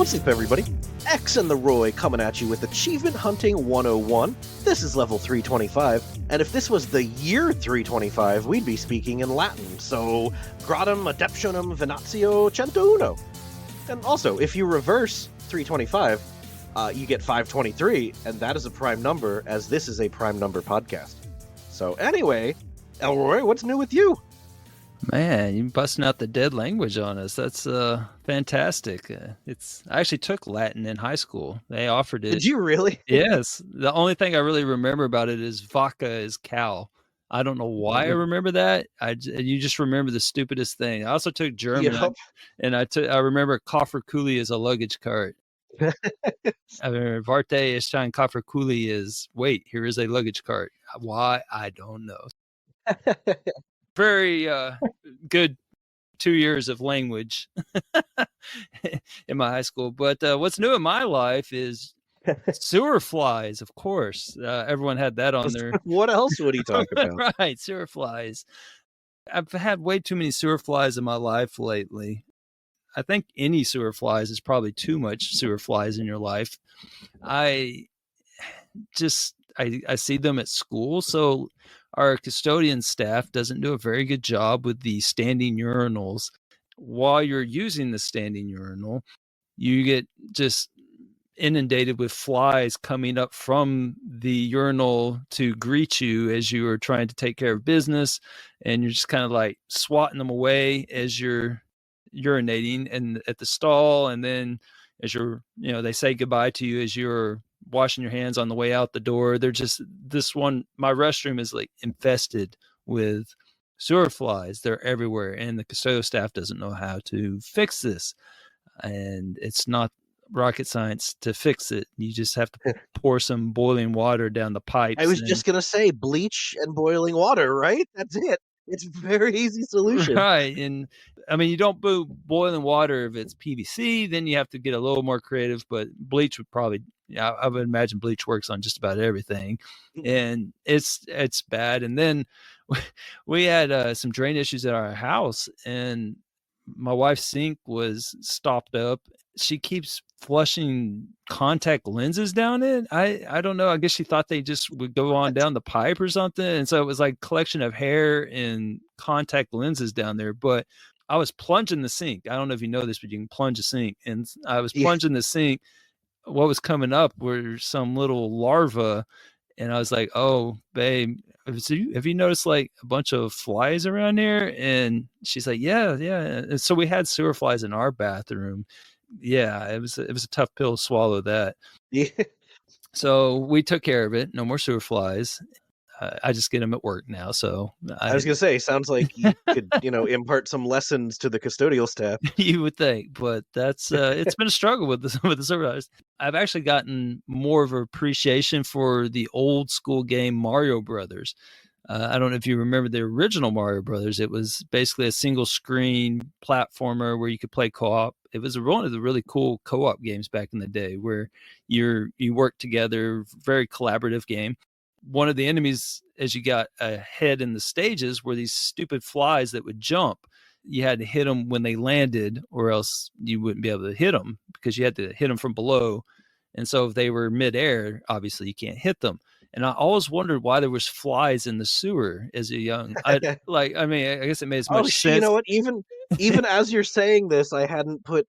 What's up, everybody? X and the Roy coming at you with Achievement Hunting 101. This is level 325, and if this was the year 325, we'd be speaking in Latin, so Gradum Adeptionum Venatio 101. And also, if you reverse 325, you get 523, and that is a prime number, as this is a prime number podcast. So anyway, Elroy, what's new with you? Man, you're busting out the dead language on us. That's fantastic. I actually took Latin in high school. They offered it. Did you really? Yes. The only thing I really remember about it is vaca is cow. I don't know why I remember that. You just remember the stupidest thing. I also took German, Yep. I remember Koffer Kuli is a luggage cart. I remember Varte is trying Koffer Kuli is wait, here is a luggage cart. Why? I don't know. Very good 2 years of language in my high school. But what's new in my life is sewer flies, of course. Everyone had that on their... What else would he talk about? Right, sewer flies. I've had way too many sewer flies in my life lately. I think any sewer flies is probably too much sewer flies in your life. I see them at school, so our custodian staff doesn't do a very good job with the standing urinals. While you're using the standing urinal, you get just inundated with flies coming up from the urinal to greet you as you are trying to take care of business, and you're just kind of like swatting them away as you're urinating and at the stall, and then as you're, they say goodbye to you as you're washing your hands on the way out the door. They're just my restroom is like infested with sewer flies. They're everywhere, and the custodial staff doesn't know how to fix this. And it's not rocket science to fix it. You just have to pour some boiling water down the pipes. I was just going to say bleach and boiling water, right? That's it. It's a very easy solution. Right. And I mean, you don't do boiling water if it's PVC, then you have to get a little more creative, but bleach would probably, I would imagine bleach works on just about everything. And it's bad. And then we had some drain issues at our house, and my wife's sink was stopped up. She keeps flushing contact lenses down it. I don't know. I guess she thought they just would go on down the pipe or something. And so it was like a collection of hair and contact lenses down there. But I was plunging the sink. I don't know if you know this, but you can plunge a sink. And I was plunging the sink. What was coming up were some little larvae. And I was like, oh, babe, have you noticed like a bunch of flies around here? And she's like, yeah. And so we had sewer flies in our bathroom. Yeah, it was a tough pill to swallow that. Yeah. So we took care of it. No more sewer flies. I just get them at work now. So I was going to say, sounds like you could, impart some lessons to the custodial staff. You would think, but that's it's been a struggle with the sewer flies. I've actually gotten more of an appreciation for the old school game Mario Brothers. I don't know if you remember the original Mario Brothers. It was basically a single screen platformer where you could play co-op. It was one of the really cool co-op games back in the day where you work together, very collaborative game. One of the enemies, as you got ahead in the stages, were these stupid flies that would jump. You had to hit them when they landed, or else you wouldn't be able to hit them because you had to hit them from below. And so if they were midair, obviously you can't hit them. And I always wondered why there was flies in the sewer as a young. I guess it made as much sense. You know what? Even as you're saying this, I hadn't put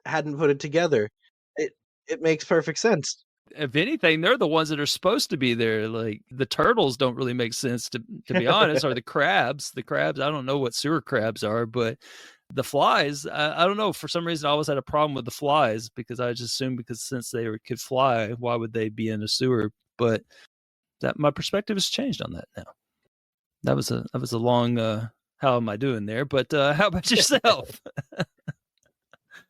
it together. It makes perfect sense. If anything, they're the ones that are supposed to be there. Like the turtles don't really make sense to be honest, or the crabs. The crabs, I don't know what sewer crabs are, but the flies, I don't know. For some reason, I always had a problem with the flies because I just assumed since they could fly, why would they be in a sewer? But that my perspective has changed on that now. That was a long how am I doing there? But how about yourself?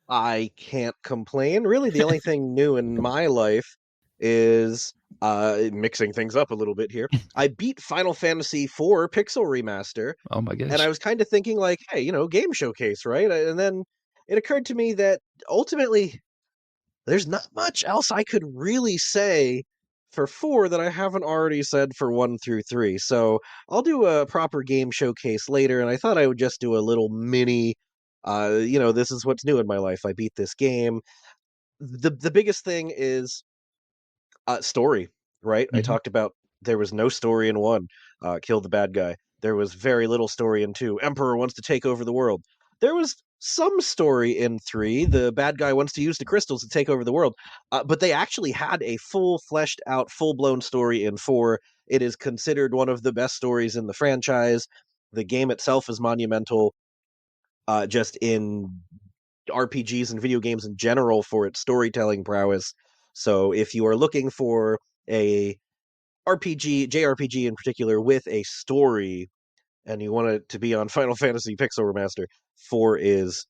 I can't complain. Really, the only thing new in my life is mixing things up a little bit here. I beat Final Fantasy IV Pixel Remaster. Oh my gosh. And I was kind of thinking like, hey, game showcase, right? And then it occurred to me that ultimately there's not much else I could really say for 4 that I haven't already said for 1 through 3. So I'll do a proper game showcase later, and I thought I would just do a little mini, this is what's new in my life. I beat this game. the biggest thing is story, right? I Mhm. talked about there was no story in 1, kill the bad guy. There was very little story in 2, Emperor wants to take over the world. There was some story in 3, the bad guy wants to use the crystals to take over the world. But they actually had a full fleshed out, full blown story in 4. It is considered one of the best stories in the franchise. The game itself is monumental, just in RPGs and video games in general for its storytelling prowess. So if you are looking for a RPG, JRPG in particular, with a story, and you want it to be on Final Fantasy Pixel Remaster, 4 is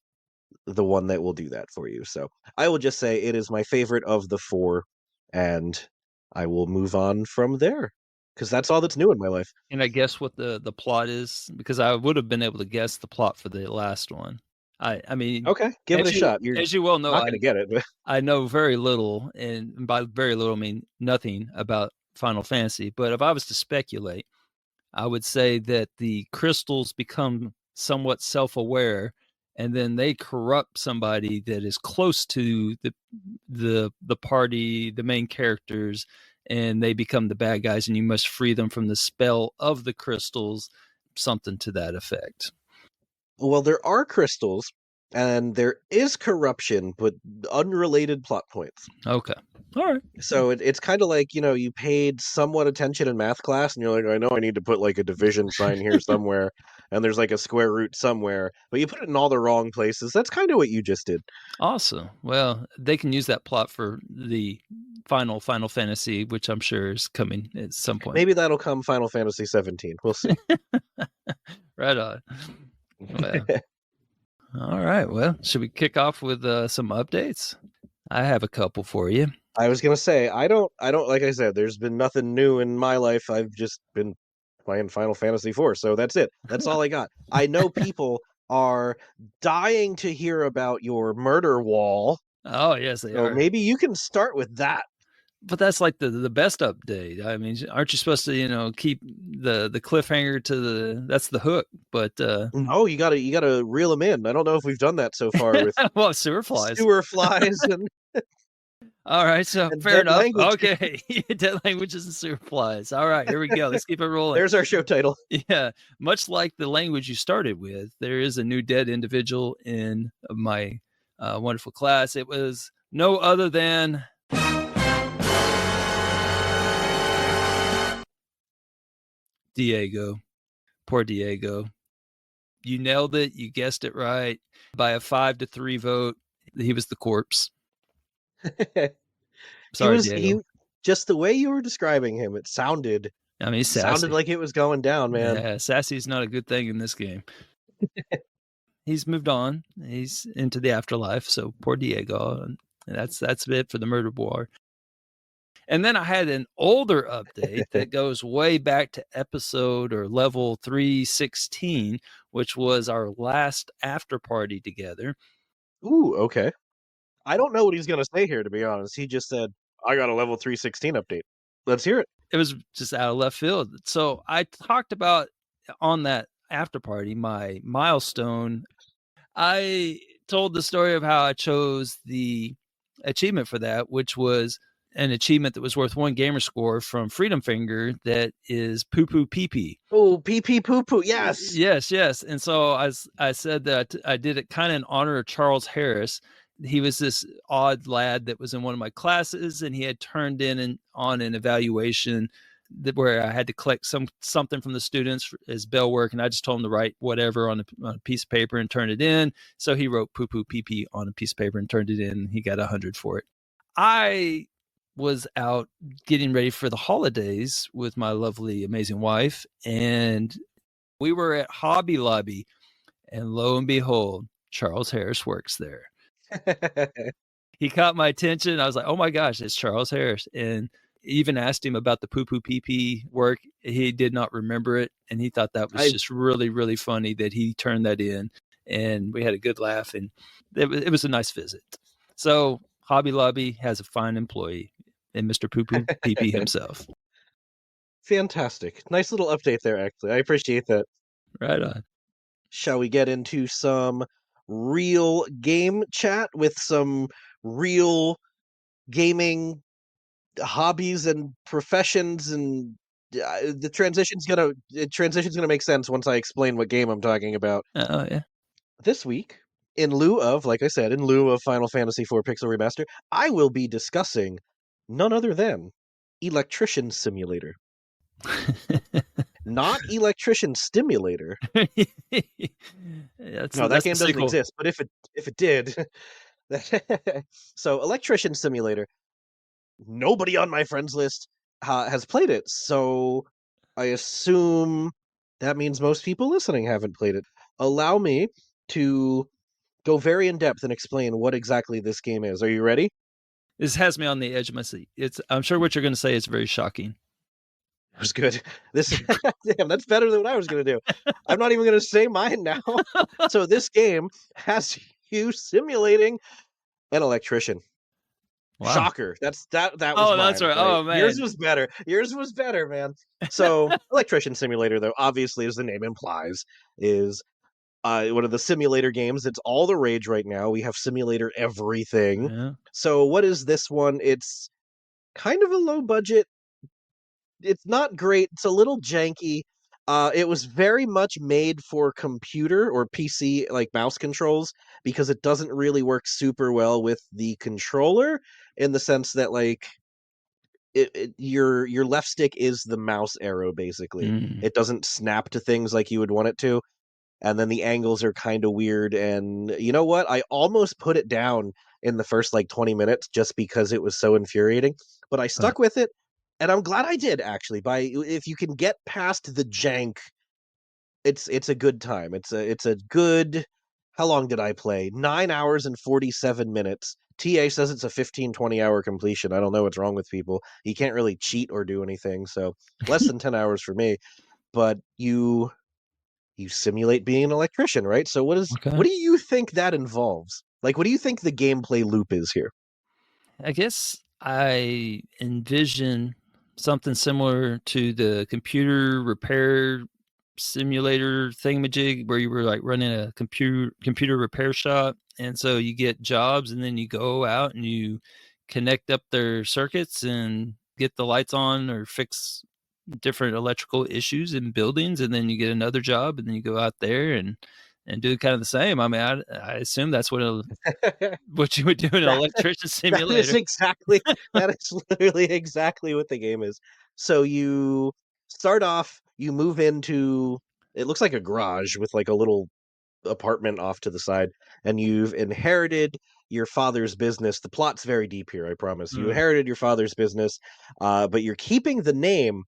the one that will do that for you. So I will just say it is my favorite of the 4, and I will move on from there because that's all that's new in my life. And I guess what the plot is, because I would have been able to guess the plot for the last one. I mean, Okay, give it a shot. You're as you well know, not going to get it, but I know very little, and by very little I mean nothing about Final Fantasy. But if I was to speculate, I would say that the crystals become somewhat self-aware, and then they corrupt somebody that is close to the party, the main characters, and they become the bad guys, and you must free them from the spell of the crystals, something to that effect. well, there are crystals and there is corruption, but unrelated plot points. Okay, all right. So it's kind of like, you paid somewhat attention in math class and you're like, I know I need to put like a division sign here somewhere and there's like a square root somewhere, but you put it in all the wrong places. That's kind of what you just did. Awesome. Well, they can use that plot for the Final Fantasy, which I'm sure is coming at some point. Maybe that'll come Final Fantasy 17. We'll see. Right on. Well, all right. Well, should we kick off with some updates? I have a couple for you. I was going to say, I don't like I said, there's been nothing new in my life. I've just been playing Final Fantasy 4. So that's it. That's all I got. I know people are dying to hear about your murder wall. Oh, yes, they So are. maybe you can start with that. But that's like the best update. I mean, aren't you supposed to, keep the cliffhanger to that's the hook? But No, you gotta reel them in. I don't know if we've done that so far with well, sewer flies. sewer flies All right, so and fair dead enough. language. Okay, dead languages and sewer flies. All right, here we go. Let's keep it rolling. There's our show title. Yeah, much like the language you started with, there is a new dead individual in my wonderful class. It was no other than Diego. Poor Diego. You nailed it. You guessed it right. By a 5-3 vote, he was the corpse. Sorry, He Diego. just the way you were describing him, it sounded I mean, he's sassy. like it was going down, man. Yeah, sassy's not a good thing in this game. He's moved on. He's into the afterlife. So poor Diego. And that's it for the murder war. And then I had an older update that goes way back to episode or level 316, which was our last after party together. Ooh, okay. I don't know what he's gonna say here, to be honest. He just said, I got a level 316 update. Let's hear it. It was just out of left field. So I talked about on that after party my milestone. I told the story of how I chose the achievement for that, which was an achievement that was worth 1 gamer score from Freedom Finger that is poo poo pee pee. Oh, pee pee poo poo, yes. Yes. And so I said that I did it kind of in honor of Charles Harris. He was this odd lad that was in one of my classes, and he had turned in on an evaluation where I had to collect something from the students as bell work, and I just told him to write whatever on a piece of paper and turn it in. So he wrote poo poo pee pee on a piece of paper and turned it in. And he got 100 for it. I was out getting ready for the holidays with my lovely, amazing wife, and we were at Hobby Lobby, and lo and behold, Charles Harris works there. He caught my attention. I was like, oh my gosh, it's Charles Harris. And even asked him about the poo poo pee pee work. He did not remember it. And he thought that was just really, really funny that he turned that in. And we had a good laugh. And it was a nice visit. So Hobby Lobby has a fine employee and Mr. Poo Poo Pee Pee himself. Fantastic. Nice little update there, actually. I appreciate that. Right on. Shall we get into some real game chat with some real gaming hobbies and professions, and the transition's gonna make sense once I explain what game I'm talking about. Oh yeah. This week, in lieu of, like I said, in lieu of Final Fantasy IV Pixel Remaster, I will be discussing none other than Electrician Simulator. Not Electrician Stimulator. No, that That's the game doesn't sequel. exist, but if it did. So Electrician Simulator, nobody on my friends list has played it, so I assume that means most people listening haven't played it. Allow me to go very in depth and explain what exactly this game is. Are you ready? This has me on the edge of my seat. I'm sure what you're going to say is very shocking. It was good. This damn, that's better than what I was gonna do. I'm not even gonna say mine now. So this game has you simulating an electrician. Wow. Shocker. That was Oh, that's mine, right. right? Oh Yours man. was better. Yours was better, man. So Electrician Simulator, though, obviously, as the name implies, is one of the simulator games. It's all the rage right now. We have simulator everything. Yeah. So what is this one? It's kind of a low budget. It's not great. It's a little janky. It was very much made for computer or PC like mouse controls because it doesn't really work super well with the controller in the sense that like your left stick is the mouse arrow basically. Mm. It doesn't snap to things like you would want it to, and then the angles are kind of weird. And you know what? I almost put it down in the first like 20 minutes just because it was so infuriating, but I Huh. stuck with it, and I'm glad I did actually. By if you can get past the jank, it's a good time. It's a good. How long did I play? 9 hours and 47 minutes. TA says it's a 15-20 hour completion. I don't know what's wrong with people. You can't really cheat or do anything, so less than 10 hours for me. But you simulate being an electrician, right? So Okay. what do you think that involves? Like, what do you think the gameplay loop is here? I guess I envision something similar to the computer repair simulator thingamajig where you were like running a computer repair shop, and so you get jobs and then you go out and you connect up their circuits and get the lights on or fix different electrical issues in buildings, and then you get another job and then you go out there and do kind of the same. I mean, I assume that's what you would do in an that electrician that is simulator. exactly that is literally exactly what the game is. So you start off, you move into, it looks like a garage with like a little apartment off to the side, and you've inherited your father's business. The plot's very deep here, I promise. You Mm, inherited your father's business, but you're keeping the name.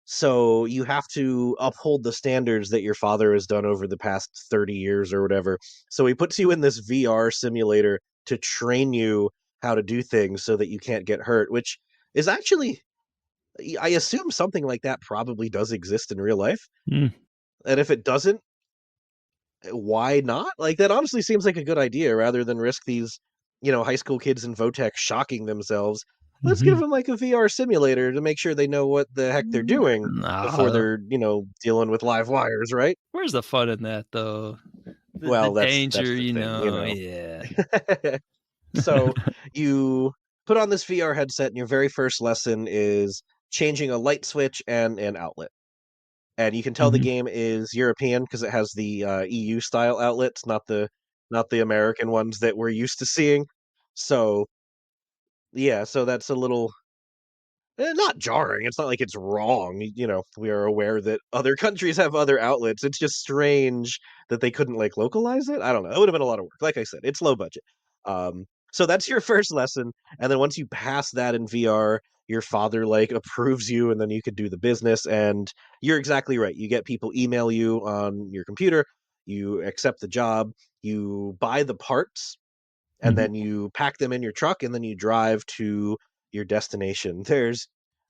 So you have to uphold the standards that your father has done over the past 30 years or whatever. So he puts you in this VR simulator to train you how to do things so that you can't get hurt, which is actually, I assume something like that probably does exist in real life. mm, And if it doesn't, why not? Like, that honestly seems like a good idea rather than risk these, high school kids in Votech shocking themselves. Let's give mhm. them like a VR simulator to make sure they know what the heck they're doing before Nah, they're, dealing with live wires, right? where's the fun in that though? The Well, that's danger, the thing, yeah. So you put on this VR headset, and your very first lesson is changing a light switch and an outlet. And you can tell the Mhm. game is European because it has the EU style outlets, not the American ones that we're used to seeing. So yeah, so that's a little not jarring. It's not like it's wrong. We are aware that other countries have other outlets. It's just strange that they couldn't like localize it. I don't know. It would have been a lot of work. Like I said, it's low budget. So that's your first lesson, and then once you pass that in VR, your father like approves you, and then you could do the business. And you're exactly right. You get people email you on your computer. You accept the job. You buy the parts, and Mhm. then you pack them in your truck, and then you drive to your destination. There's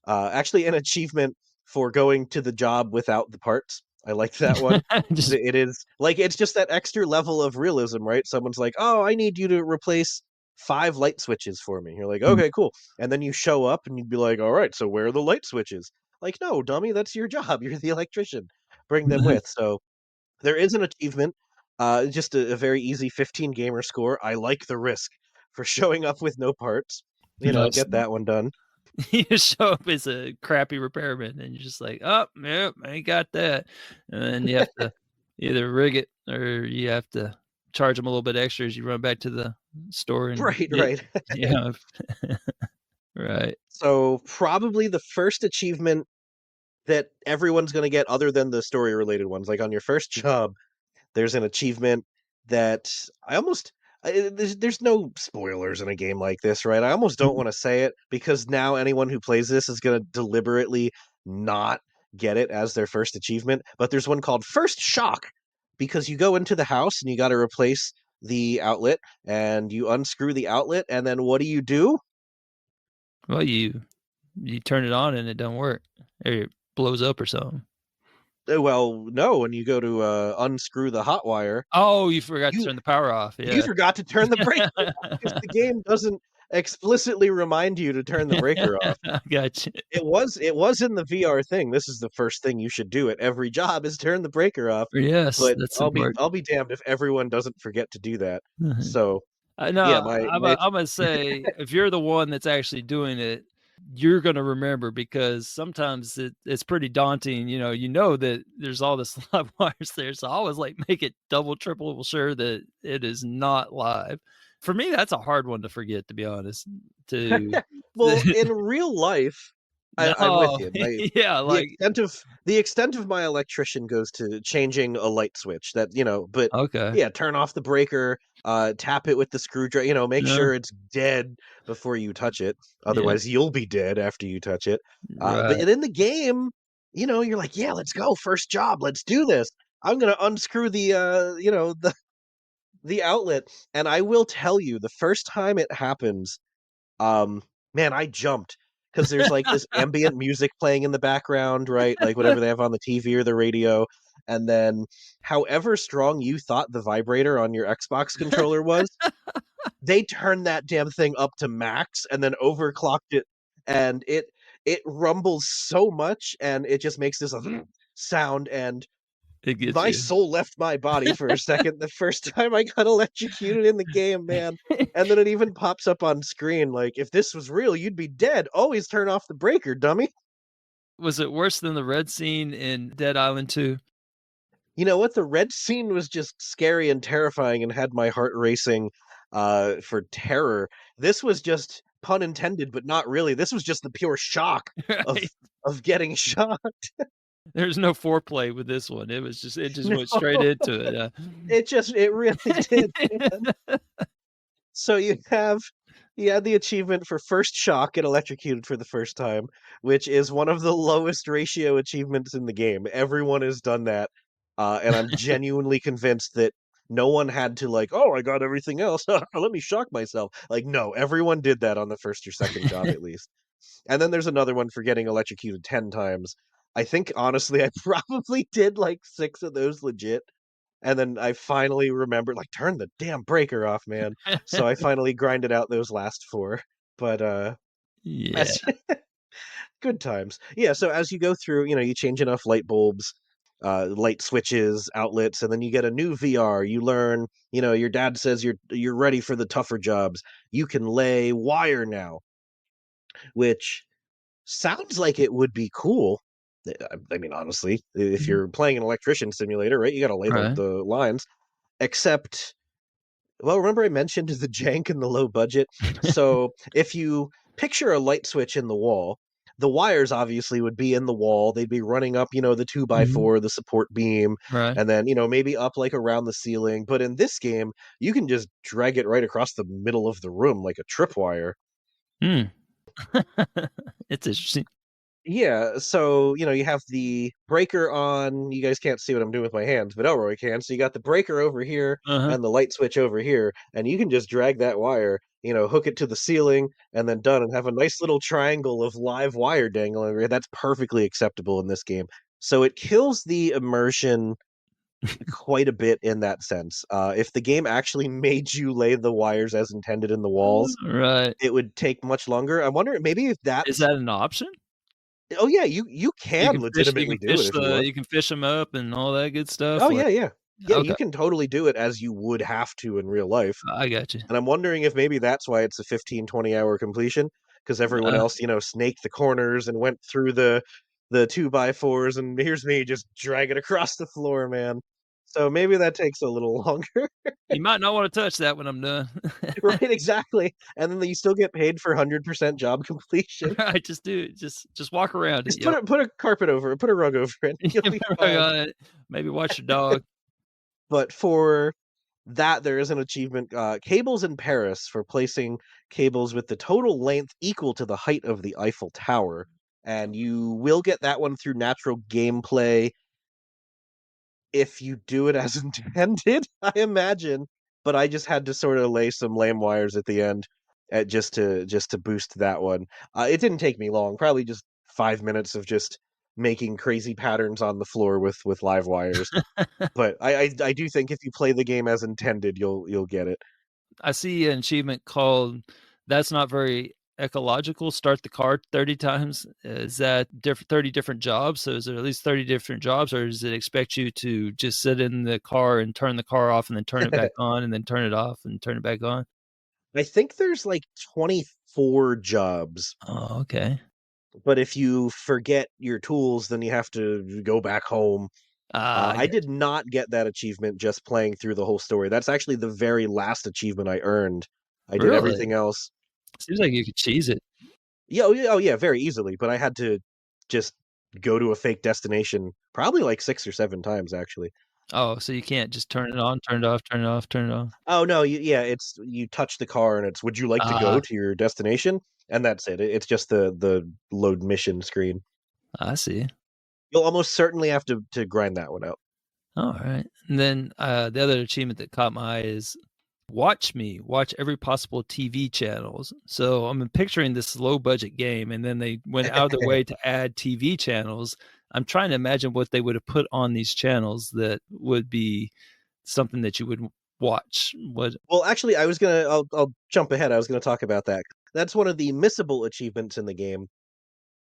actually an achievement for going to the job without the parts. I liked that one because Just it is like it's just that extra level of realism, right? Someone's like, "Oh, I need you to replace 5 light switches for me." You're like, mm. "Okay, cool." And then you show up and you'd be like, "All right, so where are the light switches?" Like, "No, dummy, that's your job. You're the electrician. Bring them with." So there is an achievement, just a very easy 15 gamer score. I like the risk for showing up with no parts. Nice. get that one done. You show up as a crappy repairman, and you're just like, "Oh, yep, I ain't got that." And then you have to either rig it or you have to charge them a little bit extra as you run back to the store and Right, get right. yeah. Right. So probably the first achievement that everyone's going to get other than the story related ones, like on your first job, there's an achievement that I almost there's no spoilers in a game like this, right? I almost don't Mhm. want to say it because now anyone who plays this is going to deliberately not get it as their first achievement. But there's one called First Shock because you go into the house and you got to replace the outlet and you unscrew the outlet and then what do? Well, you turn it on and it don't work, or it blows up or something. Well, no, when you go to unscrew the hot wire, Oh, you forgot to you turn the power off, you yeah. forgot to turn the breaker off because the game doesn't explicitly remind you to turn the breaker off. Gotcha. It was in the VR thing. This is the first thing you should do at every job is turn the breaker off. Yes, But that's I'll important. be damned if everyone doesn't forget to do that. Mhm. So yeah, No, my Imma say, if you're the one that's actually doing it, you're gonna remember because sometimes it's pretty daunting, you know that there's all this live wires there, so I always, like, make it double, triple sure that it is not live. For me, that's a hard one to forget, to be honest, to well, in real life, I'm with No. you. My Yeah, the like extent of the extent of my electrician goes to changing a light switch that, but okay. yeah, turn off the breaker, tap it with the screwdriver, make Yeah, sure it's dead before you touch it. yeah, Otherwise, you'll be dead after you touch it. But right. in the game, you're like, yeah, let's go, first job, let's do this. I'm gonna unscrew the outlet, and I will tell you, the first time it happens, um, man, I jumped because there's, like, this ambient music playing in the background, right? Like, whatever they have on the TV or the radio, and then however strong you thought the vibrator on your Xbox controller was, they turned that damn thing up to max and then overclocked it, and it rumbles so much, and it just makes this sound, and It gets my you. soul left my body for a second the first time I got electrocuted in the game, man. And then it even pops up on screen like, "If this was real, you'd be dead. Always turn off the breaker, dummy." Was it worse than the red scene in Dead Island 2? You know what? The red scene was just scary and terrifying and had my heart racing, for terror. This was just pun intended, but not really. This was just the pure shock Right. of getting shot. There's no foreplay with this one. It just No, went straight into it, it really did, man. So you had the achievement for first shock, get electrocuted for the first time, which is one of the lowest ratio achievements in the game. Everyone has done that, and I'm genuinely convinced that no one had to like, "Oh, I got everything else. Let me shock myself." Like, no, everyone did that on the first or second job at least. And then there's another one for getting electrocuted 10 times. I think honestly, I probably did like 6 of those legit. And then I finally remembered, like, "Turn the damn breaker off, man." So I finally grinded out those last 4. But, Yeah. as good times. Yeah, so as you go through, you change enough light bulbs, light switches, outlets, and then you get a new VR. You learn, your dad says you're ready for the tougher jobs. You can lay wire now, which sounds like it would be cool. I mean, honestly, if Mhm. you're playing an electrician simulator, right, you gotta lay the Right. the lines, except well, remember I mentioned the jank and the low budget? So, if you picture a light switch in the wall, the wires obviously would be in the wall, they'd be running up, the 2 by Mhm. 4, the support beam, Right. and then, maybe up, like, around the ceiling, but in this game, you can just drag it right across the middle of the room like a tripwire. Mm. It's interesting. Yeah, so, you have the breaker on. You guys can't see what I'm doing with my hands, but Elroy can. So you got the breaker over here Uh-huh. and the light switch over here, and you can just drag that wire, hook it to the ceiling and then done and have a nice little triangle of live wire dangling over here. That's perfectly acceptable in this game. So it kills the immersion quite a bit in that sense. If the game actually made you lay the wires as intended in the walls, Right. it would take much longer. I wonder maybe if Is that's that an option? oh yeah, you can You legitimately can do it fish if you want. you can fish them up and all that good stuff, Oh, like yeah, yeah. Yeah, you Okay, can totally do it as you would have to in real life. I got you. And I'm wondering if maybe that's why it's a 15, 20 hour completion, because everyone Uh, else, snaked the corners and went through the 2x4s, and here's me just dragging across the floor, man. So maybe that takes a little longer. you might not want to touch that when I'm done. Right, exactly. And then you still get paid for 100% job completion. Right, just do it. Just walk around it. Just Yep. put a carpet over it, put a rug over it, you'll be fine. Maybe watch your dog. But for that, there is an achievement, Cables in Paris, for placing cables with the total length equal to the height of the Eiffel Tower, and you will get that one through natural gameplay if you do it as intended, I imagine. But I just had to sort of lay some lame wires at the end, just to boost that one. It didn't take me long, probably just 5 minutes of just making crazy patterns on the floor with live wires. But I do think if you play the game as intended, you'll get it. I see an achievement called "That's not very ecological. Start the car 30 times." Is that 30 different jobs? So is it at least 30 different jobs, or does it expect you to just sit in the car and turn the car off and then turn it back on and then turn it off and turn it back on? I think there's like 24 jobs, Oh, okay. but if you forget your tools, then you have to go back home. I I get did not get that achievement just playing through the whole story. That's actually the very last achievement I earned. I did really? everything else. Seems like you could cheese it. Yeah, oh yeah, very easily. But I had to just go to a fake destination, probably like 6 or 7 times actually. Oh, so you can't just turn it on, turn it off, turn it off, turn it off. Oh no, yeah, it's you touch the car and it's would you like to go Ah, to your destination? And that's it. It's just the load mission screen. I see. You'll almost certainly have to grind that one out. Alright. And then, the other achievement that caught my eye is watch every possible TV channels. So I'm picturing this low budget game, and then they went out of their way to add TV channels. I'm trying to imagine what they would have put on these channels that would be something that you would watch. What Well, actually, I'll jump ahead. I was gonna talk about that. That's one of the missable achievements in the game.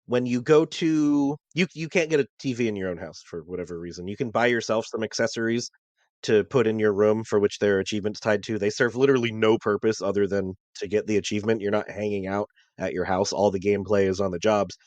When you go to you can't get a TV in your own house for whatever reason. You can buy yourself some accessories to put in your room for which there are achievements tied to. They serve literally no purpose other than to get the achievement. You're not hanging out at your house. All the gameplay is on the jobs.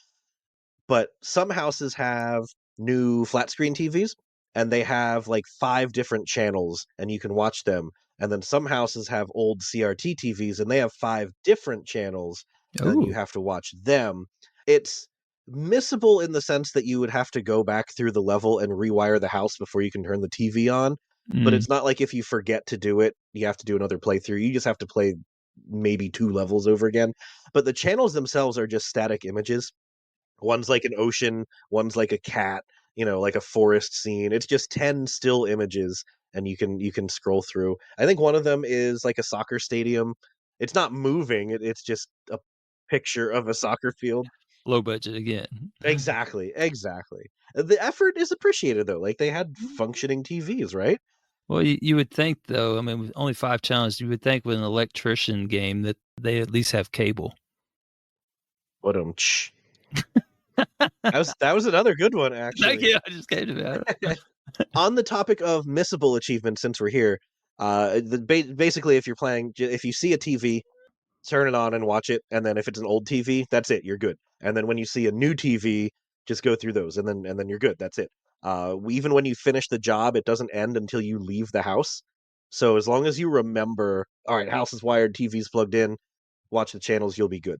But some houses have new flat screen TVs, and they have like 5 different channels, and you can watch them. And then some houses have old CRT TVs, and they have 5 different channels, and you Ooh. have to watch them. It's missable in the sense that you would have to go back through the level and rewire the house before you can turn the TV on. But Mm, it's not like if you forget to do it, you have to do another playthrough. You just have to play maybe 2 levels over again. But the channels themselves are just static images. One's like an ocean, one's like a cat, like a forest scene. It's just 10 still images, and you can scroll through. I think one of them is like a soccer stadium. It's not moving, it's just a picture of a soccer field. low budget again. Exactly, exactly. The effort is appreciated though. Like they had functioning TVs, right? Well, you would think, though, I mean, with only 5 challenges, you would think with an electrician game that they at least have cable. What that was another good one Thank actually. you, I just came to that. On the topic of missable achievements, since we're here, basically if you're playing, if you see a TV, turn it on and watch it, and then if it's an old TV, that's it, you're good. And then when you see a new TV, just go through those, and then you're good. That's it. Even when you finish the job, it doesn't end until you leave the house. So as long as you remember, all right, house is wired, TV's plugged in, watch the channels, you'll be good.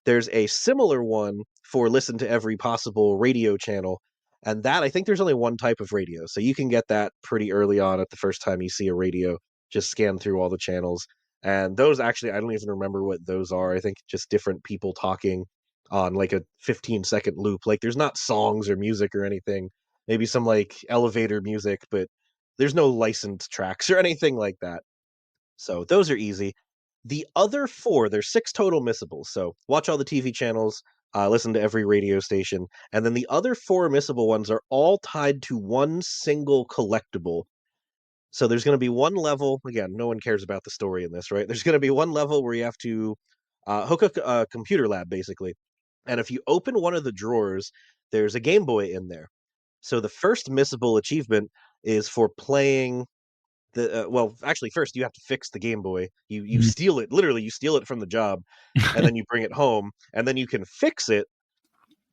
There's a similar one for listen to every possible radio channel, and that I think there's only one type of radio, so you can get that pretty early on at the first time you see a radio. Just scan through all the channels, and those actually I don't even remember what those are. I think just different people talking on like a 15-second loop. Like there's not songs or music or anything. Maybe some like elevator music, but there's no licensed tracks or anything like that. So those are easy. The other 4, there's 6 total missables. So watch all the TV channels, listen to every radio station, and then the other 4 missable ones are all tied to one single collectible. So there's going to be one level. Again, no one cares about the story in this, right? There's going to be one level where you have to hook a computer lab, basically. And if you open one of the drawers, there's a Game Boy in there. So the first missable achievement is for playing the well, actually, first you have to fix the Game Boy. You steal it, literally, you steal it from the job, and then you bring it home, and then you can fix it,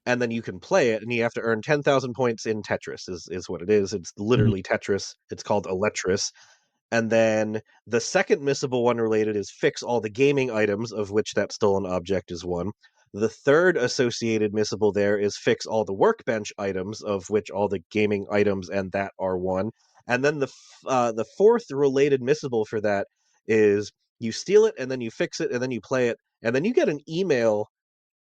and then you can play it, and you have to earn 10,000 points in Tetris. Is what it is. It's literally Tetris. It's called Electris. And then the second missable one related is fix all the gaming items, of which that stolen object is one. The third associated missable there is fix all the workbench items, of which all the gaming items and that are one. And then the fourth related missable for that is you steal it and then you fix it and then you play it and then you get an email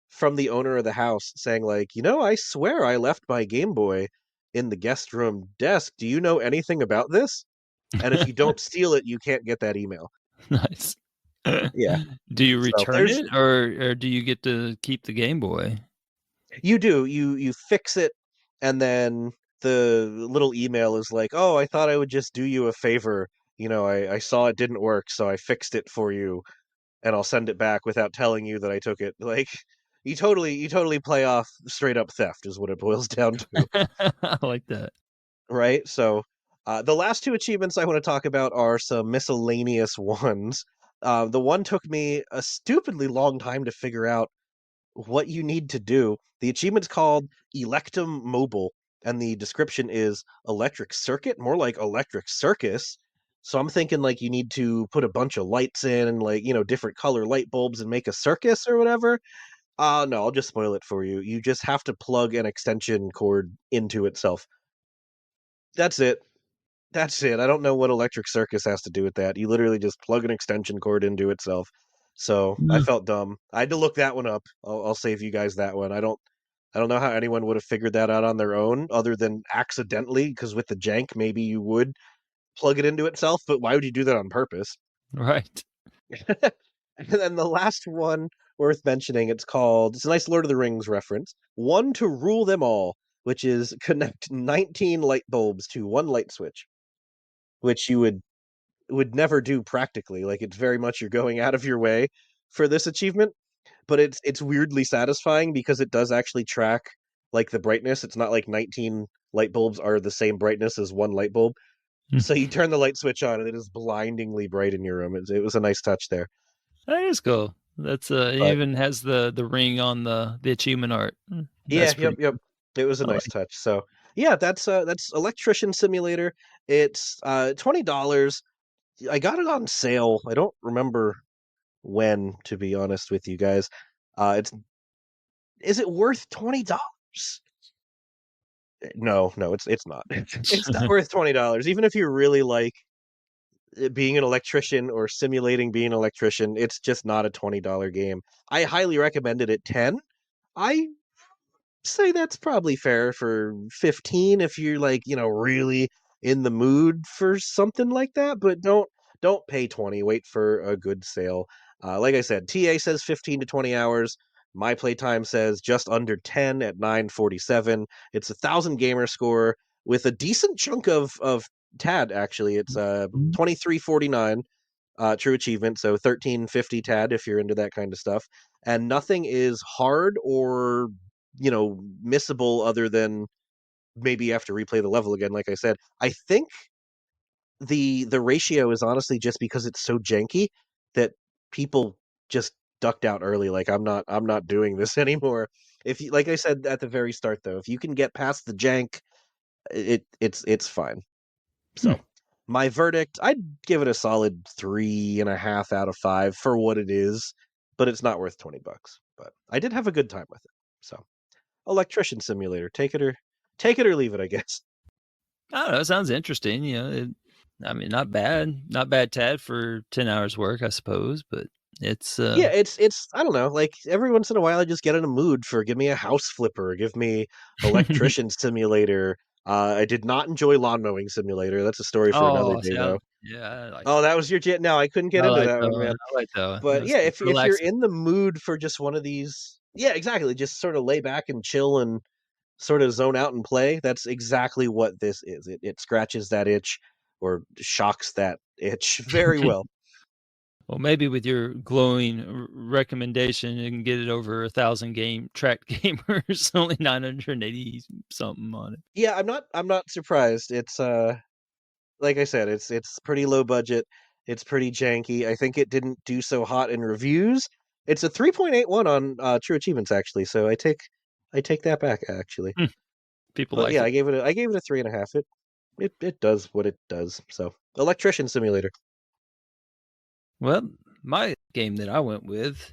from the owner of the house saying like, I swear I left my Game Boy in the guest room desk. Do you know anything about this? And if you don't steal it, you can't get that email. Nice. Yeah. Do you So return it, or do you get to keep the Game Boy? you do. You fix it, and then the little email is like, "Oh, I thought I would just do you a favor. I saw it didn't work, so I fixed it for you, and I'll send it back without telling you that I took it." Like, you totally play off straight up theft is what it boils down to. I like that. Right? So, the last two achievements I want to talk about are some miscellaneous ones. The one took me a stupidly long time to figure out what you need to do. The achievement's called Electum Mobile, and the description is electric circuit, more like electric circus. So I'm thinking like you need to put a bunch of lights in and like, different color light bulbs and make a circus or whatever. No, I'll just spoil it for you. You just have to plug an extension cord into itself. That's it. That's it. I don't know what Electric Circus has to do with that. You literally just plug an extension cord into itself. So I Mm, felt dumb. I had to look that one up. I'll save you guys that one. I don't know how anyone would have figured that out on their own, other than accidentally. Because with the jank, maybe you would plug it into itself. But why would you do that on purpose? right. And then the last one worth mentioning, it's a nice Lord of the Rings reference. One to rule them all, which is connect 19 light bulbs to one light switch, which you would never do practically. Like it's very much you're going out of your way for this achievement, but it's weirdly satisfying because it does actually track like the brightness. It's not like 19 light bulbs are the same brightness as one light bulb. Mm. So you turn the light switch on and it is blindingly bright in your room. It was a nice touch there. That is cool. That's it But even has the ring on the achievement art. yeah, That's yep, pretty yep. cool. It was a I nice like. touch. So yeah, that's Electrician Simulator. It's $20. I got it on sale. I don't remember when, to be honest with you guys. It's Is it worth $20? No, no, it's not. It's not worth $20. Even if you really like being an electrician or simulating being an electrician, it's just not a $20 game. I highly recommend it at 10. I say that's probably fair for 15 if you're like, really in the mood for something like that, but don't pay 20. Wait for a good sale. Like I said, TA says 15 to 20 hours. My playtime says just under 10 at 947. It's 1,000 gamer score with a decent chunk of TAD actually. It's Mm. 2349 true achievement, so 1350 TAD if you're into that kind of stuff. And nothing is hard or missable other than maybe you have to replay the level again. Like I said, I think the ratio is honestly just because it's so janky that people just ducked out early. Like I'm not doing this anymore. If you, like I said at the very start though, if you can get past the jank, it's fine. Hmm. So my verdict, I'd give it a solid 3.5 out of 5 for what it is, but it's not worth $20. But I did have a good time with it. So Electrician Simulator, take it or leave it, I guess. I don't know. It sounds interesting. I mean, not bad. Not bad tad for 10 hours work, I suppose, but it's Yeah, it's I don't know, like every once in a while I just get in a mood for give me a house flipper, give me Electrician Simulator. I did not enjoy Lawn Mowing Simulator. That's a story for another oh, day see, though. I like Oh, that. that was your jet. No, I couldn't get I into like that that one, one. man. I like that one. But That's yeah, if you're relaxing. in the mood for just one of these, yeah, exactly, just sort of lay back and chill and sort of zone out and play, that's exactly what this is. It scratches that itch or shocks that itch very well. Well, maybe with your glowing recommendation, you can get it over 1,000 game tracked gamers. Only 980 something on it. Yeah, I'm not surprised. like I said, it's pretty low budget. It's pretty janky. I think it didn't do so hot in reviews. It's a 3.81 on True Achievements actually, so I take that back actually. Hmm, people But like yeah, it. I gave it a 3.5. It does what it does. So Electrician Simulator. Well, my game that I went with,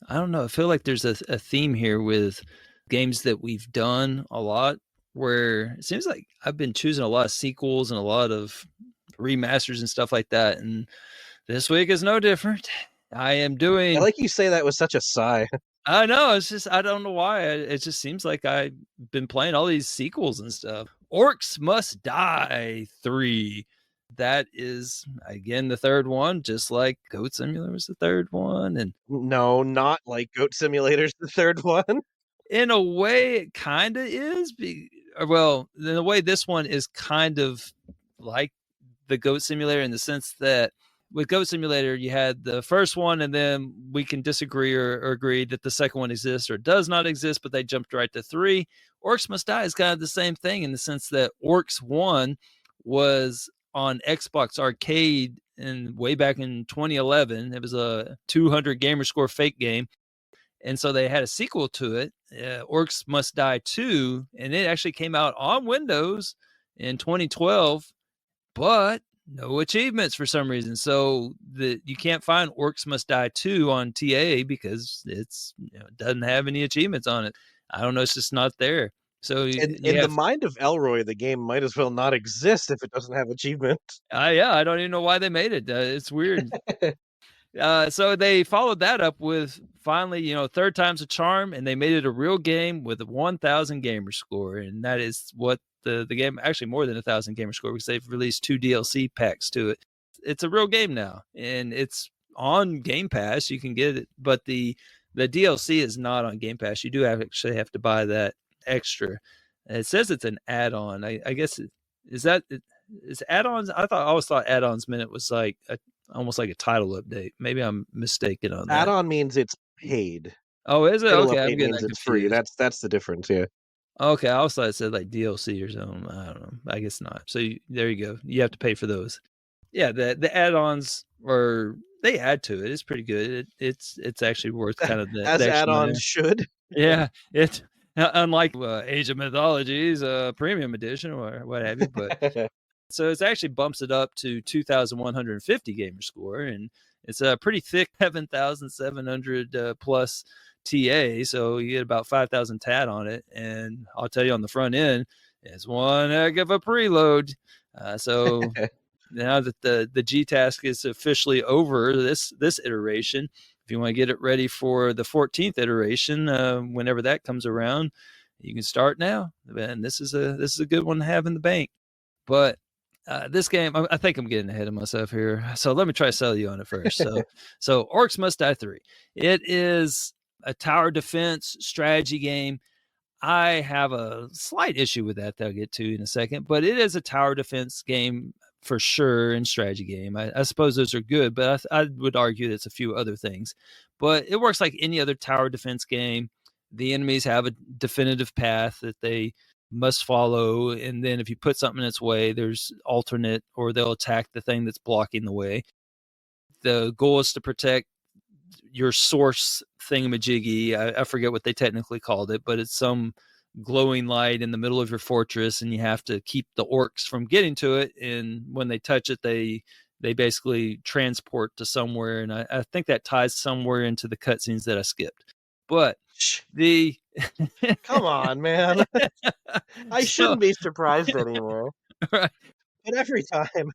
I don't know, I feel like there's a theme here with games that we've done a lot where it seems like I've been choosing a lot of sequels and a lot of remasters and stuff like that. And this week is no different. I am I doing, like you say that with such a sigh. I know, it's just, I don't know why. It just seems like I've been playing all these sequels and stuff. Orcs Must Die 3. That is, again, the third one, just like Goat Simulator was the third one. And No, not like Goat Simulator's the third one. in a way, it kind of is. Well, in a way, this one is kind of like the Goat Simulator in the sense that with Goat Simulator, you had the first one, and then we can disagree or agree that the second one exists or does not exist, but they jumped right to 3. Orcs Must Die is kind of the same thing in the sense that Orcs 1 was on Xbox Arcade and way back in 2011. It was a 200 gamer score fake game. And so they had a sequel to it, Orcs Must Die 2, and it actually came out on Windows in 2012, but no achievements for some reason. So you can't find Orcs Must Die 2 on TA because it doesn't have any achievements on it. I don't know, it's just not there. So In you the have, mind of Elroy, the game might as well not exist if it doesn't have achievements. yeah, I don't even know why they made it. It's weird. So they followed that up with finally, third time's a charm, and they made it a real game with a 1,000 gamer score, and that is what the game, actually more than 1,000 gamer score, because they've released 2 DLC packs to it. It's a real game now, and it's on Game Pass. You can get it, but the DLC is not on Game Pass. You do actually have to buy that extra. It says it's an add-on. I guess is that is add-ons. I always thought add-ons meant it was like almost like a title update. Maybe I'm mistaken on that. Add-on means it's paid. Oh, is it? Title Okay, I'm update getting means that it's free. confused. That's the difference. Yeah. Okay, I also thought it said like DLC or something. I don't know. I guess not. So there you go. You have to pay for those. Yeah, the add-ons they add to it. It's pretty good. It's actually worth kind of the As extra money. add-ons should. Yeah, it unlike Age of Mythology's premium edition or what have you, but so it actually bumps it up to 2,150 gamer score, and it's a pretty thick 7,700 plus TA. So you get about 5,000 TAT on it, and I'll tell you on the front end, it's one heck of a preload. So now that the G task is officially over this iteration, if you want to get it ready for the 14th iteration, whenever that comes around, you can start now. And this is a good one to have in the bank. But this game, I think I'm getting ahead of myself here. So let me try to sell you on it first. So Orcs Must Die 3. It is a tower defense strategy game. I have a slight issue with that I'll get to in a second, but it is a tower defense game for sure, and strategy game. I suppose those are good, but I would argue that it's a few other things. But it works like any other tower defense game. The enemies have a definitive path that they must follow, and then if you put something in its way, there's alternate, or they'll attack the thing that's blocking the way. The goal is to protect your source thingamajiggy. I forget what they technically called it, but it's some glowing light in the middle of your fortress, and you have to keep the orcs from getting to it. And when they touch it, they basically transport to somewhere. And I think that ties somewhere into the cutscenes that I skipped. But the Come on, man. I shouldn't be surprised anymore. Right. But every time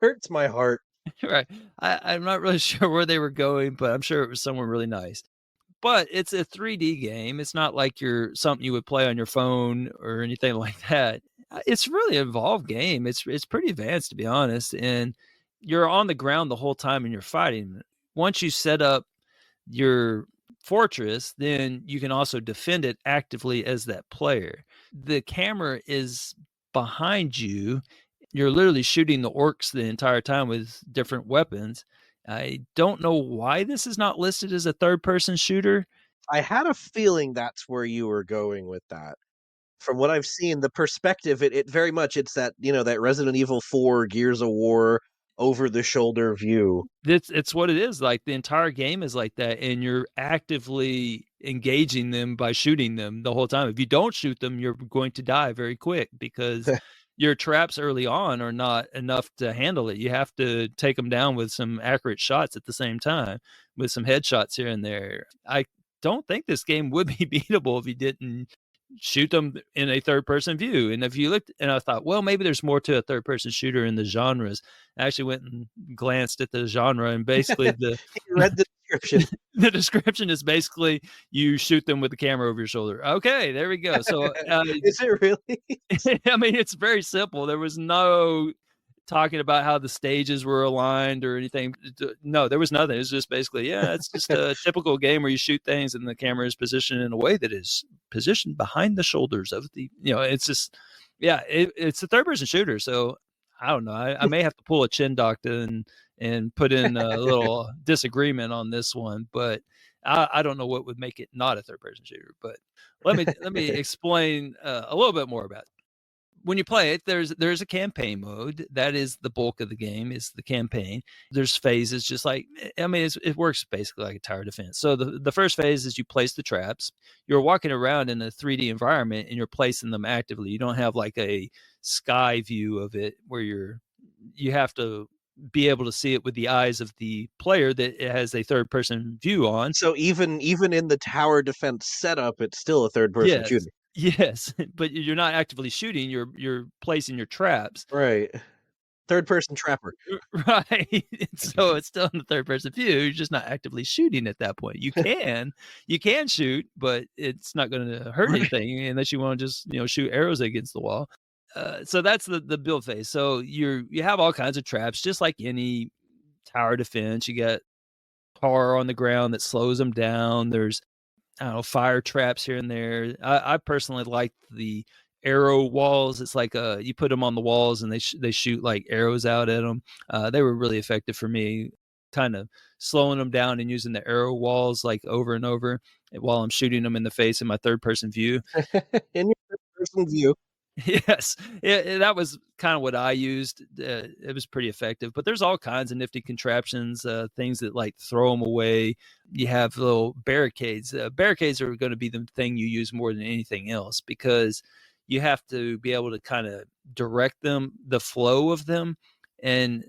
hurts my heart. Right. I'm not really sure where they were going, but I'm sure it was somewhere really nice. But it's a 3D game. It's not like something you would play on your phone or anything like that. It's really an involved game. It's pretty advanced, to be honest. And you're on the ground the whole time and you're fighting. Once you set up your fortress, then you can also defend it actively as that player. The camera is behind you. You're literally shooting the orcs the entire time with different weapons. I don't know why this is not listed as a third-person shooter. I had a feeling that's where you were going with that. From what I've seen, the perspective, it very much, it's that, that Resident Evil 4 Gears of War over the shoulder view. It's what it is. Like the entire game is like that, and you're actively engaging them by shooting them the whole time. If you don't shoot them, you're going to die very quick because your traps early on are not enough to handle it. You have to take them down with some accurate shots at the same time, with some headshots here and there. I don't think this game would be beatable if you didn't shoot them in a third person view. And if you looked, and I thought, well, maybe there's more to a third person shooter in the genres. I actually went and glanced at the genre, and basically You read the description. the description is basically you shoot them with the camera over your shoulder. Okay, there we go. So Is it really? I mean, it's very simple. There was no talking about how the stages were aligned or anything. No, there was nothing. It was just basically, yeah, it's just a typical game where you shoot things and the camera is positioned in a way that is positioned behind the shoulders of the, it's just, yeah, it's a third person shooter. So I don't know. I may have to pull a chin doctor and put in a little disagreement on this one, but I don't know what would make it not a third person shooter. But let me explain a little bit more about it. When you play it, there's a campaign mode. That is the bulk of the game, is the campaign. There's phases, just like, I mean, it works basically like a tower defense. So the first phase is you place the traps. You're walking around in a 3D environment and you're placing them actively. You don't have like a sky view of it where you have to be able to see it with the eyes of the player that it has a third person view on. So even in the tower defense setup, it's still a third person shooter. Yes, but you're not actively shooting. You're placing your traps. Right. Third person trapper. Right. So it's still in the third person view. You're just not actively shooting at that point. You can shoot, but it's not going to hurt anything unless you want to just, shoot arrows against the wall. So that's the build phase. So you have all kinds of traps, just like any tower defense. You got tar on the ground that slows them down. There's, I don't know, fire traps here and there. I personally like the arrow walls. It's like you put them on the walls and they shoot like arrows out at them. They were really effective for me, kind of slowing them down and using the arrow walls like over and over while I'm shooting them in the face in my third person view. In your third person view. Yes, that was kind of what I used. It was pretty effective, but there's all kinds of nifty contraptions, things that like throw them away. You have little barricades. Barricades are going to be the thing you use more than anything else because you have to be able to kind of direct them, the flow of them. And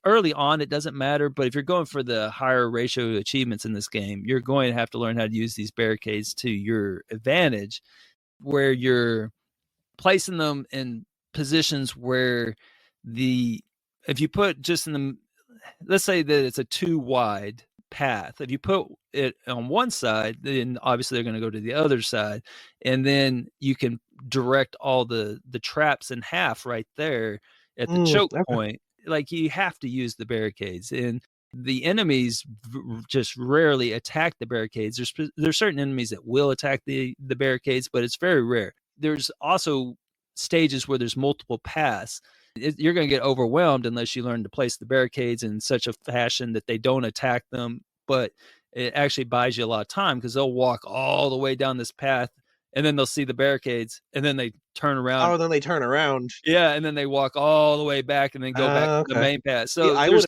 early on, it doesn't matter, but if you're going for the higher ratio achievements in this game, you're going to have to learn how to use these barricades to your advantage, where you're placing them in positions where if you put just in the, let's say that it's a 2 wide path. If you put it on one side, then obviously they're going to go to the other side. And then you can direct all the traps in half right there at the choke point. Like you have to use the barricades, and the enemies just rarely attack the barricades. There's certain enemies that will attack the barricades, but it's very rare. There's also stages where there's multiple paths. You're going to get overwhelmed unless you learn to place the barricades in such a fashion that they don't attack them. But it actually buys you a lot of time because they'll walk all the way down this path and then they'll see the barricades and then they turn around. Oh, then they turn around. Yeah, and then they walk all the way back and then go back to the main path. So I would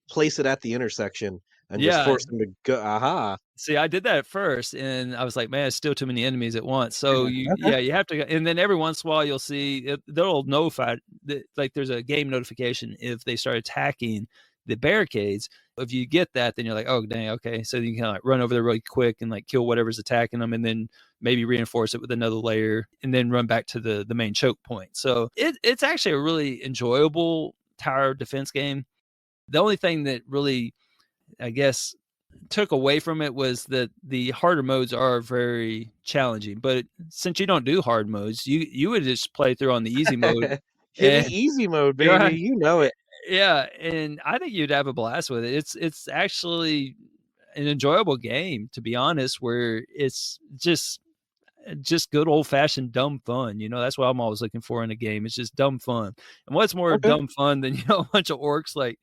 place it at the intersection and just force them to go. Aha. See, I did that at first, and I was like, man, it's still too many enemies at once. So you have to, and then every once in a while you'll see they'll notify, like there's a game notification if they start attacking the barricades. If you get that, then you're like, oh dang, okay. So you can kind of like run over there really quick and like kill whatever's attacking them, and then maybe reinforce it with another layer, and then run back to the main choke point. So it's actually a really enjoyable tower defense game. The only thing that really, I guess, took away from it was that the harder modes are very challenging. But since you don't do hard modes, you would just play through on the easy mode. Hit the easy mode, baby. Yeah, you know it. Yeah, and I think you'd have a blast with it. It's actually an enjoyable game, to be honest, where it's just good old fashioned dumb fun. That's what I'm always looking for in a game. It's just dumb fun. And what's more dumb fun than a bunch of orcs like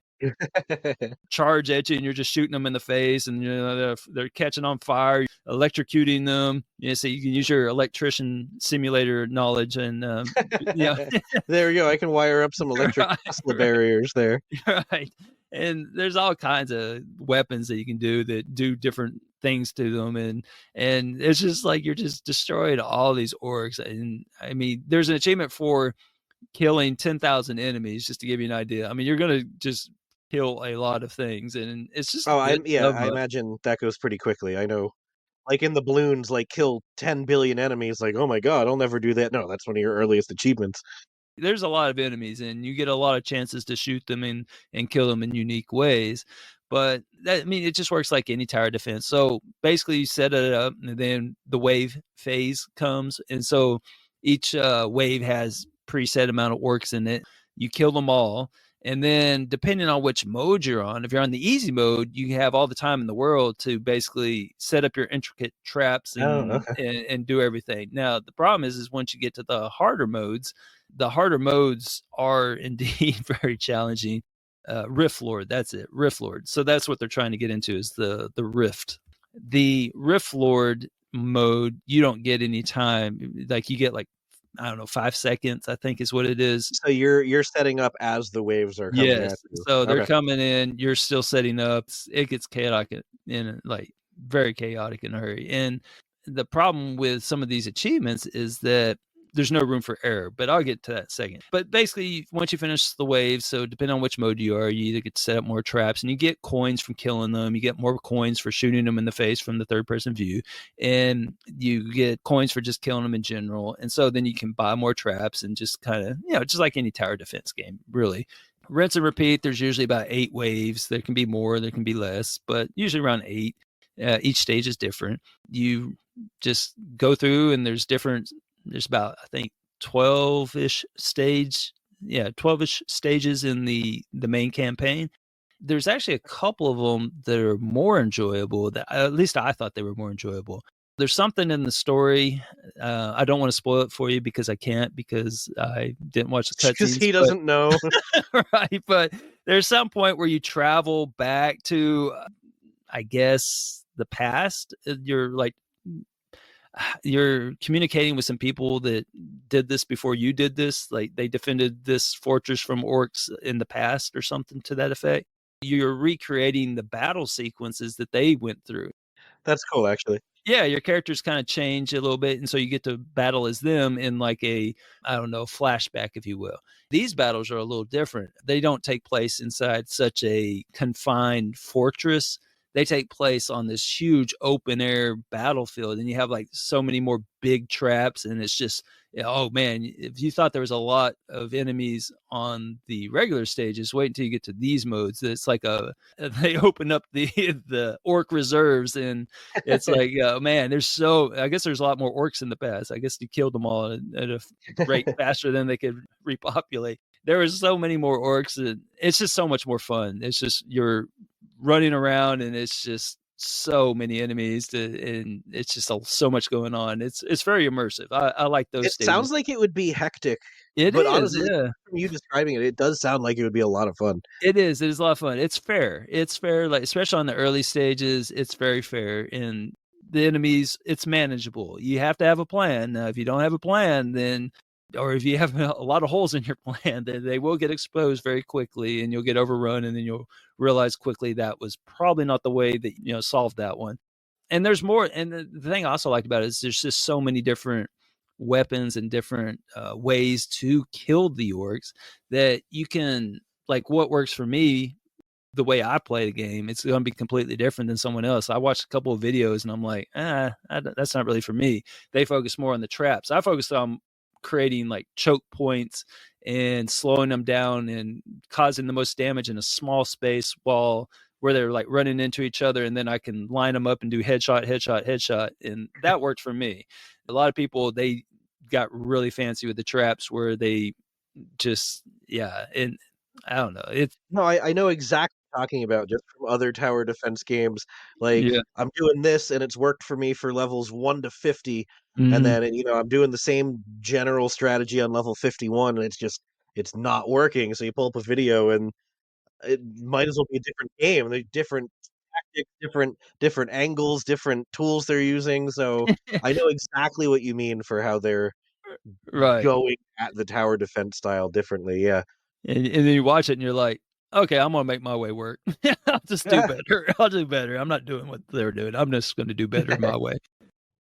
charge at you and you're just shooting them in the face, and they're catching on fire, electrocuting them. So you can use your electrician simulator knowledge and yeah. There we go. I can wire up some electric Right, Tesla barriers there. right. And there's all kinds of weapons that you can do that do different things to them, and it's just like you're just destroying all these orcs. And I mean, there's an achievement for killing 10,000 enemies, just to give you an idea. I mean, you're gonna just kill a lot of things, and it's just Oh, bit of I a imagine that goes pretty quickly. I know, like in the balloons, like kill 10 billion enemies. Like, oh my god, I'll never do that. No, that's one of your earliest achievements. there's a lot of enemies, and you get a lot of chances to shoot them and kill them in unique ways. But that, I mean, it just works like any tower defense. So basically, you set it up, and then the wave phase comes, and so each wave has preset amount of orcs in it. You kill them all, and then depending on which mode you're on, if you're on the easy mode, you have all the time in the world to basically set up your intricate traps Oh, and okay. and do everything. Now the problem is once you get to the harder modes are indeed very challenging. Rift Lord, that's it, Rift Lord. So that's what they're trying to get into, is the Rift. The Rift Lord mode, you don't get any time. Like you get like, I don't know, 5 seconds, I think is what it is. So you're setting up as the waves are coming at Yes. you. So they're Okay. coming in, you're still setting up. It gets chaotic like very chaotic in a hurry. And the problem with some of these achievements is that there's no room for error, but I'll get to that second. But basically, once you finish the waves, so depending on which mode you are, you either get to set up more traps, and you get coins from killing them. You get more coins for shooting them in the face from the third person view, and you get coins for just killing them in general. And so then you can buy more traps and just kind of, just like any tower defense game, really. Rinse and repeat. There's usually about 8 waves. There can be more, there can be less, but usually around 8. Each stage is different. You just go through, and there's about, I think, 12-ish 12-ish stages in the main campaign. There's actually a couple of them that are more enjoyable, that at least I thought they were more enjoyable. There's something in the story. I don't want to spoil it for you because I can't, because I didn't watch the Because cutscenes. he doesn't know. Right, but there's some point where you travel back to, I guess, the past. You're communicating with some people that did this before you did this. Like they defended this fortress from orcs in the past or something to that effect. You're recreating the battle sequences that they went through. That's cool, actually. Yeah, your characters kind of change a little bit, and so you get to battle as them in like a, I don't know, flashback, if you will. These battles are a little different. They don't take place inside such a confined fortress. They take place on this huge open air battlefield, and you have like so many more big traps, and it's just, oh man, if you thought there was a lot of enemies on the regular stages, wait until you get to these modes. It's like they open up the orc reserves, and it's like, man, I guess there's a lot more orcs in the past. I guess you killed them all at a rate faster than they could repopulate. There was so many more orcs, and it's just so much more fun. It's just, you're running around, and it's just so many enemies and it's just so much going on. It's very immersive. I like those It stages. sounds like it would be hectic, It but is, honestly, yeah. from you describing it, it does sound like it would be a lot of fun. It is. It is a lot of fun. It's fair. It's fair, like especially on the early stages, it's very fair. And the enemies, it's manageable. You have to have a plan. Now, if you don't have a plan, then, or if you have a lot of holes in your plan, then they will get exposed very quickly, and you'll get overrun, and then you'll realize quickly that was probably not the way that solved that one. And there's more. And the thing I also liked about it is there's just so many different weapons and different ways to kill the orcs that you can, like, what works for me, the way I play the game, it's going to be completely different than someone else. I watched a couple of videos and I'm like, that's not really for me. They focus more on the traps. I focused on creating like choke points and slowing them down and causing the most damage in a small space while where they're like running into each other, and then I can line them up and do headshot, headshot, headshot, and that worked for me. A lot of people, they got really fancy with the traps where they just, and I don't know. It's No, I know exactly what you're talking about just from other tower defense games. Like, yeah. I'm doing this and it's worked for me for levels 1 to 50, and Mhm. then, I'm doing the same general strategy on level 51, and it's not working. So you pull up a video, and it might as well be a different game. They're different tactics, different angles, different tools they're using. So I know exactly what you mean for how they're Right. going at the tower defense style differently. Yeah. And then you watch it and you're like, okay, I'm gonna make my way work. I'll just do better. I'll do better. I'm not doing what they're doing. I'm just gonna do better my way.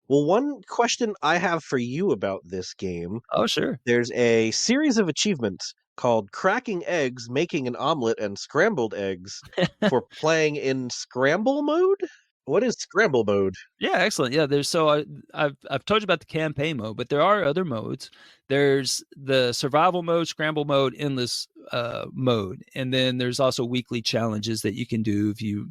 Well, one question I have for you about this game, Oh, sure. there's a series of achievements called cracking eggs, making an omelet, and scrambled eggs for playing in scramble mode. What is scramble mode? Yeah, excellent. Yeah, there's so I've told you about the campaign mode, but there are other modes. There's the survival mode, scramble mode, endless mode, and then there's also weekly challenges that you can do if you,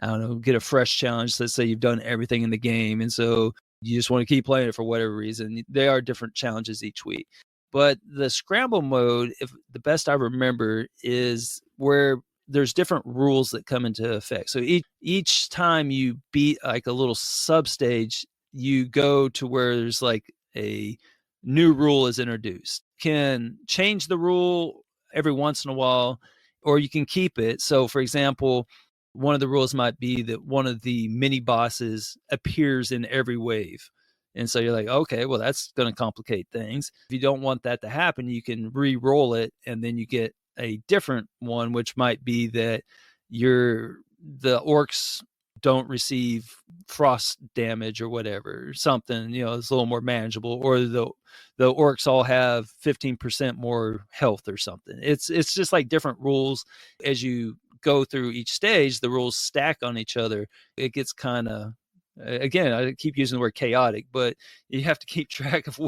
I don't know, get a fresh challenge. Let's say you've done everything in the game, and so you just want to keep playing it for whatever reason. There are different challenges each week. But the scramble mode, if the best I remember, is where there's different rules that come into effect. So each time you beat like a little sub stage, you go to where there's like a new rule is introduced. Can change the rule every once in a while, or you can keep it. So, for example, one of the rules might be that one of the mini bosses appears in every wave. And so you're like, okay, well, that's going to complicate things. If you don't want that to happen, you can re-roll it, and then you get a different one, which might be that the orcs don't receive frost damage or whatever, something, it's a little more manageable, or the orcs all have 15% more health or something. It's just like different rules. As you go through each stage, the rules stack on each other. It gets kind of, again, I keep using the word chaotic, but you have to keep track of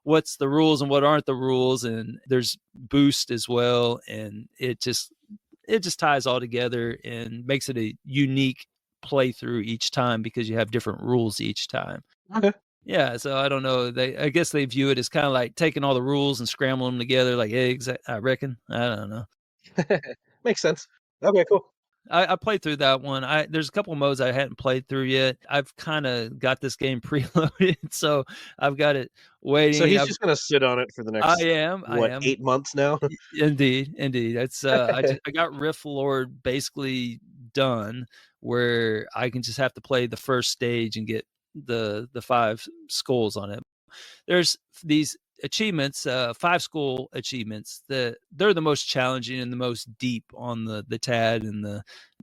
what's the rules and what aren't the rules. And there's boost as well. And it just ties all together and makes it a unique playthrough each time because you have different rules each time. Okay. Yeah, so I don't know. I guess they view it as kind of like taking all the rules and scrambling them together like eggs, I reckon. I don't know. Makes sense. Okay, cool. I played through that one. There's a couple of modes I hadn't played through yet. I've kind of got this game preloaded, so I've got it So waiting. he's just gonna sit on it for the I next am. I what, am. 8 months now? Indeed, indeed. That's I got Rift Lord basically done, where I can just have to play the first stage and get the 5 skulls on it. There's these achievements, 5 skull achievements, that they're the most challenging and the most deep on the TAD and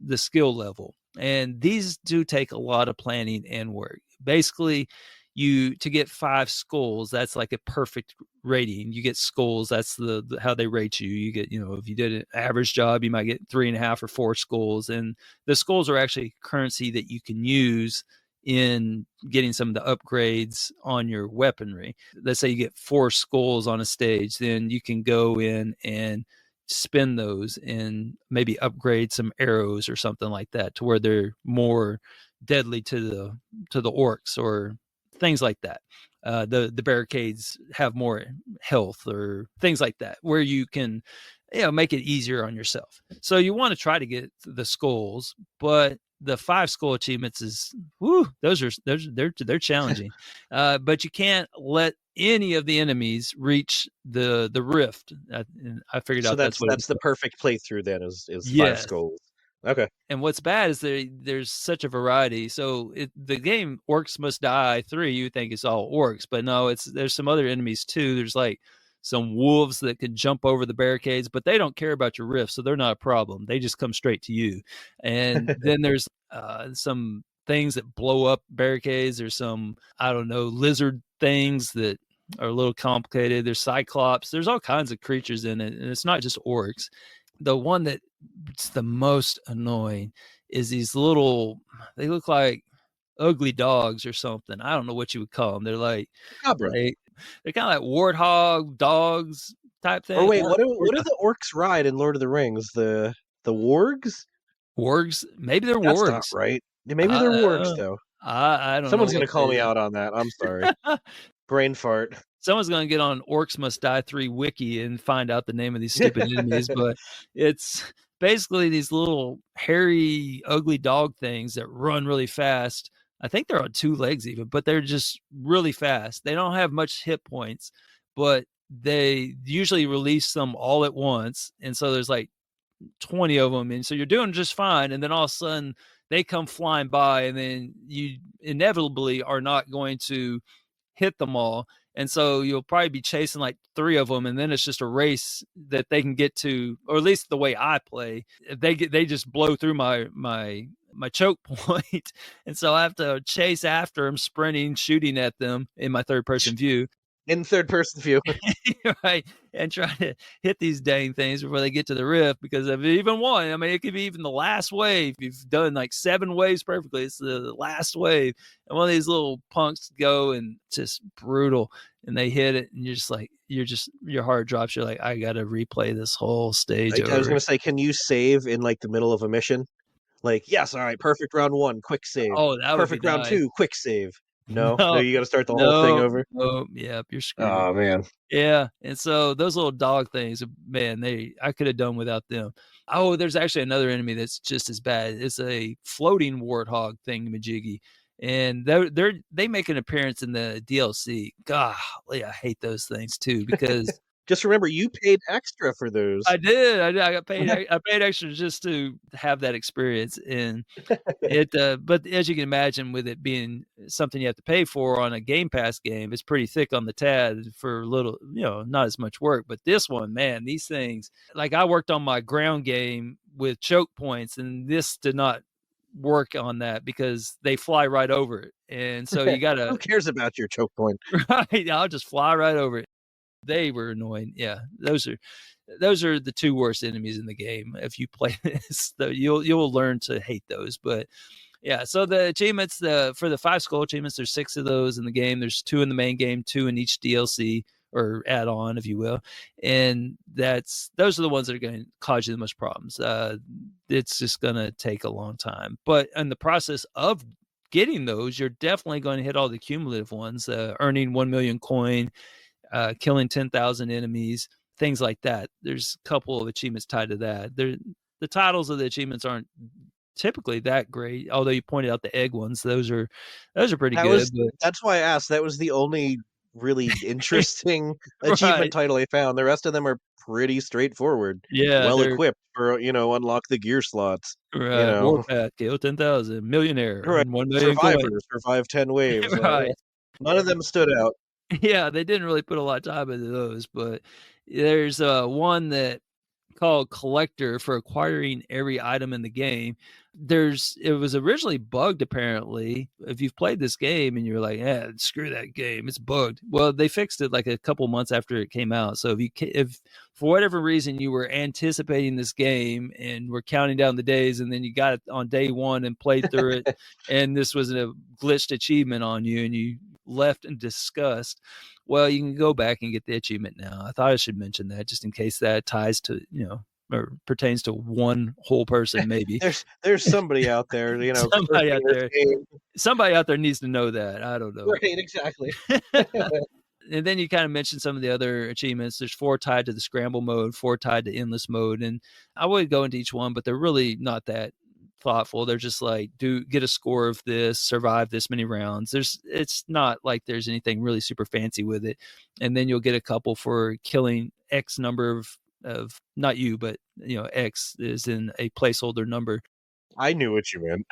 the skill level. And these do take a lot of planning and work. Basically, to get 5 skulls, that's like a perfect rating. You get skulls, that's the how they rate you. You get, if you did an average job, you might get 3.5 or 4 skulls. And the skulls are actually currency that you can use in getting some of the upgrades on your weaponry. Let's say you get 4 skulls on a stage, then you can go in and spend those and maybe upgrade some arrows or something like that to where they're more deadly to the orcs or things like that. The barricades have more health or things like that, where you can make it easier on yourself. So you want to try to get the skulls, but the 5 skull achievements is they're challenging. But you can't let any of the enemies reach the rift. I figured So out that's what it that's was the called. perfect playthrough then is 5 Yes. skulls. Okay. And what's bad is there's such a variety. So the game Orcs Must Die 3, you think it's all orcs, but no, there's some other enemies too. There's like some wolves that can jump over the barricades, but they don't care about your rift, so they're not a problem. They just come straight to you. And then there's some things that blow up barricades. There's some, I don't know, lizard things that are a little complicated. There's cyclops. There's all kinds of creatures in it, and it's not just orcs. The one that's the most annoying is these they look like ugly dogs or something. I don't know what you would call them. They're Cabra. they're kind of like warthog dogs type Or thing. wait, what do the orcs ride in Lord of the Rings? The wargs? Wargs? Maybe they're That's not wargs. right. Yeah, maybe they're wargs I, though. I don't know Someone's what gonna call they me is. out on that. I'm sorry. Brain fart. Someone's going to get on Orcs Must Die 3 wiki and find out the name of these stupid enemies, but it's basically these little hairy, ugly dog things that run really fast. I think they're on 2 legs even, but they're just really fast. They don't have much hit points, but they usually release them all at once. And so there's like 20 of them, and so you're doing just fine, and then all of a sudden they come flying by, and then you inevitably are not going to hit them all. And so you'll probably be chasing like 3 of them, and then it's just a race that they can get to, or at least the way I play, they just blow through my choke point. And so I have to chase after them, sprinting, shooting at them in my third person view. In third person view. Right. And try to hit these dang things before they get to the rift, because of even one, I mean, it could be even the last wave. You've done like 7 waves perfectly, it's the last wave, and one of these little punks go and just brutal, and they hit it, and you're just like, your heart drops. You're like, I gotta replay this whole stage over. I was gonna say, can you save in like the middle of a mission? Like, yes, all right, perfect round 1, quick save. Oh, that would be Perfect round nice. 2, quick save. No, No, you got to start the whole thing over. No, yep, you're screwed. Oh man. Yeah, and so those little dog things, man, I could have done without them. Oh, there's actually another enemy that's just as bad. It's a floating warthog thingamajiggy, and they make an appearance in the DLC. Golly, I hate those things too, because Just remember, you paid extra for those. I did. I got paid. I paid extra just to have that experience, and it. But as you can imagine, with it being something you have to pay for on a Game Pass game, it's pretty thick on the tad for little, not as much work. But this one, man, these things. Like, I worked on my ground game with choke points, and this did not work on that because they fly right over it, and so you gotta. Who cares about your choke point? Right, I'll just fly right over it. They were annoying. Yeah, those are the 2 worst enemies in the game. If you play this, though, you'll learn to hate those. But yeah, so the achievements, for the 5 skull achievements, there's 6 of those in the game. There's 2 in the main game, 2 in each DLC or add-on, if you will. And those are the ones that are going to cause you the most problems. It's just going to take a long time. But in the process of getting those, you're definitely going to hit all the cumulative ones, earning 1 million coin, killing 10,000 enemies, things like that. There's a couple of achievements tied to that. The titles of the achievements aren't typically that great, although you pointed out the egg ones. Those are pretty good. That's why I asked. That was the only really interesting achievement title I found. The rest of them are pretty straightforward. Yeah, well equipped for unlock the gear slots. Right, Warpath, kill 10,000, millionaire, right. 1 million survivors, survive 10 waves. Right. None of them stood out. Yeah, they didn't really put a lot of time into those, but there's one that called Collector for acquiring every item in the game. It was originally bugged, apparently. If you've played this game and you're like, yeah, screw that game, it's bugged. Well, they fixed it like a couple months after it came out. So if for whatever reason you were anticipating this game and were counting down the days, and then you got it on day 1 and played through it, and this was a glitched achievement on you, and you left in disgust, well, you can go back and get the achievement now. I thought I should mention that just in case that ties to, or pertains to one whole person, maybe. There's somebody out there, somebody out there needs to know that. I don't know. Right, exactly. And then you kind of mentioned some of the other achievements. There's 4 tied to the scramble mode, 4 tied to endless mode, and I would go into each one, but they're really not that thoughtful. They're just like, get a score of this, survive this many rounds. It's not like there's anything really super fancy with it. And then you'll get a couple for killing X number of not you, but X is in a placeholder number. I knew what you meant.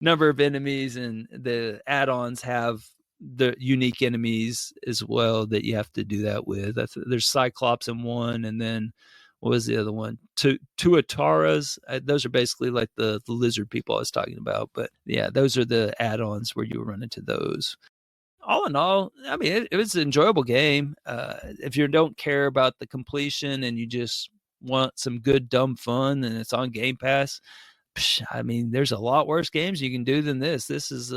Number of enemies, and the add-ons have the unique enemies as well that you have to do that with. There's Cyclops in one, and then what was the other one? Tuataras. Those are basically like the lizard people I was talking about. But yeah, those are the add-ons where you run into those. All in all, I mean, it was an enjoyable game. If you don't care about the completion and you just want some good dumb fun, and it's on Game Pass, I mean, there's a lot worse games you can do than this. This is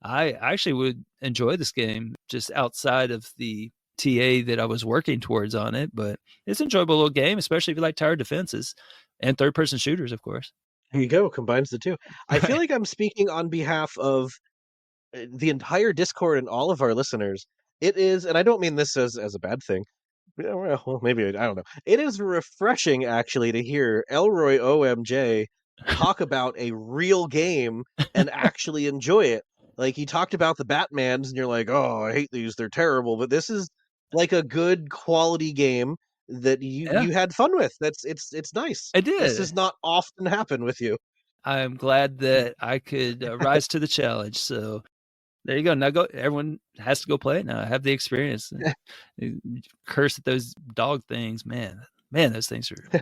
I actually would enjoy this game just outside of the TA that I was working towards on it, but it's an enjoyable little game, especially if you like tower defenses and third-person shooters, of course. There you go, combines the two. I feel like I'm speaking on behalf of the entire Discord and all of our listeners. It is, and I don't mean this as a bad thing. Yeah, well, maybe I don't know. It is refreshing actually to hear ElroyOMJ talk about a real game and actually enjoy it. Like, he talked about the Batmans, and you're like, oh, I hate these, they're terrible. But this is like a good quality game that Yeah, you had fun with. It's nice. I This did. does not often happen with you. I'm glad that I could, rise to the challenge, so there you go. Now go everyone has to go play it now, have the experience, and curse at those dog things, man. Man, those things are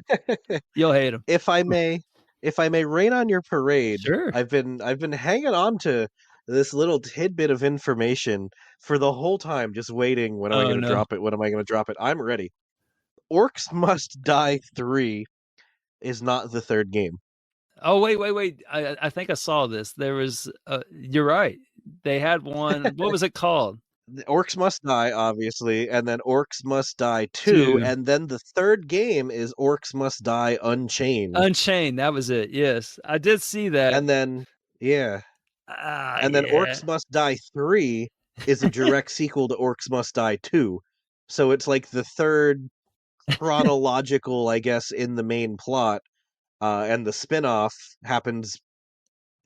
you'll hate them. if I may, if I may rain on your parade, Sure. I've been hanging on to this little tidbit of information for the whole time, just waiting. When am I Oh, going to no. drop it? When am I going to drop it? I'm ready. Orcs Must Die 3 is not the third game. Oh, wait. I think I saw this. There was, you're right. They had one what was it called? The Orcs Must Die, obviously, and then Orcs Must Die 2, 2. and then the third game is Orcs Must Die Unchained. Unchained, that was it, yes. I did see that. And then, yeah, Ah, and then yeah. Orcs Must Die 3 is a direct sequel to Orcs Must Die 2. So it's like the third chronological, I guess, in the main plot, and the spin-off happens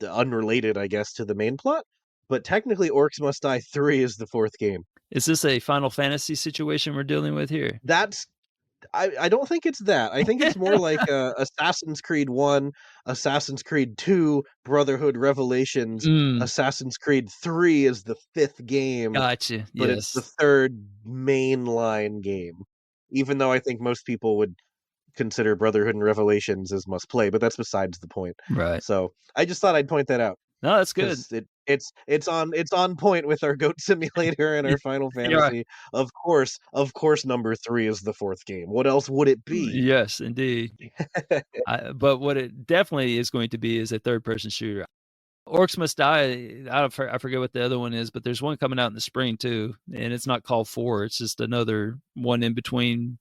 unrelated, I guess, to the main plot. But technically, Orcs Must Die 3 is the fourth game. Is this a Final Fantasy situation we're dealing with here? That's I don't think it's that. I think it's more like Assassin's Creed 1, Assassin's Creed 2, Brotherhood Revelations, Mm, Assassin's Creed 3 is the fifth game, gotcha, but it's the yes. third mainline game. Even though I think most people would consider Brotherhood and Revelations as must play, but that's besides the point. Right. So I just thought I'd point that out No, that's good. because it's on point with our Goat Simulator and Y our Final you're right. Fantasy. Of course, number 3 is the fourth game. What else would it be? Yes, indeed. But what it definitely is going to be is a third-person shooter. Orcs Must Die, I forget what the other one is, but there's one coming out in the spring too, and it's not called 4, it's just another one in between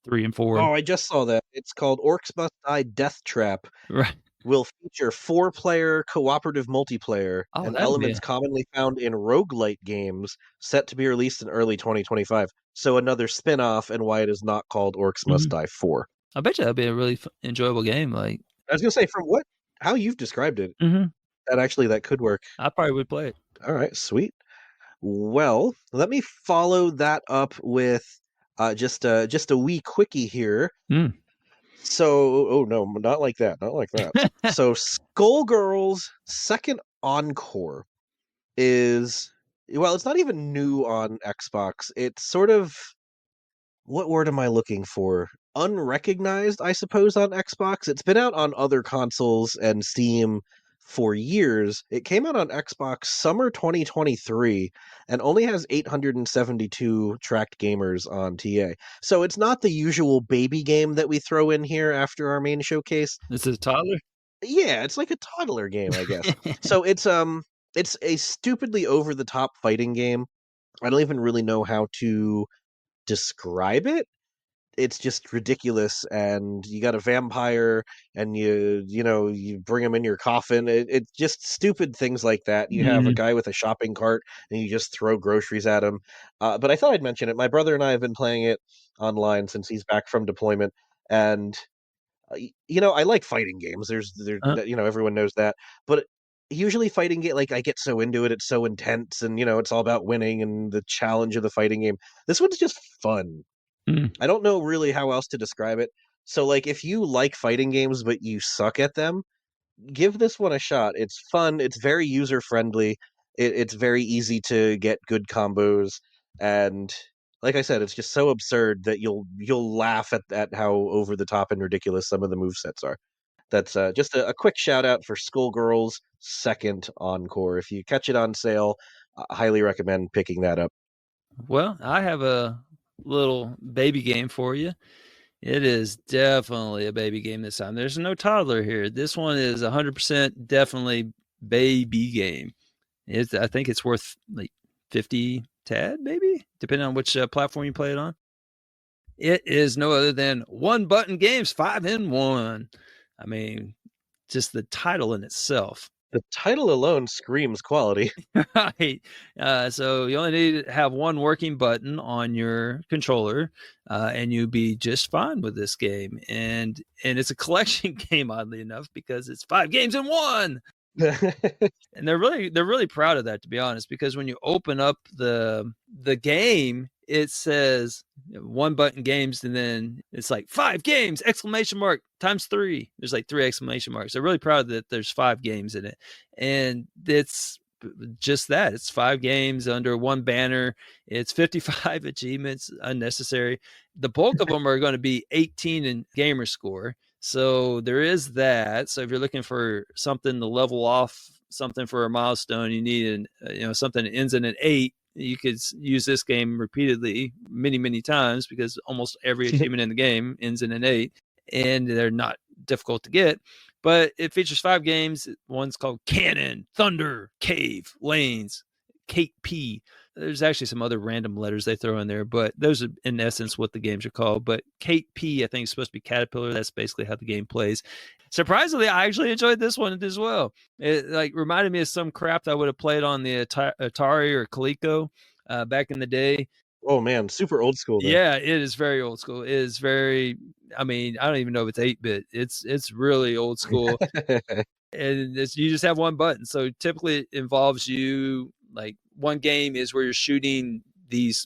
3 and 4. Oh, I just saw that. It's called Orcs Must Die Death Trap. Right. Will feature 4-player cooperative multiplayer Oh, and that'll be elements commonly found in roguelite games, set to be released in early 2025. So another spin-off, and why it is not called Orcs Must mhm. Die 4. I bet you that'd be a really enjoyable game, like I was gonna say, from what how you've described it, mhm, that could work. I probably would play it. All right, sweet. Well, let me follow that up with just a wee quickie here. Mm. So, oh no, not like that, not like that. So, Skullgirls' second encore is, well, it's not even new on Xbox. It's sort of, what word am I looking for? Unrecognized, I suppose, on Xbox. It's been out on other consoles and Steam for years. It came out on Xbox summer 2023 and only has 872 tracked gamers on TA. So it's not the usual baby game that we throw in here after our main showcase. This is a toddler? Yeah, it's like a toddler game, I guess. So it's a stupidly over the top fighting game. I don't even really know how to describe it. It's just ridiculous, and you got a vampire, and you bring him in your coffin. It's just stupid things like that. You have a Mhm. guy with a shopping cart, and you just throw groceries at him. But I thought I'd mention it. My brother and I have been playing it online since he's back from deployment, and I like fighting games. Uh, Everyone knows that, but usually fighting game, like, I get so into it, it's so intense, and it's all about winning and the challenge of the fighting game. This one's just fun. mm. I don't know really how else to describe it. So, like, if you like fighting games but you suck at them, give this one a shot. It's fun. It's very user friendly. It's very easy to get good combos, and like I said, it's just so absurd that you'll laugh at how over the top and ridiculous some of the movesets are. That's just a quick shout out for Skullgirls second encore. If you catch it on sale, I highly recommend picking that up. Well, I have a little baby game for you. It is definitely a baby game this time. There's no toddler here. This one is 100% definitely baby game. I think it's worth like 50 tad, maybe, depending on which platform you play it on. It is no other than One Button Games 5 in 1. I mean, just the title in itself. The title alone screams quality. Right. So you only need to have one working button on your controller, and you'll be just fine with this game. And it's a collection game, oddly enough, because it's 5 games in 1. And they're really proud of that, to be honest, because when you open up the game, it says one button games, and then it's like 5 games exclamation mark times 3. There's like 3 exclamation marks. I'm really proud that there's 5 games in it, and it's just that. It's 5 games under one banner. It's 55 achievements unnecessary. The bulk of them are going to be 18 in gamer score. So there is that. So if you're looking for something to level off, something for a milestone, you need something that ends in an 8. You could use this game repeatedly many times because almost every achievement in the game ends in an 8, and they're not difficult to get. But it features 5 games. One's called Cannon, Thunder, Cave, Lanes, Kate P. There's actually some other random letters they throw in there, but those are in essence what the games are called. But Kate P, I think, is supposed to be Caterpillar. That's basically how the game plays. Surprisingly, I actually enjoyed this one as well. It like reminded me of some crap that I would have played on the Atari or Coleco back in the day. Oh man, super old school then. Yeah, it is very old school. It is very, I mean, I don't even know if it's 8-bit. It's really old school. And you just have one button. So typically it involves you, like one game is where you're shooting these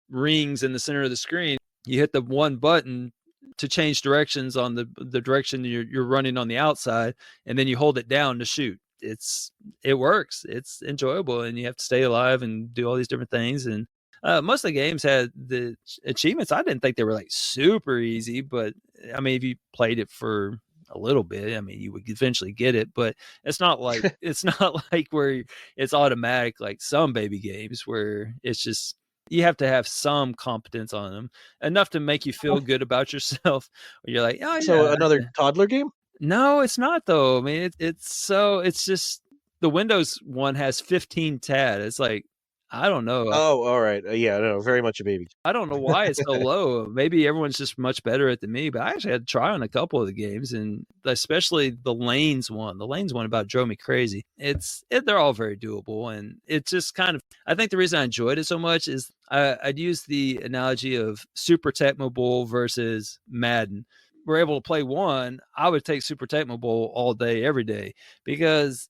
rings in the center of the screen. You hit the one button to change directions on the direction you're running on the outside, and then you hold it down to shoot. It works. It's enjoyable, and you have to stay alive and do all these different things. And most of the games had the achievements. I didn't think they were like super easy, but I mean, if you played it for a little bit, I mean, you would eventually get it. But it's not like it's not like where it's automatic like some baby games where it's just you have to have some competence on them enough to make you feel good about yourself. Where you're like, oh yeah. So another toddler game? No, it's not though. I mean, it's just the Windows one has 15 tab. It's like, I don't know. Oh, all right. Yeah, no, very much a baby. I don't know why it's so low. Maybe everyone's just much better at than me, but I actually had to try on a couple of the games, and especially the Lanes one. The Lanes one about drove me crazy. They're all very doable, and it's just kind of. I think the reason I enjoyed it so much is I'd use the analogy of Super Tecmo Bowl versus Madden. We're able to play one. I would take Super Tecmo Bowl all day, every day, because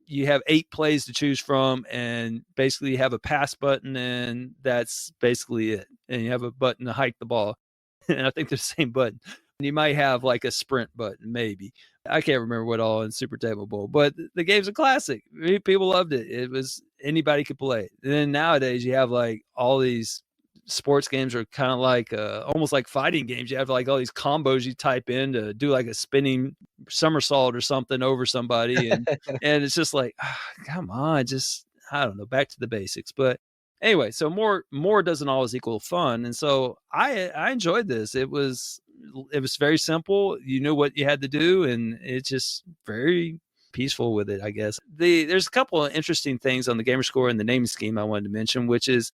you have 8 plays to choose from, and basically you have a pass button, and that's basically it. And you have a button to hike the ball. And I think they're the same button. You might have like a sprint button, maybe. I can't remember what all in Super Table Bowl, but the game's a classic. People loved it. It was anybody could play it. And then nowadays you have like all these sports games are kind of like almost like fighting games. You have like all these combos you type in to do like a spinning somersault or something over somebody, and it's just like, come on, just I don't know, back to the basics. But anyway, so more doesn't always equal fun, and so I enjoyed this. It was very simple. You knew what you had to do, and it's just very peaceful with it, I guess. There's a couple of interesting things on the gamer score and the naming scheme I wanted to mention, which is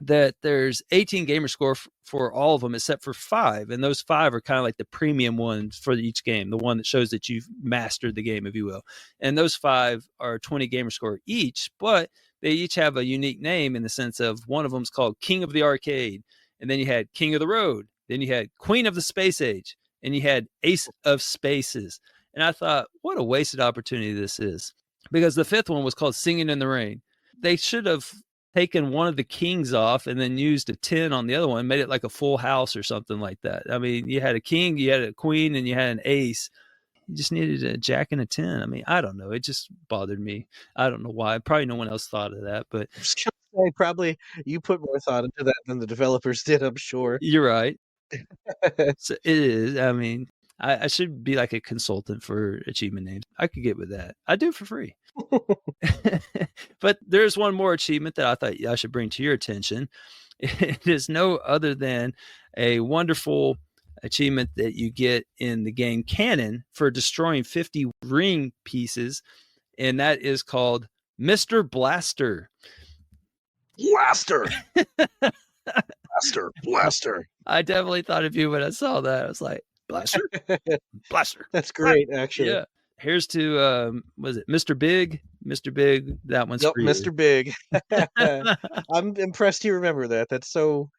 that there's 18 gamer score for all of them except for 5, and those 5 are kind of like the premium ones for each game, the one that shows that you've mastered the game, if you will. And those 5 are 20 gamer score each, but they each have a unique name in the sense of one of them is called King of the Arcade, and then you had King of the Road, then you had Queen of the Space Age, and you had Ace of Spaces. And I thought, what a wasted opportunity this is, because the 5th one was called Singing in the Rain. They should have taken one of the kings off and then used a 10 on the other one, made it like a full house or something like that. I mean, you had a king, you had a queen, and you had an ace. You just needed a jack and a 10. I mean, I don't know. It just bothered me. I don't know why. Probably no one else thought of that, but I was gonna say, probably you put more thought into that than the developers did, I'm sure. you're right. So it is. I mean, I should be like a consultant for achievement names. I could get with that. I do for free. But there's one more achievement that I thought I should bring to your attention. It is no other than a wonderful achievement that you get in the game Cannon for destroying 50 ring pieces, and that is called Mr. Blaster. Blaster! Blaster! Blaster! I definitely thought of you when I saw that. I was like, Blaster? Blaster. That's great, actually. Yeah. Here's to was it Mr. Big? Mr. Big, that one's Yep, for you. Mr. Big. I'm impressed you remember that. That's so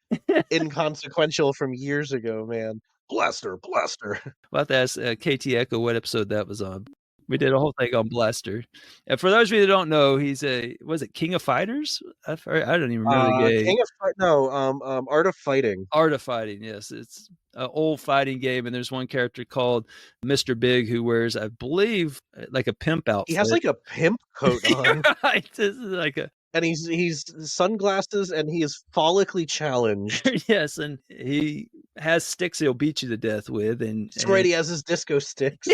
inconsequential from years ago, man. Blaster, Blaster. We'll have to ask KT Echo what episode that was on. We did a whole thing on Blaster. And for those of you that don't know, he's was it King of Fighters? I don't even remember the game. King of Fight. No, Art of Fighting. Art of Fighting, yes. It's an old fighting game, and there's one character called Mr. Big who wears, I believe, like a pimp outfit. He has like a pimp coat on. Right. This is like a And he's sunglasses and he is follically challenged. yes, and he has sticks he'll beat you to death with, and That's right, he has his disco sticks.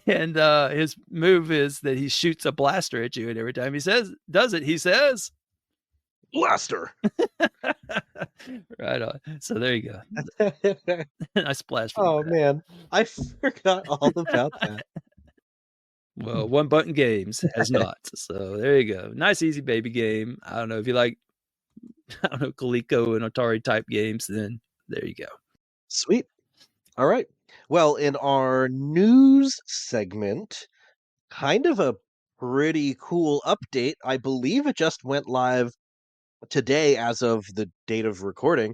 and his move is that he shoots a blaster at you, and every time he does it, he says Blaster. right on. So there you go. I splashed. Oh man, I forgot all about that. Well, One Button Games has not. So there you go. Nice, easy baby game. I don't know if you like, I don't know, Coleco and Atari type games, then there you go. Sweet. All right. Well, in our news segment, kind of a pretty cool update. I believe it just went live today as of the date of recording,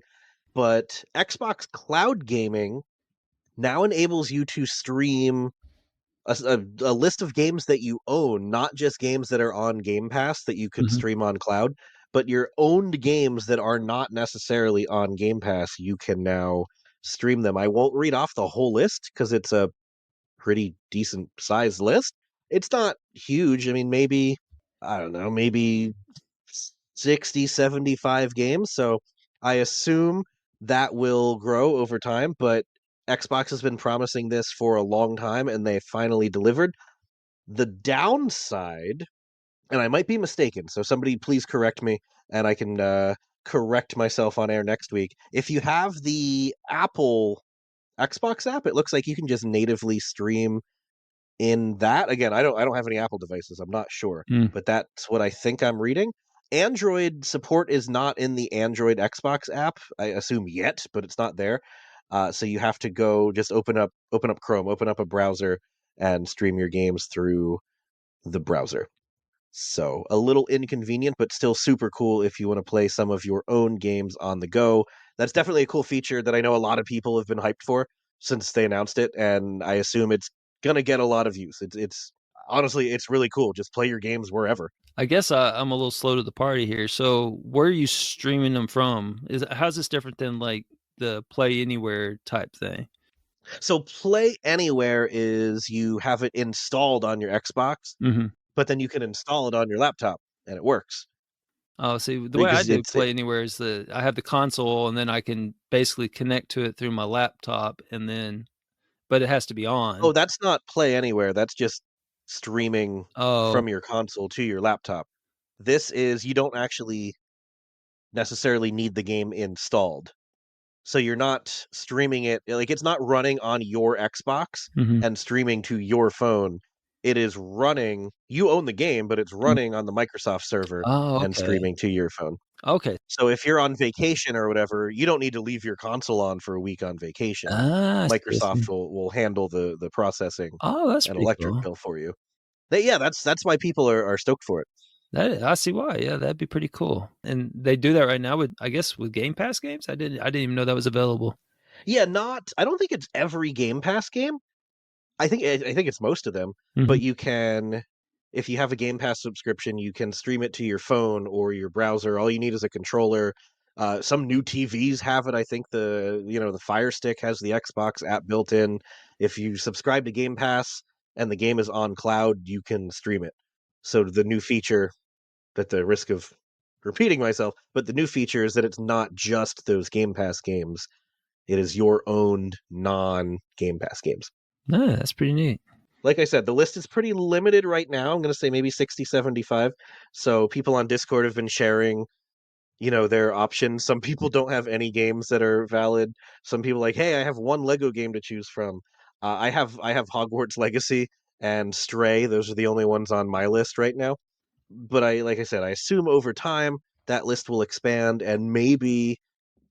but Xbox Cloud Gaming now enables you to stream a list of games that you own, not just games that are on Game Pass that you could stream on cloud, but your owned games that are not necessarily on Game Pass, you can now stream them. I won't read off the whole list because it's a pretty decent sized list. It's not huge. I mean, maybe, I don't know, maybe 60, 75 games. So I assume that will grow over time, but Xbox has been promising this for a long time and they finally delivered. The downside, and I might be mistaken, so somebody please correct me and I can correct myself on air next week. If you have the Apple Xbox app, it looks like you can just natively stream in that. Again, I don't have any Apple devices. I'm not sure, but that's what I think I'm reading. Android support is not in the Android Xbox app, I assume yet, but it's not there. So you have to go just open up Chrome, open up a browser, and stream your games through the browser. So a little inconvenient, but still super cool if you want to play some of your own games on the go. That's definitely a cool feature that I know a lot of people have been hyped for since they announced it, and I assume it's gonna get a lot of use. It's honestly, it's really cool. Just play your games wherever. I guess I'm a little slow to the party here. So where are you streaming them from? How's this different than like the Play Anywhere type thing? So Play Anywhere is you have it installed on your Xbox, but then you can install it on your laptop and it works. Oh, see, the way I Because do it's Play Anywhere is I have the console and then I can basically connect to it through my laptop and then, but it has to be on. Oh, that's not Play Anywhere. That's just streaming Oh, from your console to your laptop. This is you don't actually necessarily need the game installed. So you're not streaming it like it's not running on your Xbox and streaming to your phone. It is running, you own the game, but it's running on the Microsoft server oh, and okay. streaming to your phone. Okay. So if you're on vacation or whatever, you don't need to leave your console on for a week on vacation. Ah, I see, I Microsoft see. will handle the processing Oh, that's and pretty electric cool. bill for you. Yeah, that's why people are stoked for it. I see why. Yeah, that'd be pretty cool. And they do that right now with, I guess, with Game Pass games. I didn't even know that was available. Yeah, I don't think it's every Game Pass game. I think it's most of them, but you can, if you have a Game Pass subscription, you can stream it to your phone or your browser. All you need is a controller. Some new TVs have it. I think the Fire Stick has the Xbox app built in. If you subscribe to Game Pass and the game is on cloud, you can stream it. So the new feature, at the risk of repeating myself, but the new feature is that it's not just those Game Pass games. It is your owned non-Game Pass games. Yeah, that's pretty neat. Like I said, the list is pretty limited right now. I'm going to say maybe 60, 75. So people on Discord have been sharing, their options. Some people don't have any games that are valid. Some people like, hey, I have one Lego game to choose from. I have Hogwarts Legacy and Stray. Those are the only ones on my list right now. But like I said, I assume over time that list will expand and maybe,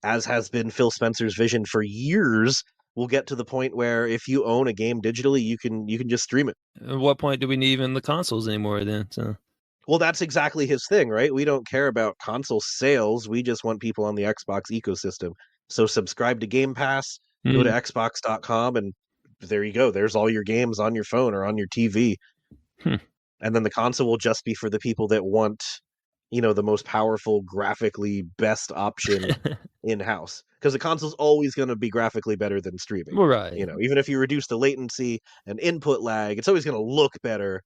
as has been Phil Spencer's vision for years, we'll get to the point where if you own a game digitally, you can just stream it. At what point do we need even the consoles anymore then? So. Well, that's exactly his thing, right? We don't care about console sales. We just want people on the Xbox ecosystem. So subscribe to Game Pass, go to xbox.com and there you go. There's all your games on your phone or on your TV. And then the console will just be for the people that want, the most powerful, graphically best option in-house. Because the console's always going to be graphically better than streaming. Right. Even if you reduce the latency and input lag, it's always going to look better,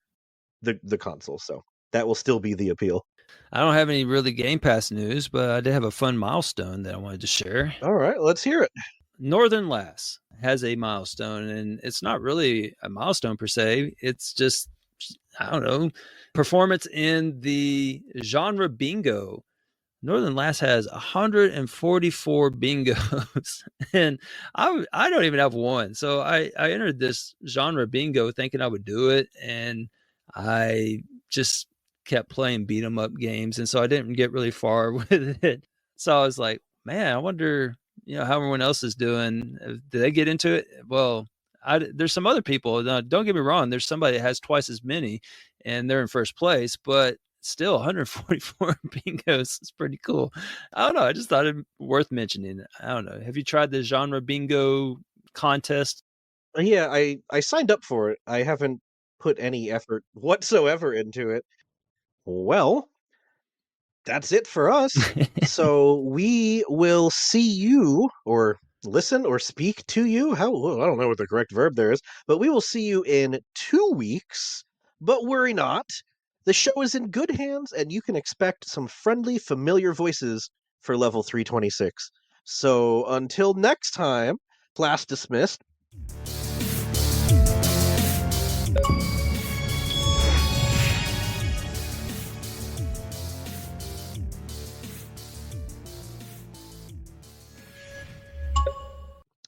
the console. So that will still be the appeal. I don't have any really Game Pass news, but I did have a fun milestone that I wanted to share. All right, let's hear it. Northern Lass has a milestone, and it's not really a milestone per se. It's just, I don't know, performance in the genre bingo. Northern Lass has 144 bingos, and I don't even have one. So I entered this genre bingo thinking I would do it, and I just kept playing beat 'em up games, and so I didn't get really far with it. So I was like, man, I wonder, how everyone else is doing. Did they get into it? Well, there's some other people. Don't get me wrong. There's somebody that has twice as many, and they're in first place, but still 144 bingos is pretty cool. I don't know. I just thought it worth mentioning. I don't know. Have you tried the genre bingo contest? Yeah, I signed up for it. I haven't put any effort whatsoever into it. Well, that's it for us. So we will see you, or listen, or speak to you. I don't know what the correct verb there is, but we will see you in 2 weeks. But worry not. The show is in good hands, and you can expect some friendly, familiar voices for level 326. So until next time, class dismissed.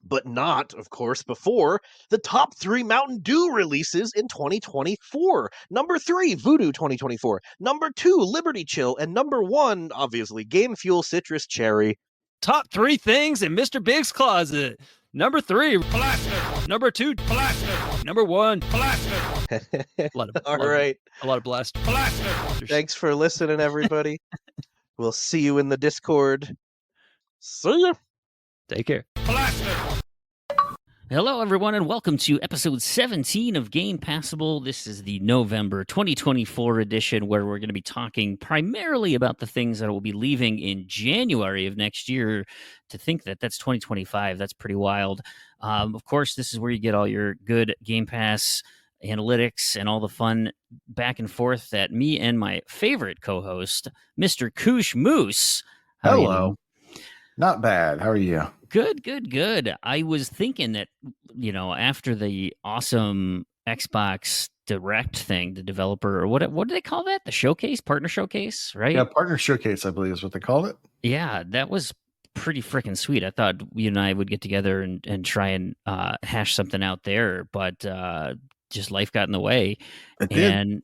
But not, of course, before the top 3 Mountain Dew releases in 2024. Number 3, Voodoo 2024. Number 2, Liberty Chill. And number 1, obviously, Game Fuel Citrus Cherry. Top 3 things in Mr. Big's closet. Number 3, blaster. Number 2, blaster. Number 1, blaster. A lot of blaster. Thanks for listening, everybody. We'll see you in the Discord. See ya. Take care. Hello, everyone, and welcome to episode 17 of Game Passible. This is the November 2024 edition, where we're going to be talking primarily about the things that will be leaving in January of next year. To think that that's 2025, that's pretty wild. Of course, this is where you get all your good Game Pass analytics and all the fun back and forth that me and my favorite co-host, Mr. Koosh Moose. Hello. Not bad. How are you? Good. I was thinking that, after the awesome Xbox Direct thing, the developer, or what do they call that? The partner showcase, right? Yeah, partner showcase, I believe is what they called it. Yeah, that was pretty freaking sweet. I thought you and I would get together and try and hash something out there, but just life got in the way. It did. And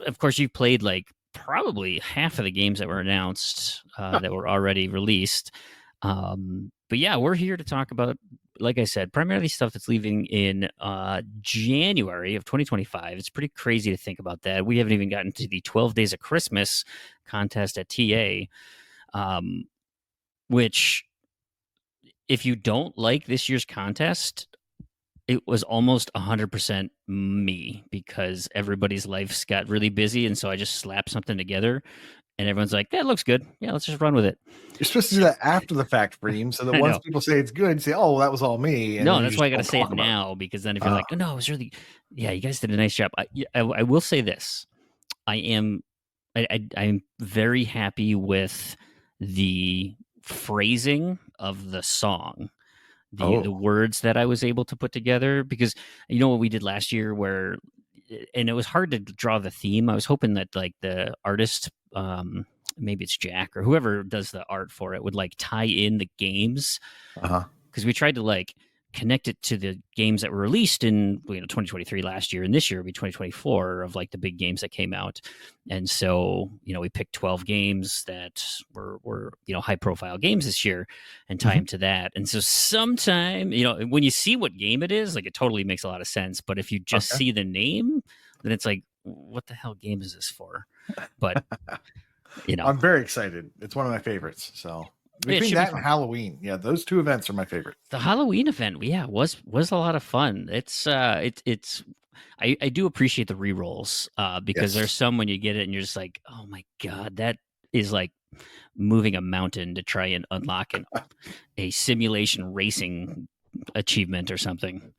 of course, you played like probably half of the games that were announced that were already released. But yeah, we're here to talk about, like I said, primarily stuff that's leaving in January of 2025. It's pretty crazy to think about that. We haven't even gotten to the 12 Days of Christmas contest at TA, which, if you don't like this year's contest, it was almost 100% me, because everybody's lives got really busy, and so I just slapped something together. And everyone's like, that looks good. Yeah, let's just run with it. You're supposed to do that after the fact, Fream, so that once people say it's good, you say, oh, well, that was all me. And no, that's why I got to say it now, because then if you're like, oh, no, it was really, yeah, you guys did a nice job. I will say this. I'm very happy with the phrasing of the song. The words that I was able to put together, because you know what we did last year and it was hard to draw the theme. I was hoping that like the artist, maybe it's Jack or whoever does the art for it, would like tie in the games. Because we tried to like connect it to the games that were released in 2023 last year, and this year will be 2024 of like the big games that came out. And so we picked 12 games that were high profile games this year and tie them to that. And so sometime when you see what game it is, like it totally makes a lot of sense. But if you just see the name, then it's like, what the hell game is this for? But I'm very excited. It's one of my favorites. So Between be that fun. and Halloween, yeah, those two events are my favorite. The Halloween event, was a lot of fun. It's I do appreciate the rerolls because there's some when you get it and you're just like, oh my god, that is like moving a mountain to try and unlock a simulation racing achievement or something.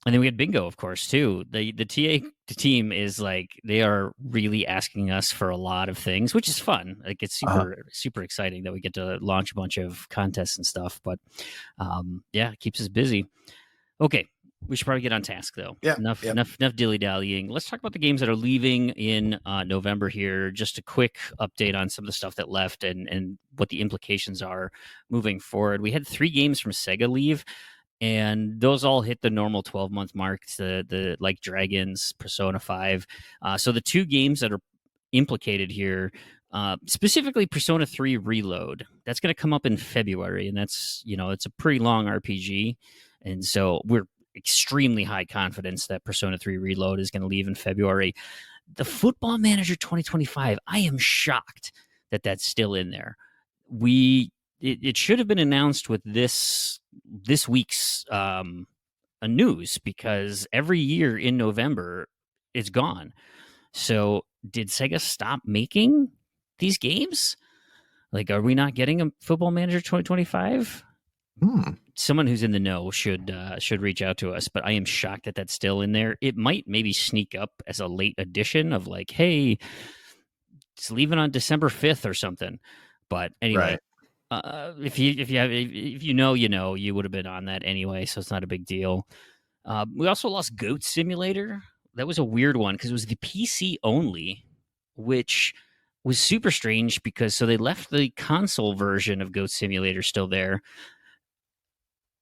And then we had bingo, of course, too. The TA team is like, they are really asking us for a lot of things, which is fun. Like, it's super exciting that we get to launch a bunch of contests and stuff. But it keeps us busy. Okay, we should probably get on task, though. Yeah, enough dilly-dallying. Let's talk about the games that are leaving in November here. Just a quick update on some of the stuff that left and what the implications are moving forward. We had 3 games from Sega leave, and those all hit the normal 12-month mark. The Like Dragons, Persona 5. So the 2 games that are implicated here, specifically Persona 3 Reload, that's going to come up in February, and that's, it's a pretty long RPG, and so we're extremely high confidence that Persona 3 Reload is going to leave in February. The Football Manager 2025, I am shocked that that's still in there. It should have been announced with this week's news, because every year in November it's gone. So did Sega stop making these games? Like, are we not getting a Football Manager 2025? Someone who's in the know should reach out to us, but I am shocked that that's still in there. It might maybe sneak up as a late edition of like, hey, it's leaving on December 5th or something. But anyway, if you know, you would have been on that anyway, so it's not a big deal. We also lost Goat Simulator. That was a weird one because it was the PC only, which was super strange because they left the console version of Goat Simulator still there.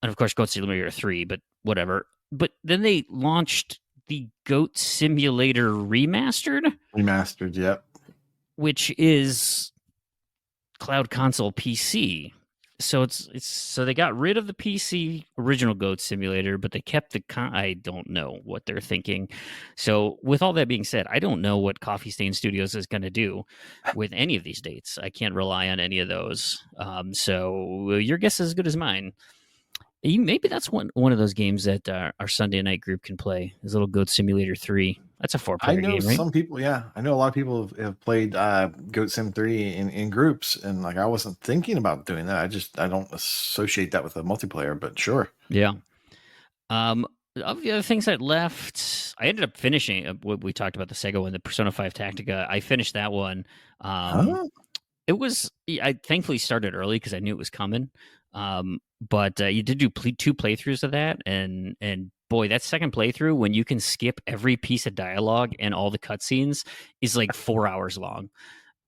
And of course, Goat Simulator 3, but whatever. But then they launched the Goat Simulator Remastered. Yep. Which is cloud console PC. So so they got rid of the PC original Goat Simulator, but they kept I don't know what they're thinking. So with all that being said, I don't know what Coffee Stain Studios is going to do with any of these dates. I can't rely on any of those. So your guess is as good as mine. Maybe that's one of those games that our Sunday night group can play. Is little Goat Simulator 3. That's a 4-player game, right? I know some people, I know a lot of people have played Goat Sim 3 in groups, and like I wasn't thinking about doing that. I don't associate that with a multiplayer, but sure. Yeah. Of the other things that left, I ended up finishing what we talked about, the Sega one, the Persona 5 Tactica. I finished that one. It was, I thankfully started early because I knew it was coming. But you did do 2 playthroughs of that, and boy, that second playthrough, when you can skip every piece of dialogue and all the cutscenes, is like 4 hours long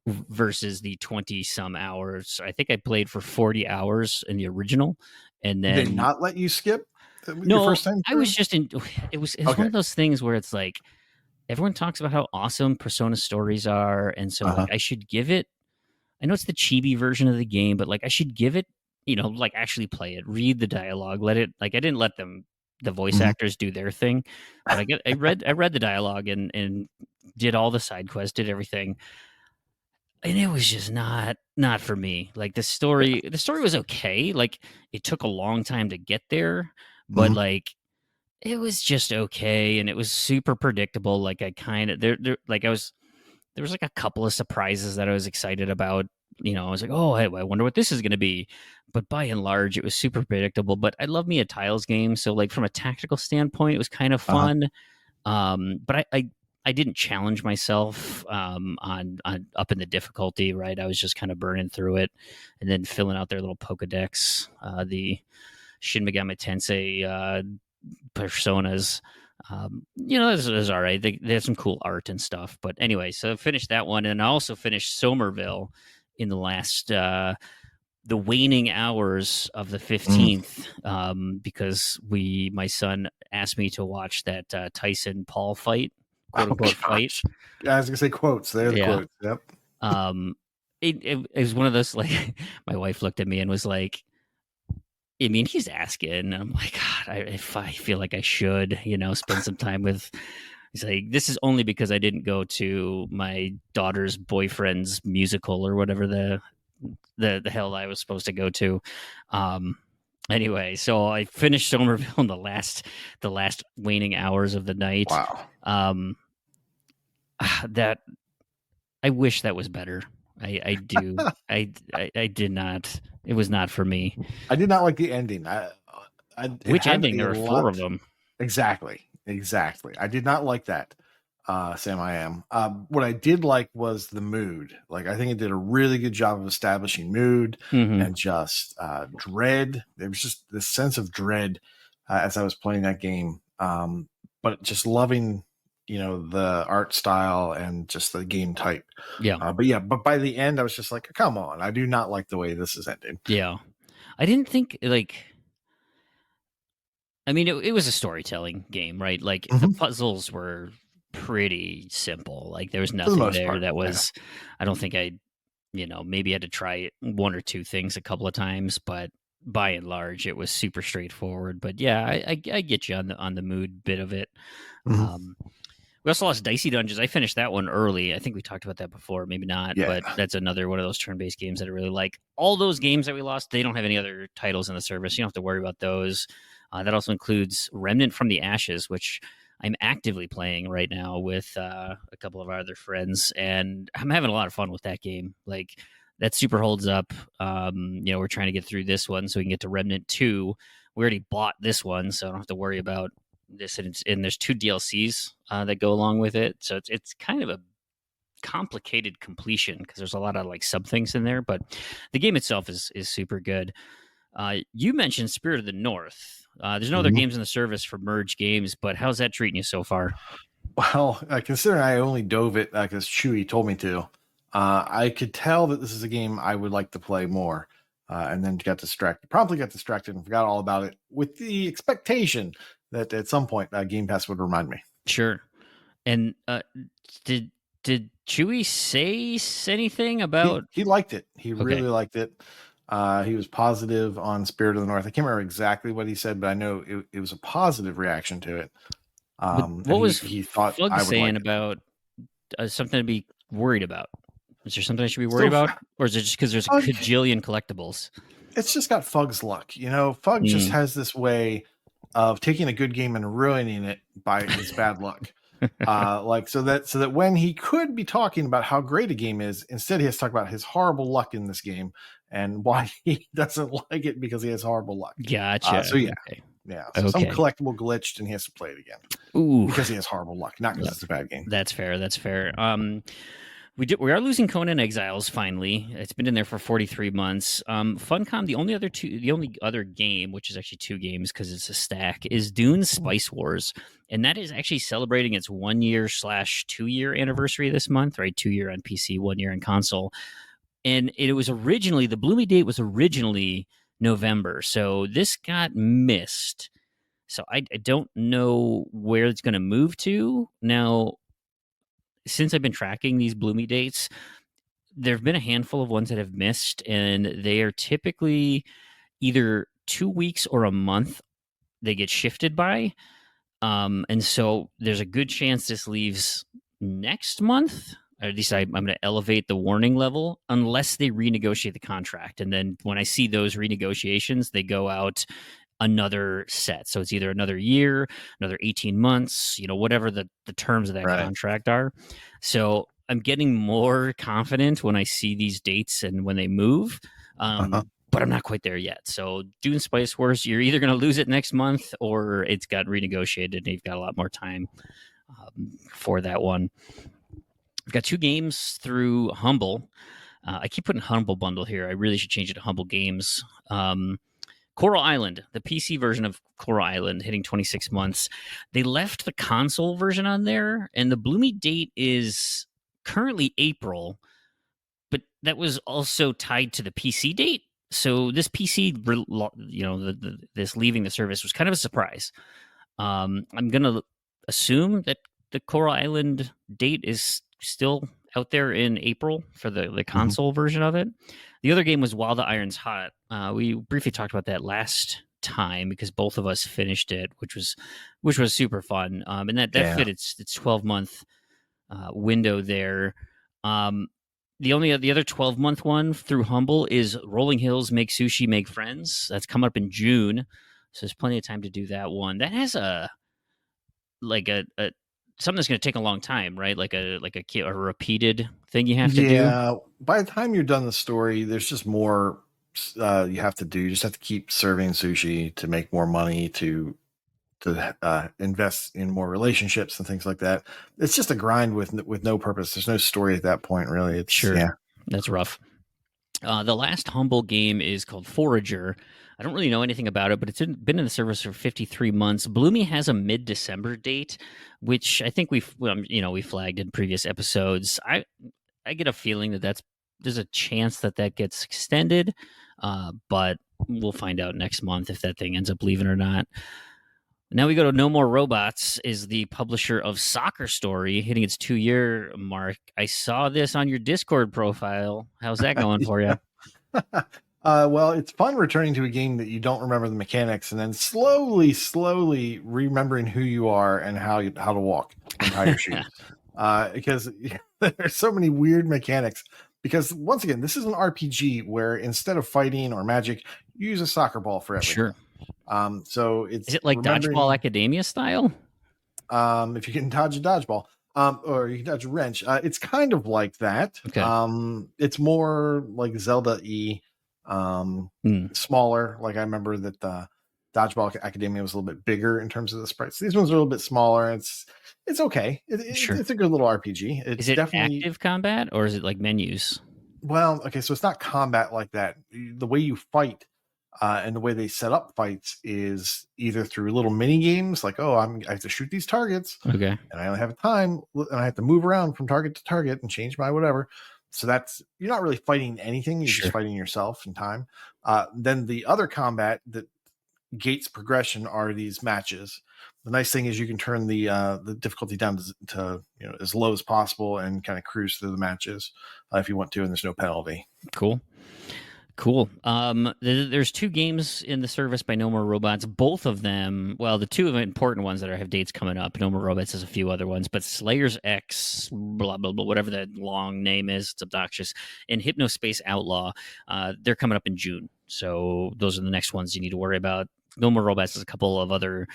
versus the 20 some hours. I think I played for 40 hours in the original, and then did they not let you skip? No, your first time I was just in. It was Okay. one of those things where it's like everyone talks about how awesome Persona stories are, and so like, I should give it. I know it's the chibi version of the game, but like I should give it, like actually play it, read the dialogue, let it, like I didn't let the voice actors do their thing, but I read the dialogue and did all the side quests, did everything. And it was just not for me. Like the story was okay. Like it took a long time to get there, but like it was just okay, and it was super predictable. Like I kind of there was like a couple of surprises that I was excited about. I was like, oh, I wonder what this is going to be. But by and large, it was super predictable. But I love me a tiles game, so like from a tactical standpoint, it was kind of fun. But I didn't challenge myself on up in the difficulty. Right, I was just kind of burning through it, and then filling out their little Pokedex, the Shin Megami Tensei personas. This was all right. They had some cool art and stuff. But anyway, so I finished that one, and I also finished Somerville in the last the waning hours of the 15th, because my son asked me to watch that Tyson Paul fight, quote unquote fight. Yeah, I was gonna say quotes. They're the quotes. Yep. It was one of those, like, my wife looked at me and was like, I mean, he's asking, and I'm like, God, if I feel like I should, spend some time with. He's like, this is only because I didn't go to my daughter's boyfriend's musical or whatever the the hell I was supposed to go to. Anyway, so I finished Somerville in the last waning hours of the night. Wow. That I wish that was better. I do. I did not. It was not for me. I did not like the ending. Which ending? There were 4 of them. Exactly. I did not like that. Sam, I am. What I did like was the mood. Like, I think it did a really good job of establishing mood and just dread. There was just this sense of dread as I was playing that game. But just loving, the art style and just the game type. Yeah. But by the end, I was just like, come on, I do not like the way this is ending. Yeah. I didn't think I mean, it was a storytelling game, right? Like the puzzles were pretty simple. Like there was nothing there that was, I don't think maybe had to try 1 or 2 things a couple of times, but by and large, it was super straightforward. But yeah, I get you on the mood bit of it. We also lost Dicey Dungeons. I finished that one early. I think we talked about that before, maybe not, but that's another one of those turn-based games that I really like. All those games that we lost, they don't have any other titles in the service. You don't have to worry about those. That also includes Remnant from the Ashes, which I'm actively playing right now with a couple of our other friends, and I'm having a lot of fun with that game. Like, that super holds up. We're trying to get through this one so we can get to Remnant 2. We already bought this one, so I don't have to worry about this. And there's 2 DLCs that go along with it, so it's kind of a complicated completion because there's a lot of like sub things in there, but the game itself is super good. You mentioned Spirit of the North. There's no other games in the service for merge games, but how's that treating you so far? Well, considering I only dove it because Chewy told me to, I could tell that this is a game I would like to play more, and then promptly got distracted and forgot all about it with the expectation that at some point Game Pass would remind me. Sure. And did Chewy say anything about? He liked it. He really liked it. He was positive on Spirit of the North. I can't remember exactly what he said, but I know it was a positive reaction to it. What was he thought Flug I would saying like about something to be worried about? Is there something I should be worried about, or is it just because there's a cajillion collectibles? It's just got Fug's luck. Fug just has this way of taking a good game and ruining it by his bad luck. So that when he could be talking about how great a game is, instead he has to talk about his horrible luck in this game and why he doesn't like it because he has horrible luck. Gotcha. So some collectible glitched and he has to play it again. Ooh, because he has horrible luck, not because it's a bad game. That's fair. We are losing Conan Exiles finally. It's been in there for 43 months. Funcom, the only other game, which is actually 2 games because it's a stack, is Dune Spice Wars, and that is actually celebrating its 1 year / 2 year anniversary this month. Right, 2 year on PC, 1 year on console, and it was originally the Bloomy date was originally November, so this got missed. So I don't know where it's going to move to now. Since I've been tracking these Bloomy dates, there have been a handful of ones that have missed, and they are typically either 2 weeks or a month they get shifted by. And so there's a good chance this leaves next month. Or at least I'm going to elevate the warning level unless they renegotiate the contract. And then when I see those renegotiations, they go out another set. So it's either another year, another 18 months, whatever the terms of that contract are. So I'm getting more confident when I see these dates and when they move. But I'm not quite there yet. So Dune Spice Wars, you're either going to lose it next month or it's got renegotiated and you've got a lot more time for that one. I've got 2 games through Humble. I keep putting Humble Bundle here. I really should change it to Humble Games. Coral Island, the PC version of Coral Island, hitting 26 months. They left the console version on there, and the Bloomy date is currently April, but that was also tied to the PC date. So this PC, this leaving the service was kind of a surprise. I'm going to assume that the Coral Island date is still out there in April for the console version of it. The other game was While the Iron's Hot. We briefly talked about that last time because both of us finished it, which was super fun. And that fit its 12-month window there. the other 12-month one through Humble is Rolling Hills Make Sushi Make Friends. That's coming up in June, so there's plenty of time to do that one. That has a something that's going to take a long time, right? Like a repeated thing you have to do. Yeah, by the time you're done the story, there's just more you have to do. You just have to keep serving sushi to make more money, to invest in more relationships and things like that. It's just a grind with no purpose. There's no story at that point, really. It's Sure. Yeah. That's rough. The last Humble game is called Forager. I don't really know anything about it, but it's been in the service for 53 months. Bloomy has a mid-December date, which I think we flagged in previous episodes. I get a feeling that there's a chance that gets extended, but we'll find out next month if that thing ends up leaving or not. Now we go to No More Robots, is the publisher of Soccer Story, hitting its 2-year mark. I saw this on your Discord profile. How's that going for you? Well, it's fun returning to a game that you don't remember the mechanics and then slowly remembering who you are and how to walk and tie your shoes. Because there's so many weird mechanics. Because once again, this is an RPG where instead of fighting or magic, you use a soccer ball for everything. Sure. So is it like Dodgeball Academia style? If you can dodge a dodgeball, or you can dodge a wrench, it's kind of like that. Okay. It's more like Zelda-y, smaller. Like I remember that the Dodgeball Academia was a little bit bigger in terms of the sprites. These ones are a little bit smaller. It's okay. Sure. It's a good little RPG. Is it definitely active combat or is it like menus? Well, okay, so it's not combat like that. The way you fight and the way they set up fights is either through little mini games, like, I have to shoot these targets, okay, and I only have time, and I have to move around from target to target and change my whatever. So you're not really fighting anything; you're just fighting yourself in time. Then the other combat that gates progression are these matches. The nice thing is you can turn the difficulty down to as low as possible and kind of cruise through the matches if you want to, and there's no penalty. Cool. There's 2 games in the service by No More Robots. Both of them, well, the 2 important ones that have dates coming up. No More Robots has a few other ones, but Slayers X, blah, blah, blah, whatever that long name is, it's obnoxious, and Hypnospace Outlaw, they're coming up in June. So those are the next ones you need to worry about. No More Robots has a couple of other,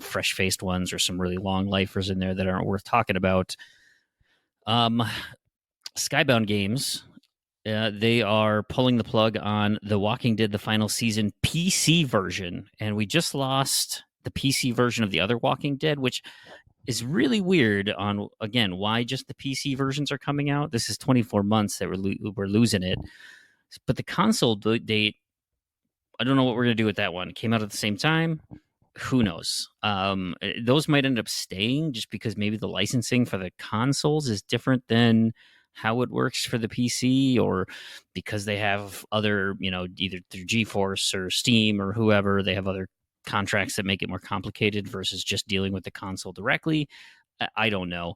fresh-faced ones or some really long lifers in there that aren't worth talking about. Skybound Games, they are pulling the plug on The Walking Dead, the final season PC version. And we just lost the PC version of the other Walking Dead, which is really weird on, again, why just the PC versions are coming out. This is 24 months that we're losing it. But the console date, I don't know what we're going to do with that one. It came out at the same time. Who knows? Those might end up staying just because maybe the licensing for the consoles is different than how it works for the PC, or because they have other, either through GeForce or Steam or whoever, they have other contracts that make it more complicated versus just dealing with the console directly. I don't know.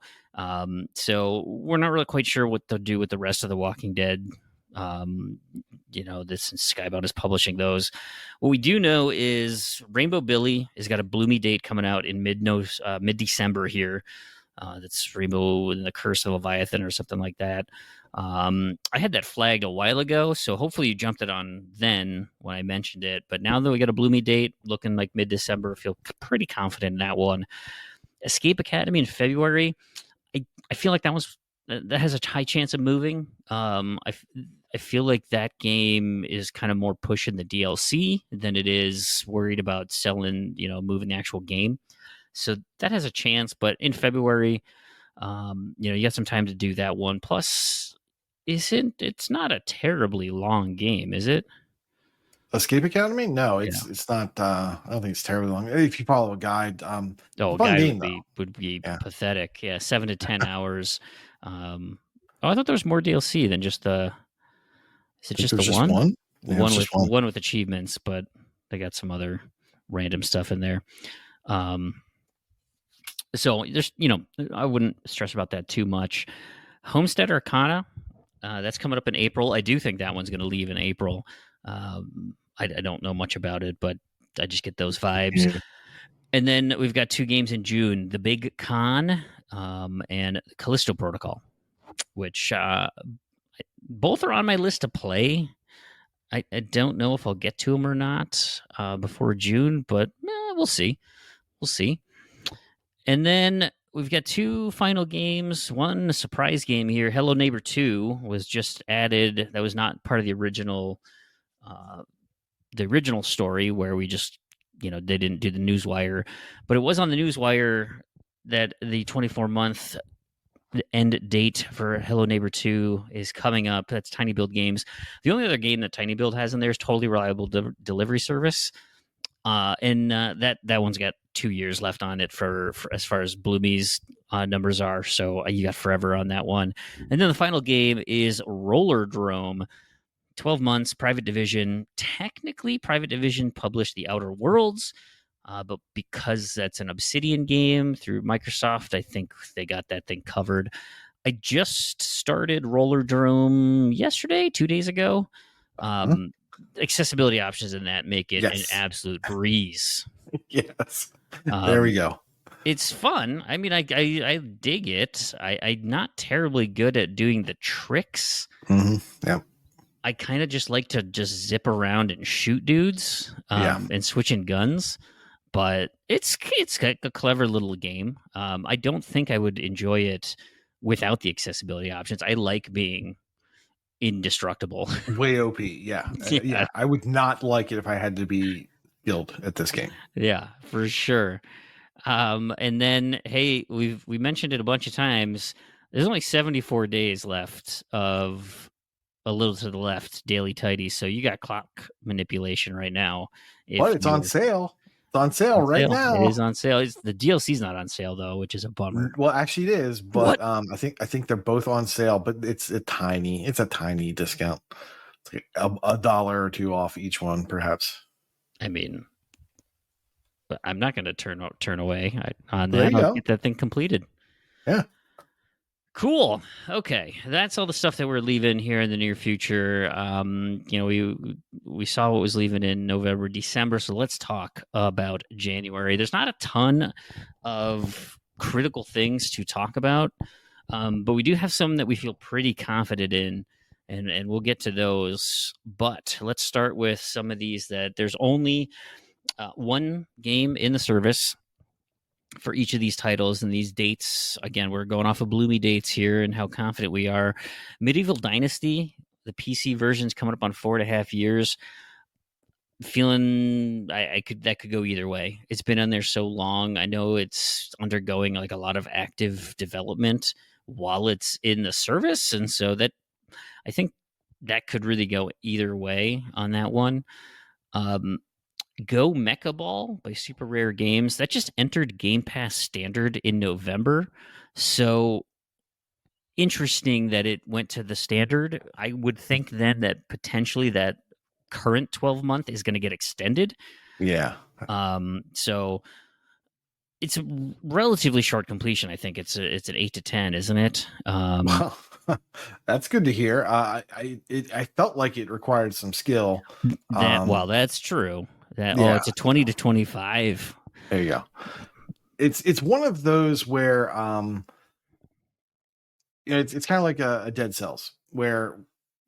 So we're not really quite sure what they'll do with the rest of the Walking Dead. This Skybound is publishing those. What we do know is Rainbow Billy has got a Bloomy date coming out in mid-December here. That's Rainbow and the Curse of Leviathan or something like that. I had that flagged a while ago, so hopefully you jumped it on then when I mentioned it. But now that we got a Bloomy date looking like mid-December, I feel pretty confident in that one. Escape Academy in February, I feel like that has a high chance of moving. I feel like that game is kind of more pushing the DLC than it is worried about selling, moving the actual game. So that has a chance, but in February, you got some time to do that one. Plus, it's not a terribly long game, is it? Escape Academy? No, it's not. I don't think it's terribly long. If you follow a guide, a guide would be pathetic. Yeah, 7 to 10 hours. I thought there was more DLC than just the. Is it just the one? One? Yeah, one with achievements, but they got some other random stuff in there. So there's, I wouldn't stress about that too much. Homestead Arcana, that's coming up in April. I do think that one's going to leave in April. I don't know much about it, but I just get those vibes. Yeah. And then we've got 2 games in June, The Big Con and Callisto Protocol, which both are on my list to play. I don't know if I'll get to them or not before June, but we'll see. We'll see. And then we've got 2 final games. One, a surprise game here. Hello Neighbor 2 was just added. That was not part of the original story where we just, they didn't do the newswire, but it was on the newswire that the 24-month end date for Hello Neighbor 2 is coming up. That's Tiny Build Games. The only other game that Tiny Build has in there is Totally Reliable Delivery Service. And that one's got 2 years left on it for as far as Bloomy's numbers are. So you got forever on that one. And then the final game is Rollerdrome. 12 months, Private Division. Technically, Private Division published The Outer Worlds, but because that's an Obsidian game through Microsoft, I think they got that thing covered. I just started Rollerdrome yesterday, 2 days ago. Accessibility options in that make it an absolute breeze. Yes. There we go. It's fun. I mean, I dig it. I'm not terribly good at doing the tricks. Yeah. I kind of just like to just zip around and shoot dudes and switching guns. But it's a clever little game. I don't think I would enjoy it without the accessibility options. I like being indestructible. Way OP, yeah. Yeah. I would not like it if I had to be skilled at this game. Yeah, for sure. And then, hey, we mentioned it a bunch of times. There's only 74 days left of A Little to the Left Daily Tidy, so you got clock manipulation right now. But it's on sale. It's on sale right now. It is on sale. The DLC's not on sale though, which is a bummer. Well, actually, it is. But I think they're both on sale. But it's a tiny discount. It's like $1 or $2 off each one, perhaps. I mean, but I'm not going to turn away on that. I'll get that thing completed. Yeah. Cool. Okay, that's all the stuff that we're leaving here in the near future. We saw what was leaving in November, December, so let's talk about January. There's not a ton of critical things to talk about, but we do have some that we feel pretty confident in, and we'll get to those. But let's start with some of these that there's only one game in the service for each of these titles, and these dates, again, we're going off of Bloomy dates here and how confident we are. Medieval Dynasty, the PC version's coming up on 4.5 years. Feeling that could go either way. It's been on there so long. I know it's undergoing like a lot of active development while it's in the service, and so that I think that could really go either way on that one. Go Mecha Ball by Super Rare Games. That just entered Game Pass Standard in November. So interesting that it went to the Standard. I would think then that potentially that current 12-month is going to get extended. Yeah. So it's a relatively short completion. I think it's an 8 to 10, isn't it? Well, that's good to hear. I felt like it required some skill. Well, that's true. It's a 20 to 25. There you go. It's one of those where it's kind of like a Dead Cells, where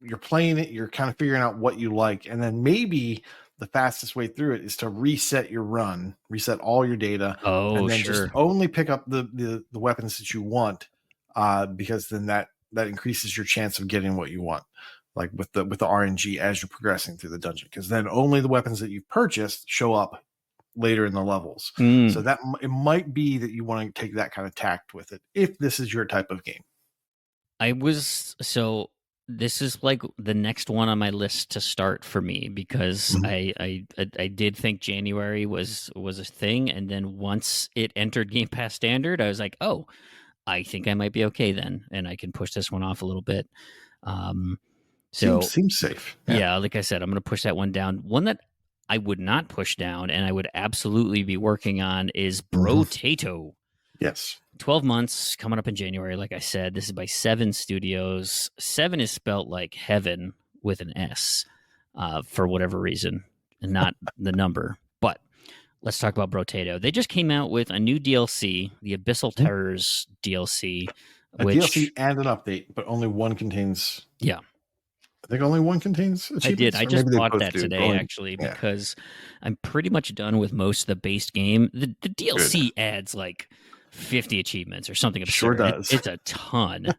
you're playing it, you're kind of figuring out what you like, and then maybe the fastest way through it is to reset your run, reset all your data, and then just only pick up the weapons that you want, because then that increases your chance of getting what you want. Like with the RNG as you're progressing through the dungeon, because then only the weapons that you've purchased show up later in the levels. So that it might be that you want to take that kind of tact with it if this is your type of game. This is like the next one on my list to start for me, because I did think January was a thing, and then once it entered Game Pass Standard, I was like, oh, I think I might be okay then, and I can push this one off a little bit. Seems safe. Yeah, like I said, I'm going to push that one down. One that I would not push down and I would absolutely be working on is Brotato. Yes. 12 months coming up in January, like I said. This is by 7 Studios. 7 is spelt like heaven with an S for whatever reason, and not the number. But let's talk about Brotato. They just came out with a new DLC, the Abyssal Terrors DLC. A DLC and an update, but only one contains... Yeah. think only one contains achievements. I did. I or just maybe they bought both that do. today, actually, because I'm pretty much done with most of the base game. The DLC adds like 50 achievements or something absurd. Sure does. It's a ton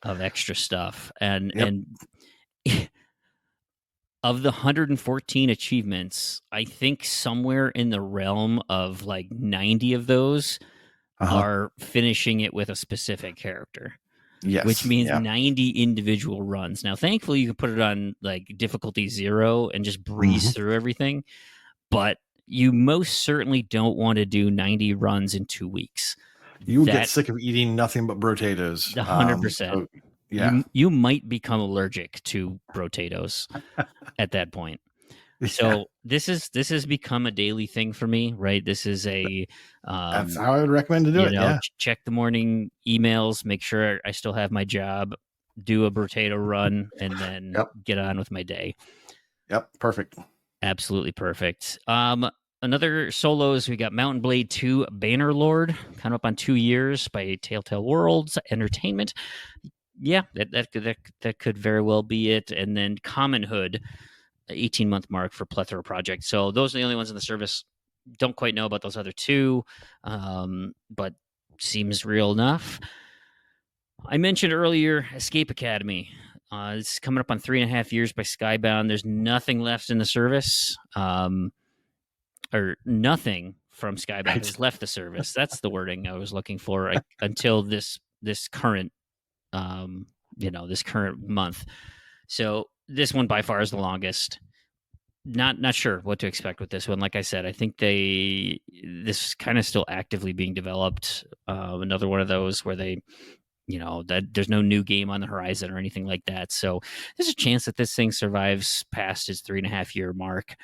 of extra stuff. And of the 114 achievements, I think somewhere in the realm of like 90 of those are finishing it with a specific character. Yes. Which means 90 individual runs. Now, thankfully, you can put it on like difficulty 0 and just breeze through everything. But you most certainly don't want to do 90 runs in 2 weeks. You'll get sick of eating nothing but potatoes. 100%. You might become allergic to potatoes at that point. So this has become a daily thing for me, right? This is a that's how I would recommend to do it. Check the morning emails, make sure I still have my job, do a potato run, and then get on with my day. Yep, perfect. Absolutely perfect. Another solos, we got Mountain Blade 2 Bannerlord, kind of up on 2 years by Telltale Worlds Entertainment. Yeah, that could very well be it. And then Commonhood, 18-month mark for Plethora Project. So those are the only ones in the service. Don't quite know about those other two, but seems real enough. I mentioned earlier Escape Academy. It's coming up on 3.5 years by Skybound. There's nothing left in the service, or nothing from Skybound has left the service. That's the wording I was looking for until this current, this current month. So this one by far is the longest. Not sure what to expect with this one. Like I said, I think this is kind of still actively being developed. Another one of those where they, that there's no new game on the horizon or anything like that. So there's a chance that this thing survives past its 3.5 year mark.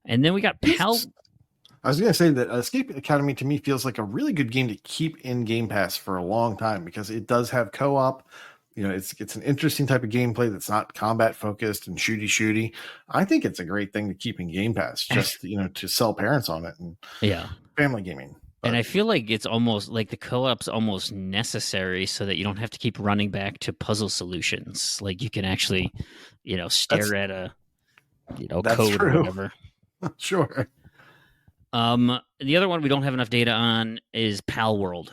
And then we got Pal. I was going to say that Escape Academy to me feels like a really good game to keep in Game Pass for a long time because it does have co-op. It's an interesting type of gameplay that's not combat focused and shooty. I think it's a great thing to keep in Game Pass, just to sell parents on it and family gaming. And I feel like it's almost like the co-op's almost necessary so that you don't have to keep running back to puzzle solutions. Like you can actually, stare at a, code true. or whatever. Sure. The other one we don't have enough data on is Pal World.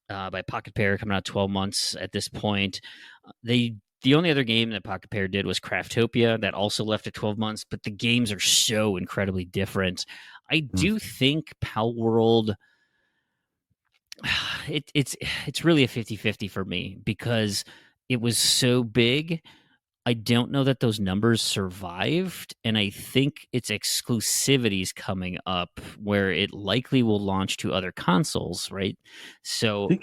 By Pocket Pair, coming out 12 months at this point. The only other game that Pocket Pair did was Craftopia, that also left at 12 months, but the games are so incredibly different. I do think Pal World, it's really a 50-50 for me because it was so big. I don't know that those numbers survived, and I think its exclusivity is coming up where it likely will launch to other consoles, right? So I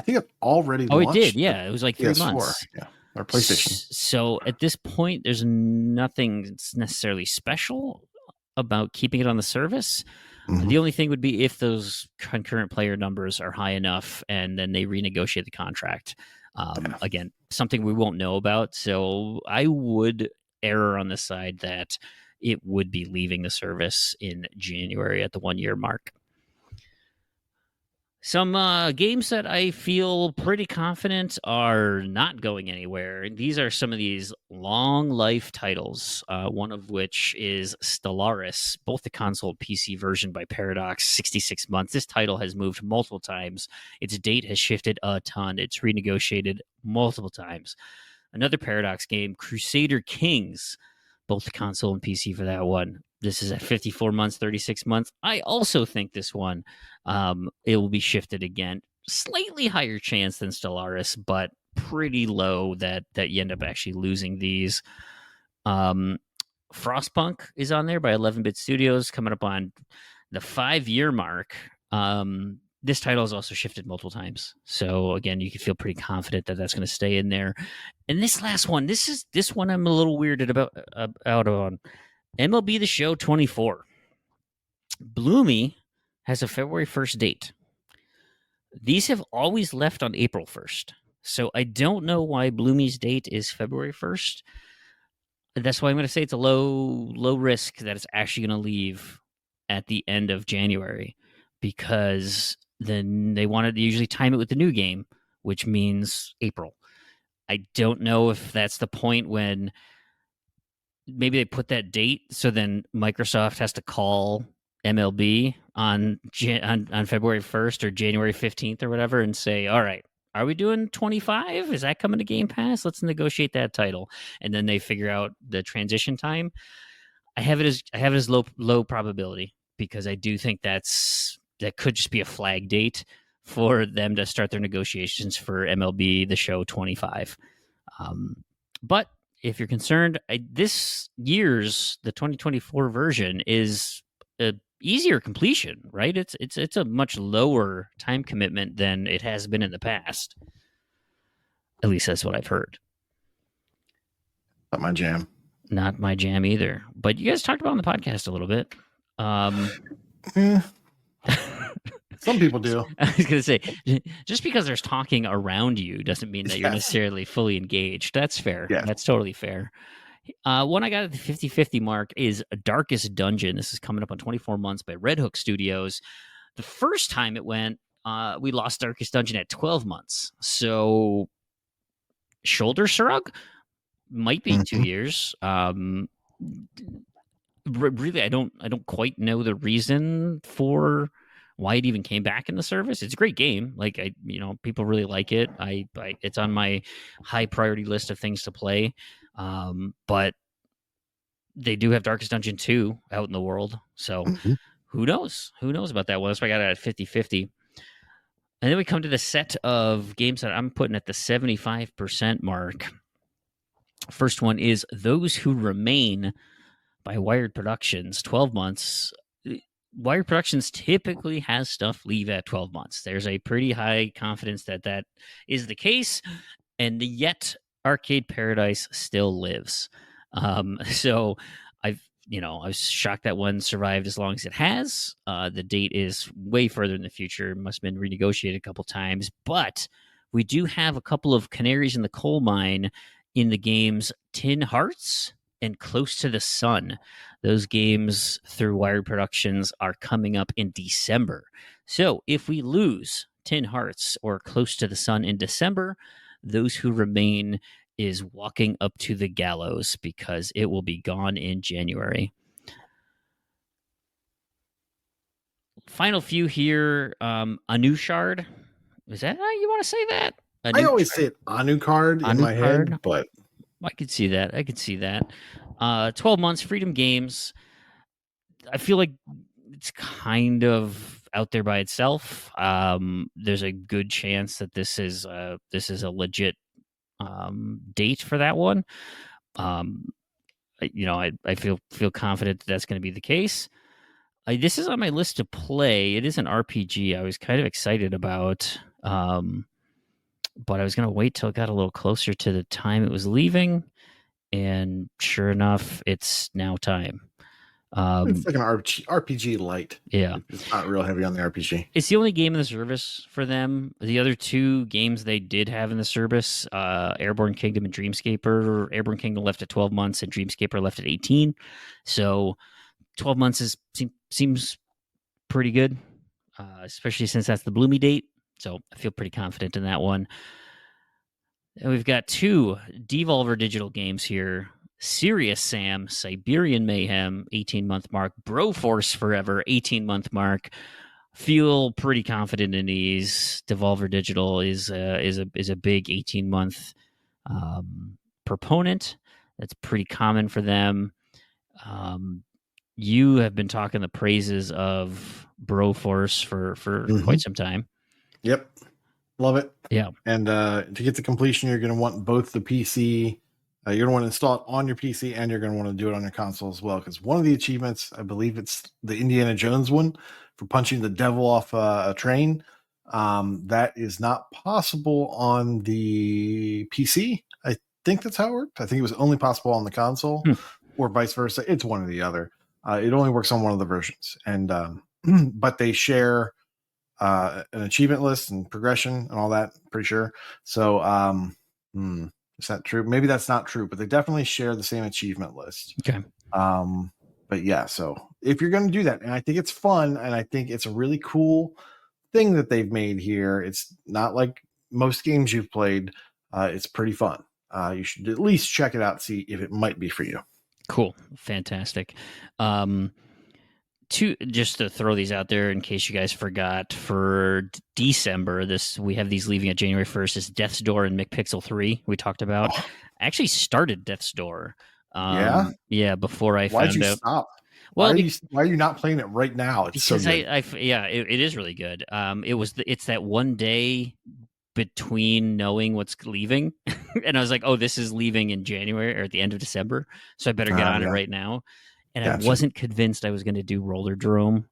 think it already launched. Oh, it did, yeah. It was like 3 months. Yeah, or PlayStation. So at this point, there's nothing necessarily special about keeping it on the service. The only thing would be if those concurrent player numbers are high enough and then they renegotiate the contract. Again, something we won't know about. So I would err on the side that it would be leaving the service in January at the 1 year mark. Some games that I feel pretty confident are not going anywhere. These are some of these long life titles, one of which is Stellaris, both the console and PC version by Paradox, 66 months. This title has moved multiple times. Its date has shifted a ton. It's renegotiated multiple times. Another Paradox game, Crusader Kings, both the console and PC for that one. This is at 54 months, 36 months. I also think this one, it will be shifted again. Slightly higher chance than Stellaris, but pretty low that you end up actually losing these. Frostpunk is on there by 11-Bit Studios, coming up on the 5 year mark. This title has also shifted multiple times. So again, you can feel pretty confident that that's going to stay in there. And this last one, this one I'm a little weirded out on. MLB The Show 24. Bloomy has a February 1st date. These have always left on April 1st. So I don't know why Bloomy's date is February 1st. That's why I'm going to say it's a low risk that it's actually going to leave at the end of January, because then they wanted to usually time it with the new game, which means April. I don't know if that's the point when maybe they put that date so then Microsoft has to call MLB on February 1st or January 15th or whatever and say, all right, are we doing 25? Is that coming to Game Pass? Let's negotiate that title. And then they figure out the transition time. I have it as low probability, because I do think that could just be a flag date for them to start their negotiations for MLB The Show 25. But if you're concerned, this year's, the 2024 version, is a easier completion, right? It's a much lower time commitment than it has been in the past. At least that's what I've heard. Not my jam. Not my jam either. But you guys talked about it on the podcast a little bit. Some people do. I was going to say, just because there's talking around you doesn't mean that you're necessarily fully engaged. That's fair. Yeah. That's totally fair. One I got at the 50-50 mark is Darkest Dungeon. This is coming up on 24 months by Red Hook Studios. The first time it went, we lost Darkest Dungeon at 12 months. So shoulder shrug? Might be 2 years. Really, I don't quite know the reason for why it even came back in the service. It's a great game. Like, people really like it. It's on my high priority list of things to play. But they do have Darkest Dungeon 2 out in the world. So who knows? Who knows about that one? That's why I got it at 50-50. And then we come to the set of games that I'm putting at the 75% mark. First one is Those Who Remain by Wired Productions. 12 months. Wired Productions typically has stuff leave at 12 months. There's a pretty high confidence that is the case, and yet Arcade Paradise still lives. So I was shocked that one survived as long as it has. The date is way further in the future. Must have been renegotiated a couple times, but we do have a couple of canaries in the coal mine in the games Tin Hearts and Close to the Sun. Those games through Wired Productions are coming up in December. So if we lose Tin Hearts or Close to the Sun in December, Those Who Remain is walking up to the gallows, because it will be gone in January. Final few here. Anushard. Is that how you want to say that? I always say it Anucard in my head, but I could see that. 12 months, Freedom Games. I feel like it's kind of out there by itself. There's a good chance that this is a legit date for that one. I feel confident that's going to be the case. This is on my list to play. It is an RPG I was kind of excited about, but I was going to wait till it got a little closer to the time it was leaving, and sure enough, it's now time. It's like an RPG light. Yeah. It's not real heavy on the RPG. It's the only game in the service for them. The other two games they did have in the service, Airborne Kingdom and Dreamscaper. Airborne Kingdom left at 12 months and Dreamscaper left at 18. So 12 months seems pretty good, especially since that's the Bloomy date. So I feel pretty confident in that one. And we've got two Devolver Digital games here. Serious Sam, Siberian Mayhem, 18-month mark. Broforce Forever, 18-month mark. Feel pretty confident in these. Devolver Digital is a big 18-month proponent. That's pretty common for them. You have been talking the praises of Broforce for quite some time. Yep. Love it. Yeah. And to get to completion, you're going to want both the PC. You're going to want to install it on your PC, and you're going to want to do it on your console as well. Because one of the achievements, I believe it's the Indiana Jones one for punching the devil off a train. That is not possible on the PC. I think that's how it worked. I think it was only possible on the console or vice versa. It's one or the other. It only works on one of the versions. And but they share an achievement list and progression and all that, pretty sure. So is that true? Maybe that's not true, but they definitely share the same achievement list. Okay. But yeah, so if you're going to do that, and I think it's fun, and I think it's a really cool thing that they've made here. It's not like most games you've played. It's pretty fun. You should at least check it out, see if it might be for you. Cool. Fantastic. Just to throw these out there in case you guys forgot, for December, we have these leaving at January 1st, is Death's Door and McPixel 3 we talked about. Oh. I actually started Death's Door. Yeah? Yeah, before I Why'd found you out. stop? Well, why are you not playing it right now? It's because so good. it is really good. It's that one day between knowing what's leaving, and I was like, oh, this is leaving in January or at the end of December, so I better get on it right now. And I wasn't convinced I was going to do Roller Drome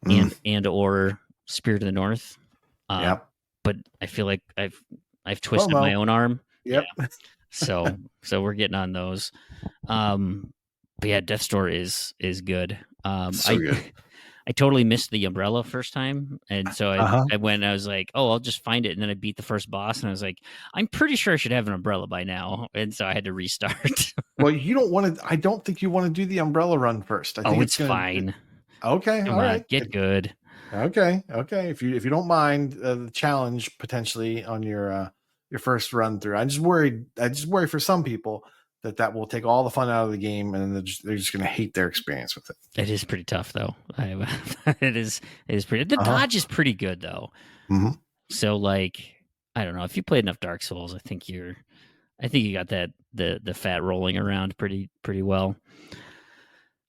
and or Spirit of the North. But I feel like I've twisted my own arm. Yep. Yeah. So we're getting on those. But yeah, Death's Door is good. Good. I totally missed the umbrella first time, and so I went. I was like, "Oh, I'll just find it," and then I beat the first boss, and I was like, "I'm pretty sure I should have an umbrella by now," and so I had to restart. Well, you don't want to. I don't think you want to do the umbrella run first. I think it's fine. Okay, Come all on, right, get good. Okay. If you don't mind the challenge potentially on your first run through, I just worry for some people that will take all the fun out of the game, and they're just going to hate their experience with it. It is pretty tough, though. It is pretty. The dodge is pretty good, though. Mm-hmm. So, like, I don't know, if you played enough Dark Souls, I think you got that the fat rolling around pretty well.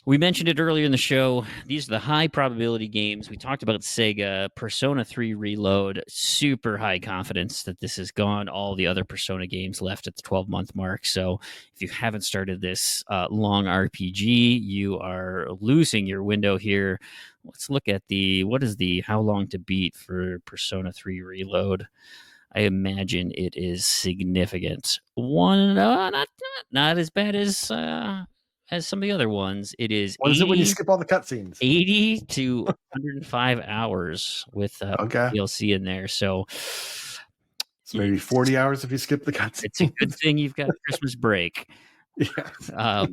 We mentioned it earlier in the show. These are the high probability games. We talked about Sega, Persona 3 Reload, super high confidence that this has gone. All the other Persona games left at the 12-month mark. So if you haven't started this long RPG, you are losing your window here. Let's look at what is the how long to beat for Persona 3 Reload. I imagine it is significant. Not as bad as some of the other ones. It is. What is it when you skip all the cutscenes? 80 to 105 hours with DLC in there. So maybe 40 hours if you skip the cutscenes. It's a good thing you've got Christmas break. Yeah.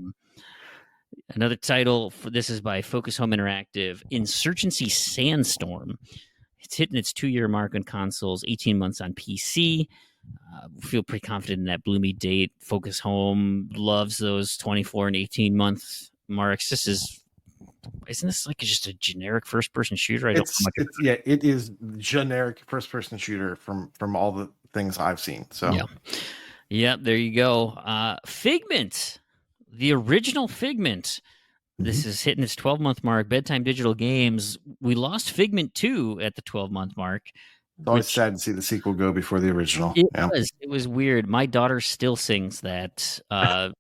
Another title for this is by Focus Home Interactive, Insurgency Sandstorm. It's hitting its 2-year mark on consoles, 18 months on PC. Feel pretty confident in that bloomy date. Focus Home loves those 24 and 18-month marks. Isn't this like just a generic first-person shooter? It is generic first-person shooter from all the things I've seen. So yeah, there you go. Figment, the original Figment. This is hitting its 12-month mark. Bedtime Digital Games. We lost Figment 2 at the 12-month mark. It's always sad to see the sequel go before the original. It was weird. My daughter still sings that Bad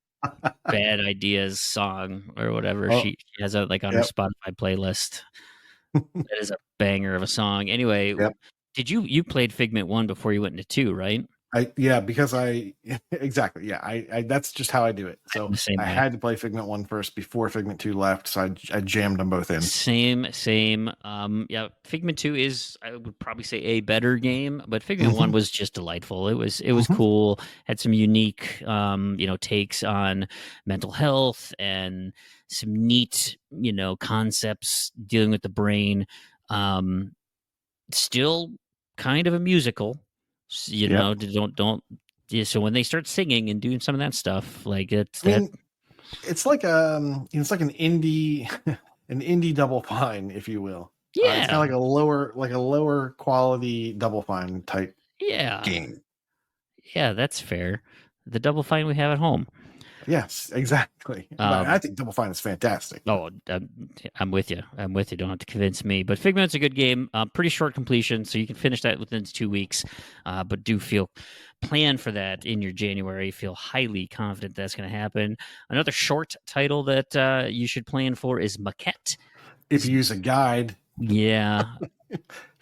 Ideas song or whatever. She has it like on her Spotify playlist. That is a banger of a song. Anyway, did you played Figment 1 before you went into 2, right? Because exactly. Yeah, I that's just how I do it. So I had to play Figment 1 first before Figment 2 left. So I jammed them both in. Same. Figment 2 is, I would probably say, a better game, but Figment 1 was just delightful. It was cool. Had some unique takes on mental health and some neat concepts dealing with the brain. Still kind of a musical. Don't. Yeah, so when they start singing and doing some of that stuff, like it's like an indie, an indie Double Fine, if you will. Yeah, it's kind of like a lower quality Double Fine type. Game. Yeah, that's fair. The Double Fine we have at home. Yes, exactly. I think Double Fine is fantastic. Oh, I'm with you. Don't have to convince me. But Figment's a good game. Pretty short completion, so you can finish that within 2 weeks. But do plan for that in your January. Feel highly confident that's going to happen. Another short title that you should plan for is Maquette. If you use a guide. Yeah.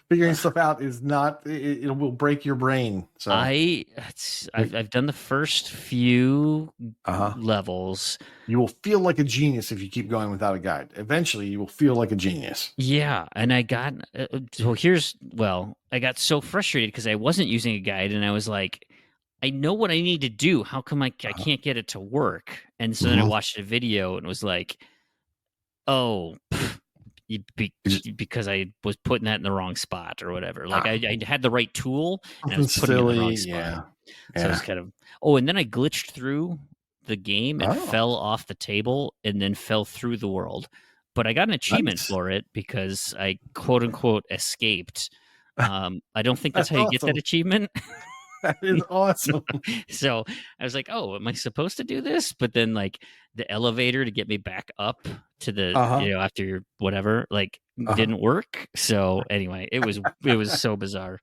Figuring stuff out is not. It will break your brain. So I've done the first few levels. You will feel like a genius if you keep going without a guide. Eventually, you will feel like a genius. Yeah, and I got I got so frustrated because I wasn't using a guide, and I was like, I know what I need to do. How come I can't get it to work? And so then I watched a video and was like, oh. Because I was putting that in the wrong spot or whatever. Like I had the right tool and I was putting it in the wrong spot. So it's kind of and then I glitched through the game and fell off the table and then fell through the world. But I got an achievement for it because I quote unquote escaped. I don't think that's how you get that achievement. That is awesome. So I was like, oh, am I supposed to do this? But then like the elevator to get me back up to the, after whatever, like didn't work. So anyway, it was so bizarre.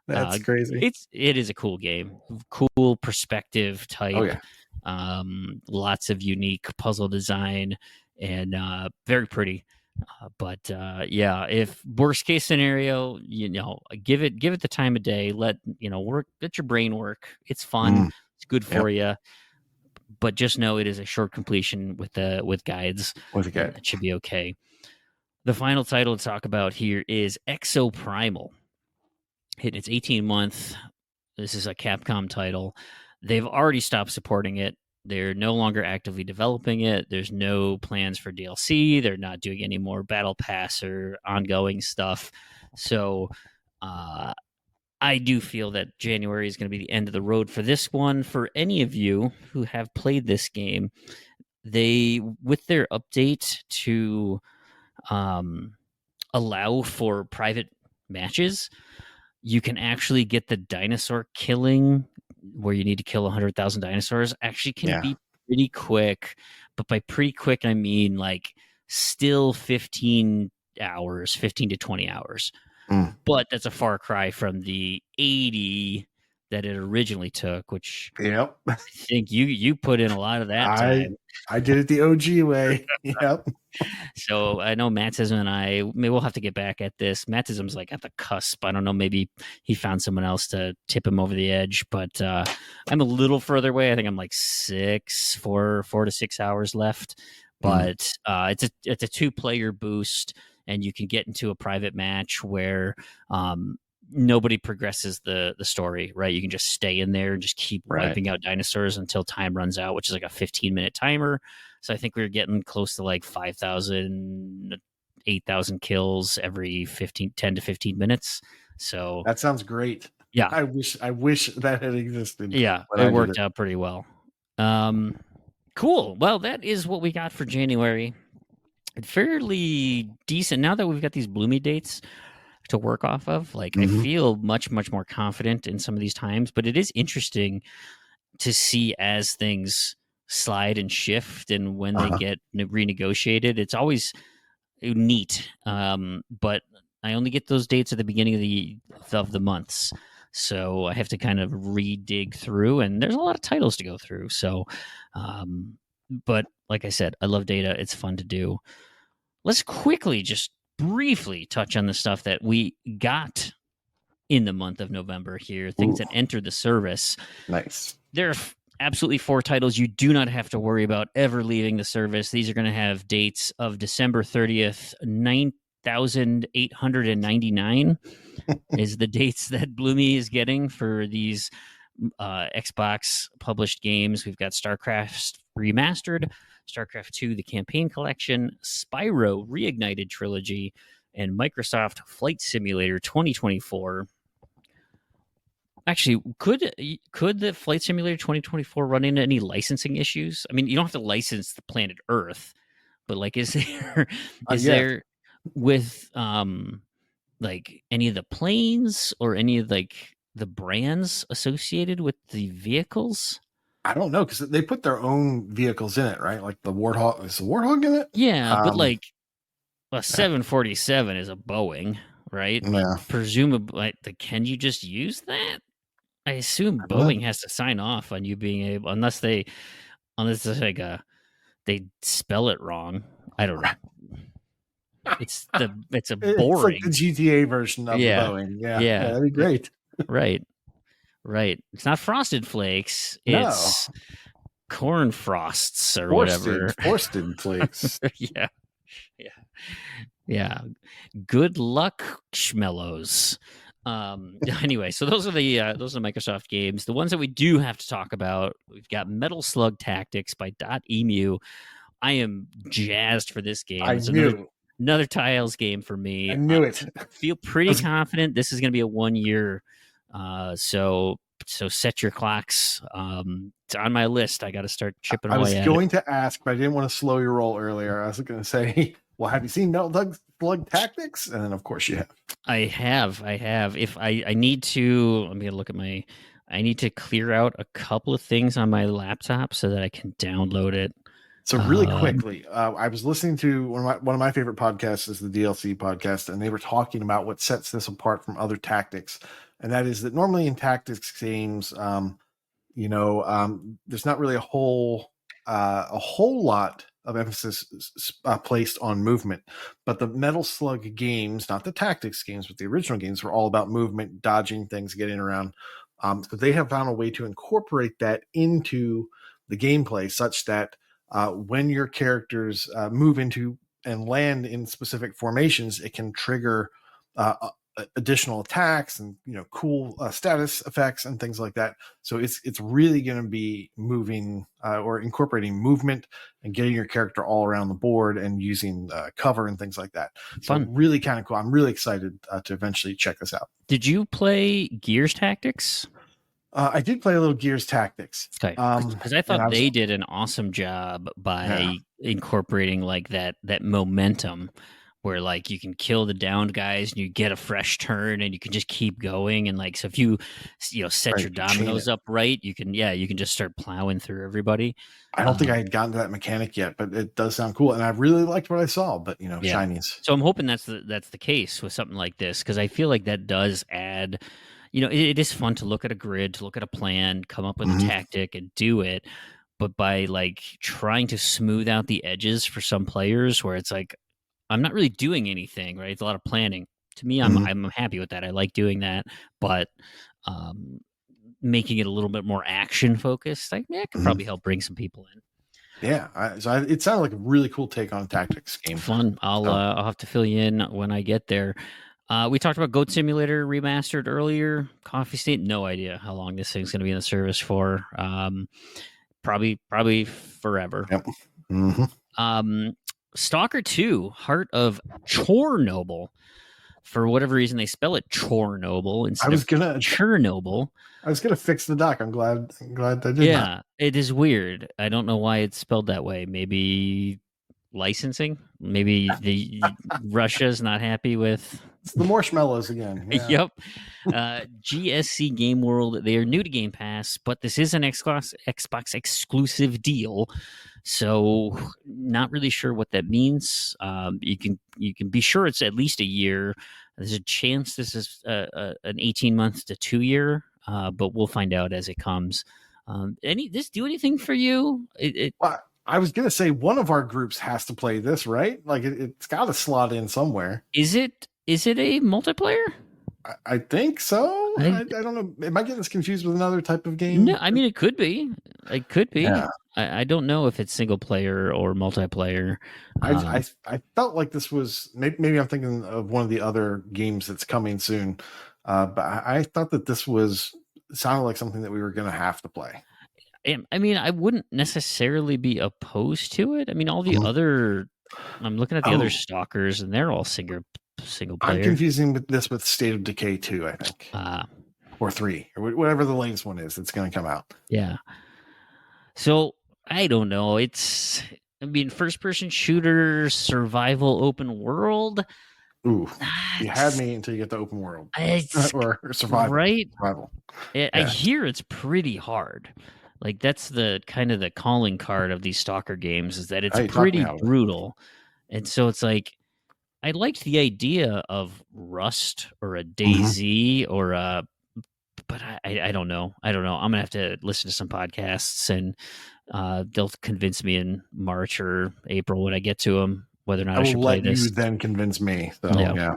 That's crazy. It is a cool game, cool perspective type. Lots of unique puzzle design and very pretty. But if worst case scenario, give it the time of day. Let your brain work. It's fun. It's good for you. But just know it is a short completion with guides. It should be okay. The final title to talk about here is Exoprimal. Hitting its 18-month. This is a Capcom title. They've already stopped supporting it. They're no longer actively developing it. There's no plans for DLC. They're not doing any more Battle Pass or ongoing stuff. So I do feel that January is going to be the end of the road for this one. For any of you who have played this game, they, with their update to allow for private matches, you can actually get the dinosaur killing where you need to kill 100,000 dinosaurs actually can be pretty quick. But by pretty quick, I mean like still 15 to 20 hours. But that's a far cry from the 80 that it originally took, which I think you put in a lot of that time. I did it the OG way. Yep. So I know Mattism and I, maybe we'll have to get back at this. Mattism's like at the cusp. I don't know. Maybe he found someone else to tip him over the edge, but I'm a little further away. I think I'm like 4 to 6 hours left, but it's a 2-player boost, and you can get into a private match where nobody progresses the story, right? You can just stay in there and just keep wiping out dinosaurs until time runs out, which is like a 15-minute timer. So I think we were getting close to like 5,000, 8,000 kills every 10 to 15 minutes. So that sounds great. Yeah. I wish that had existed. Yeah, it worked out pretty well. Cool. Well, that is what we got for January. Fairly decent. Now that we've got these Bloomy dates to work off of, like I feel much more confident in some of these times, but it is interesting to see as things slide and shift and when they get renegotiated. It's always neat, but I only get those dates at the beginning of the months, so I have to kind of dig through, and there's a lot of titles to go through. So but like I said, I love data. It's fun to do. Let's quickly just briefly touch on the stuff that we got in the month of November here, things that entered the service. Nice. There are absolutely 4 titles you do not have to worry about ever leaving the service. These are going to have dates of December 30th, 9,899 is the dates that Bloomy is getting for these Xbox published games. We've got StarCraft Remastered, StarCraft 2, the Campaign Collection, Spyro Reignited Trilogy, and Microsoft Flight Simulator 2024. Actually, could the Flight Simulator 2024 run into any licensing issues? I mean, you don't have to license the planet Earth, but like, is there with like any of the planes or any of like the brands associated with the vehicles? I don't know, because they put their own vehicles in it, right? Like the Warthog. Is the Warthog in it? Yeah, but like a 747 is a Boeing, right? Yeah. Presumably, can you just use that? I assume Boeing has to sign off on you being able, unless it's like they spell it wrong. I don't know. It's a boring. It's like the GTA version of Boeing. Yeah, that'd be great. Right. It's not Frosted Flakes. It's Corn Frosts or whatever. Frosted Flakes. Yeah. Good luck, Schmellows. Anyway, so those are the Microsoft games. The ones that we do have to talk about, we've got Metal Slug Tactics by .emu. I am jazzed for this game. It's another Tiles game for me. I knew it. I feel pretty confident this is going to be a 1 year. So So set your clocks. It's on my list. I got to start chipping I away was at going it. to ask, but I didn't want to slow your roll earlier. I was going to say, well, have you seen Metal Slug Tactics? And then, of course, you have. I have. If I need to, I'm gonna look at I need to clear out a couple of things on my laptop so that I can download it. So really quickly, I was listening to one of my favorite podcasts is the DLC podcast, and they were talking about what sets this apart from other tactics, and that is that normally in tactics games, there's not really a whole lot of emphasis placed on movement, but the Metal Slug games, not the tactics games, but the original games, were all about movement, dodging things, getting around. So they have found a way to incorporate that into the gameplay, such that when your characters move into and land in specific formations, it can trigger additional attacks and cool status effects and things like that. So it's really going to be moving or incorporating movement and getting your character all around the board and using cover and things like that. Fun. So really kind of cool. I'm really excited to eventually check this out. Did you play Gears Tactics? I did play a little Gears Tactics. Okay, because I thought they did an awesome job by incorporating like that momentum, where like you can kill the downed guys and you get a fresh turn and you can just keep going, and like so if you set your dominoes up right, you can just start plowing through everybody. I don't think I had gotten to that mechanic yet, but it does sound cool, and I really liked what I saw. But shinies. So I'm hoping that's the case with something like this, because I feel like that does add. It is fun to look at a grid, to look at a plan, come up with a tactic and do it. But by like trying to smooth out the edges for some players where it's like, I'm not really doing anything, right? It's a lot of planning. To me, I'm happy with that. I like doing that, but making it a little bit more action focused, like, it could probably help bring some people in. Yeah, it sounded like a really cool take on a tactics game. Fun. I'll have to fill you in when I get there. We talked about Goat Simulator Remastered earlier. Coffee State, no idea how long this thing's going to be in the service for. Probably forever. Yep. Stalker 2, Heart of Chernobyl. For whatever reason, they spell it Chernobyl instead of Chernobyl. I was gonna fix the doc. I'm glad I did. Yeah, it is weird. I don't know why it's spelled that way. Maybe licensing. Maybe Russia's not happy with. It's the marshmallows again. Yeah. Yep. GSC Game World. They are new to Game Pass, but this is an Xbox exclusive deal. So not really sure what that means. You can be sure it's at least a year. There's a chance this is an 18-month to 2-year, but we'll find out as it comes. This do anything for you? Well, I was gonna say one of our groups has to play this, right? Like it's got to slot in somewhere. Is it a multiplayer? I think so. I don't know. Am I getting this confused with another type of game? No, I mean it could be. It could be. Yeah. I don't know if it's single player or multiplayer. I felt like this was maybe I'm thinking of one of the other games that's coming soon, but I thought that this sounded like something that we were going to have to play. I mean, I wouldn't necessarily be opposed to it. I mean, all the other, I'm looking at the other Stalkers, and they're all single player. I'm confusing this with State of Decay 2, I think, or 3, or whatever the latest one is that's going to come out. Yeah. So I don't know. First-person shooter, survival, open world. Ooh, you had me until you get the open world or survival. Right? Survival. I hear it's pretty hard. Like that's the kind of the calling card of these Stalker games is that it's pretty brutal. And so it's like, I liked the idea of Rust or a DayZ or but I don't know. I'm going to have to listen to some podcasts and they'll convince me in March or April when I get to them, whether or not I should play this. You then convince me. So, yeah.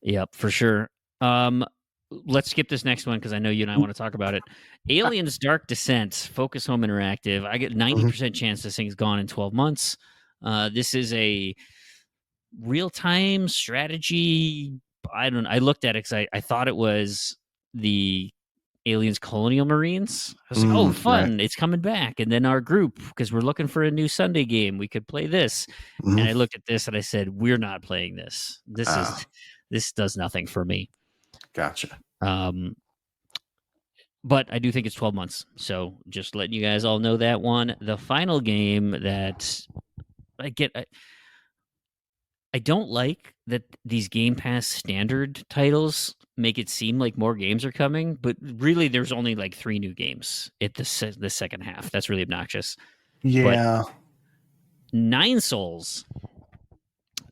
Yep, for sure. Let's skip this next one because I know you and I want to talk about it. Aliens Dark Descent, Focus Home Interactive. I get 90% chance this thing's gone in 12 months. This is a real-time strategy. I looked at it because I thought it was the Aliens Colonial Marines. I was like, oh, fun. Right. It's coming back. And then our group, because we're looking for a new Sunday game, we could play this. And I looked at this and I said, we're not playing this. This does nothing for me. Gotcha. But I do think it's 12 months. So just letting you guys all know that one. The final game that I get, I don't like that these Game Pass standard titles make it seem like more games are coming, but really there's only like 3 new games at the second half. That's really obnoxious. Yeah. But Nine Souls.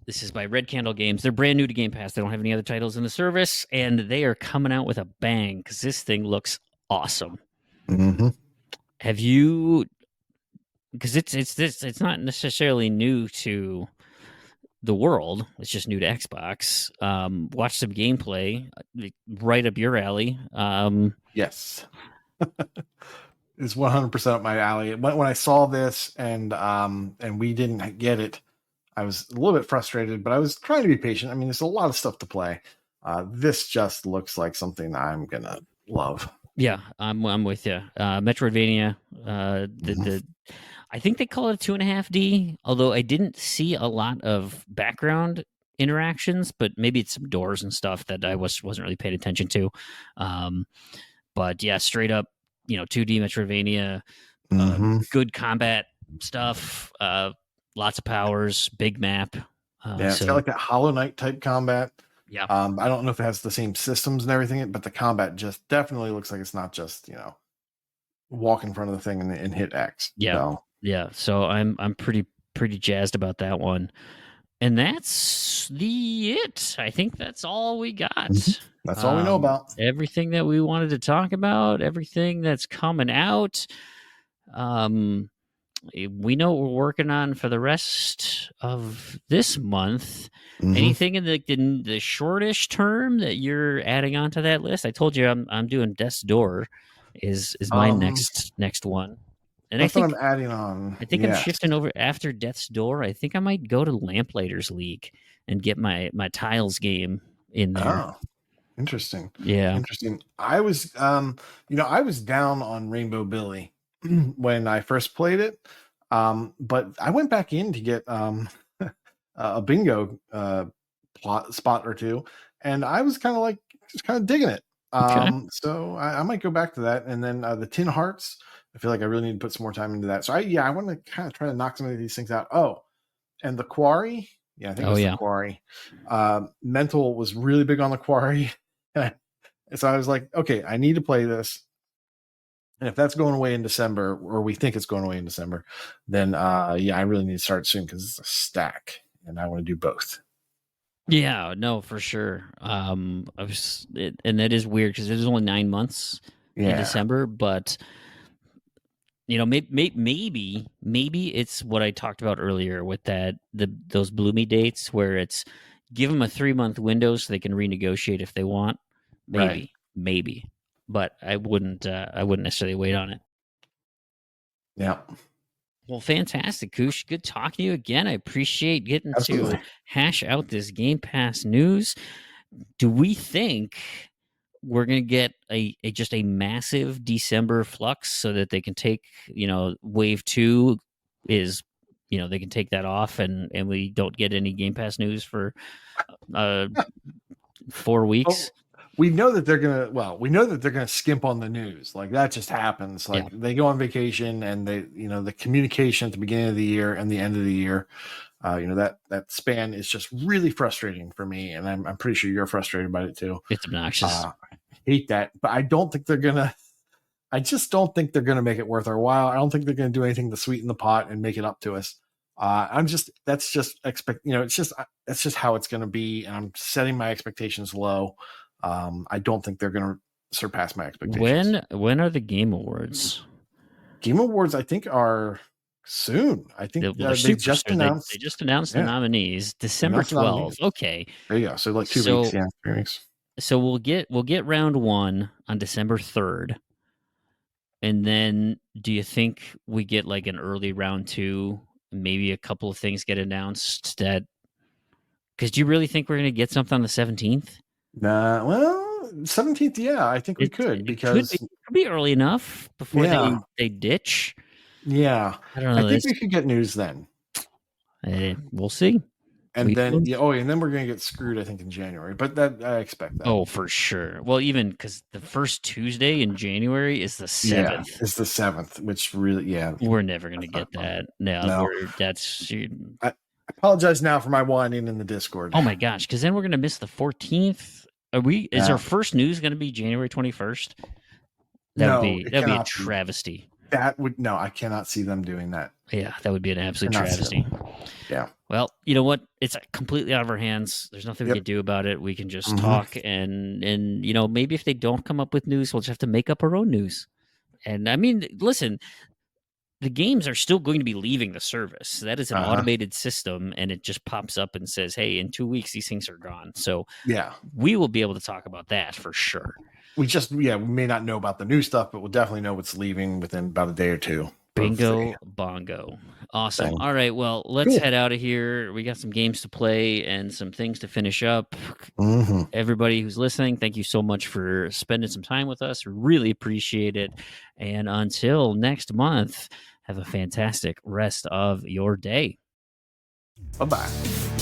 This is by Red Candle Games. They're brand new to Game Pass. They don't have any other titles in the service, and they are coming out with a bang because this thing looks awesome. Mm-hmm. Have you? Because it's not necessarily new to the world. It's just new to Xbox. Watch some gameplay, right up your alley. Yes. It's 100% up my alley. When I saw this and we didn't get it, I was a little bit frustrated, but I was trying to be patient. I mean, there's a lot of stuff to play. This just looks like something I'm gonna love. Yeah, I'm with you. Metroidvania. I think they call it 2.5D, although I didn't see a lot of background interactions, but maybe it's some doors and stuff that I wasn't really paying attention to. But yeah, straight up, 2D Metroidvania, good combat stuff, lots of powers, big map. It's got like that Hollow Knight type combat. Yeah. I don't know if it has the same systems and everything, but the combat just definitely looks like it's not just, walk in front of the thing and hit X. Yeah. So. Yeah. So I'm pretty jazzed about that one. And that's it. I think that's all we got. Mm-hmm. That's all we know about. Everything that we wanted to talk about, everything that's coming out. We know what we're working on for the rest of this month. Mm-hmm. Anything in the shortish term that you're adding onto that list? I told you I'm doing Death's Door is my next one. And that's what I'm adding on. I think I'm shifting over after Death's Door. I think I might go to Lamplighters League and get my tiles game in there. Oh, interesting. Yeah. Interesting. I was I was down on Rainbow Billy when I first played it. But I went back in to get a bingo spot or two, and I was kind of digging it. Okay. So I might go back to that. And then the Tin Hearts, I feel like I really need to put some more time into that. So I want to kind of try to knock some of these things out. Oh, and the Quarry. Yeah, I think it was the Quarry. Mental was really big on the Quarry. So I was like, okay, I need to play this. And if that's going away in December, or we think it's going away in December, then I really need to start soon because it's a stack, and I want to do both. Yeah, no, for sure. And that is weird because it is only 9 months in December, but maybe it's what I talked about earlier with those Bloomy dates where it's give them a 3-month window so they can renegotiate if they want. Maybe. But I wouldn't necessarily wait on it. Yeah. Well, fantastic, Koosh. Good talking to you again. I appreciate getting to hash out this Game Pass news. Do we think we're going to get just a massive December flux so that they can take, wave 2 is, they can take that off and we don't get any Game Pass news for 4 weeks? Oh. We know that they're gonna skimp on the news. Like that just happens. Like they go on vacation and they, the communication at the beginning of the year and the end of the year, that span is just really frustrating for me. And I'm pretty sure you're frustrated by it too. It's obnoxious. I hate that, but I just don't think they're gonna make it worth our while. I don't think they're gonna do anything to sweeten the pot and make it up to us. That's just how it's gonna be, and I'm setting my expectations low. I don't think they're going to surpass my expectations. When are the Game Awards? Game Awards, I think, are soon. I think they just announced. They just announced the nominees, December 12th. Okay, there you go. So like 2 weeks, 3 weeks. So we'll get round 1 on December 3rd, and then do you think we get like an early round 2? Maybe a couple of things get announced because do you really think we're going to get something on the 17th? Well, 17th, I think we could because it could be early enough before they ditch. Yeah, I don't know. I think we could get news then. We'll see. and then and then we're gonna get screwed, I think, in January. But that I expect that. Oh, for sure. Well, even because the first Tuesday in January is the 7th. Yeah, it's the 7th, which really, we're never gonna get that. No. I apologize now for my whining in the Discord. Oh my gosh, because then we're gonna miss the 14th. Is our first news gonna be January 21st? That'd be a travesty. I cannot see them doing that. Yeah, that would be an absolute travesty. Yeah. Well, you know what? It's completely out of our hands. There's nothing we can do about it. We can just talk and maybe if they don't come up with news, we'll just have to make up our own news. And I mean, listen, the games are still going to be leaving the service. That is an automated system, and it just pops up and says, hey, in 2 weeks, these things are gone. So we will be able to talk about that for sure. We may not know about the new stuff, but we'll definitely know what's leaving within about a day or two. Bingo bongo. Awesome. All right. Well, let's head out of here. We got some games to play and some things to finish up. Everybody who's listening, thank you so much for spending some time with us. Really appreciate it. And until next month, have a fantastic rest of your day. Bye-bye.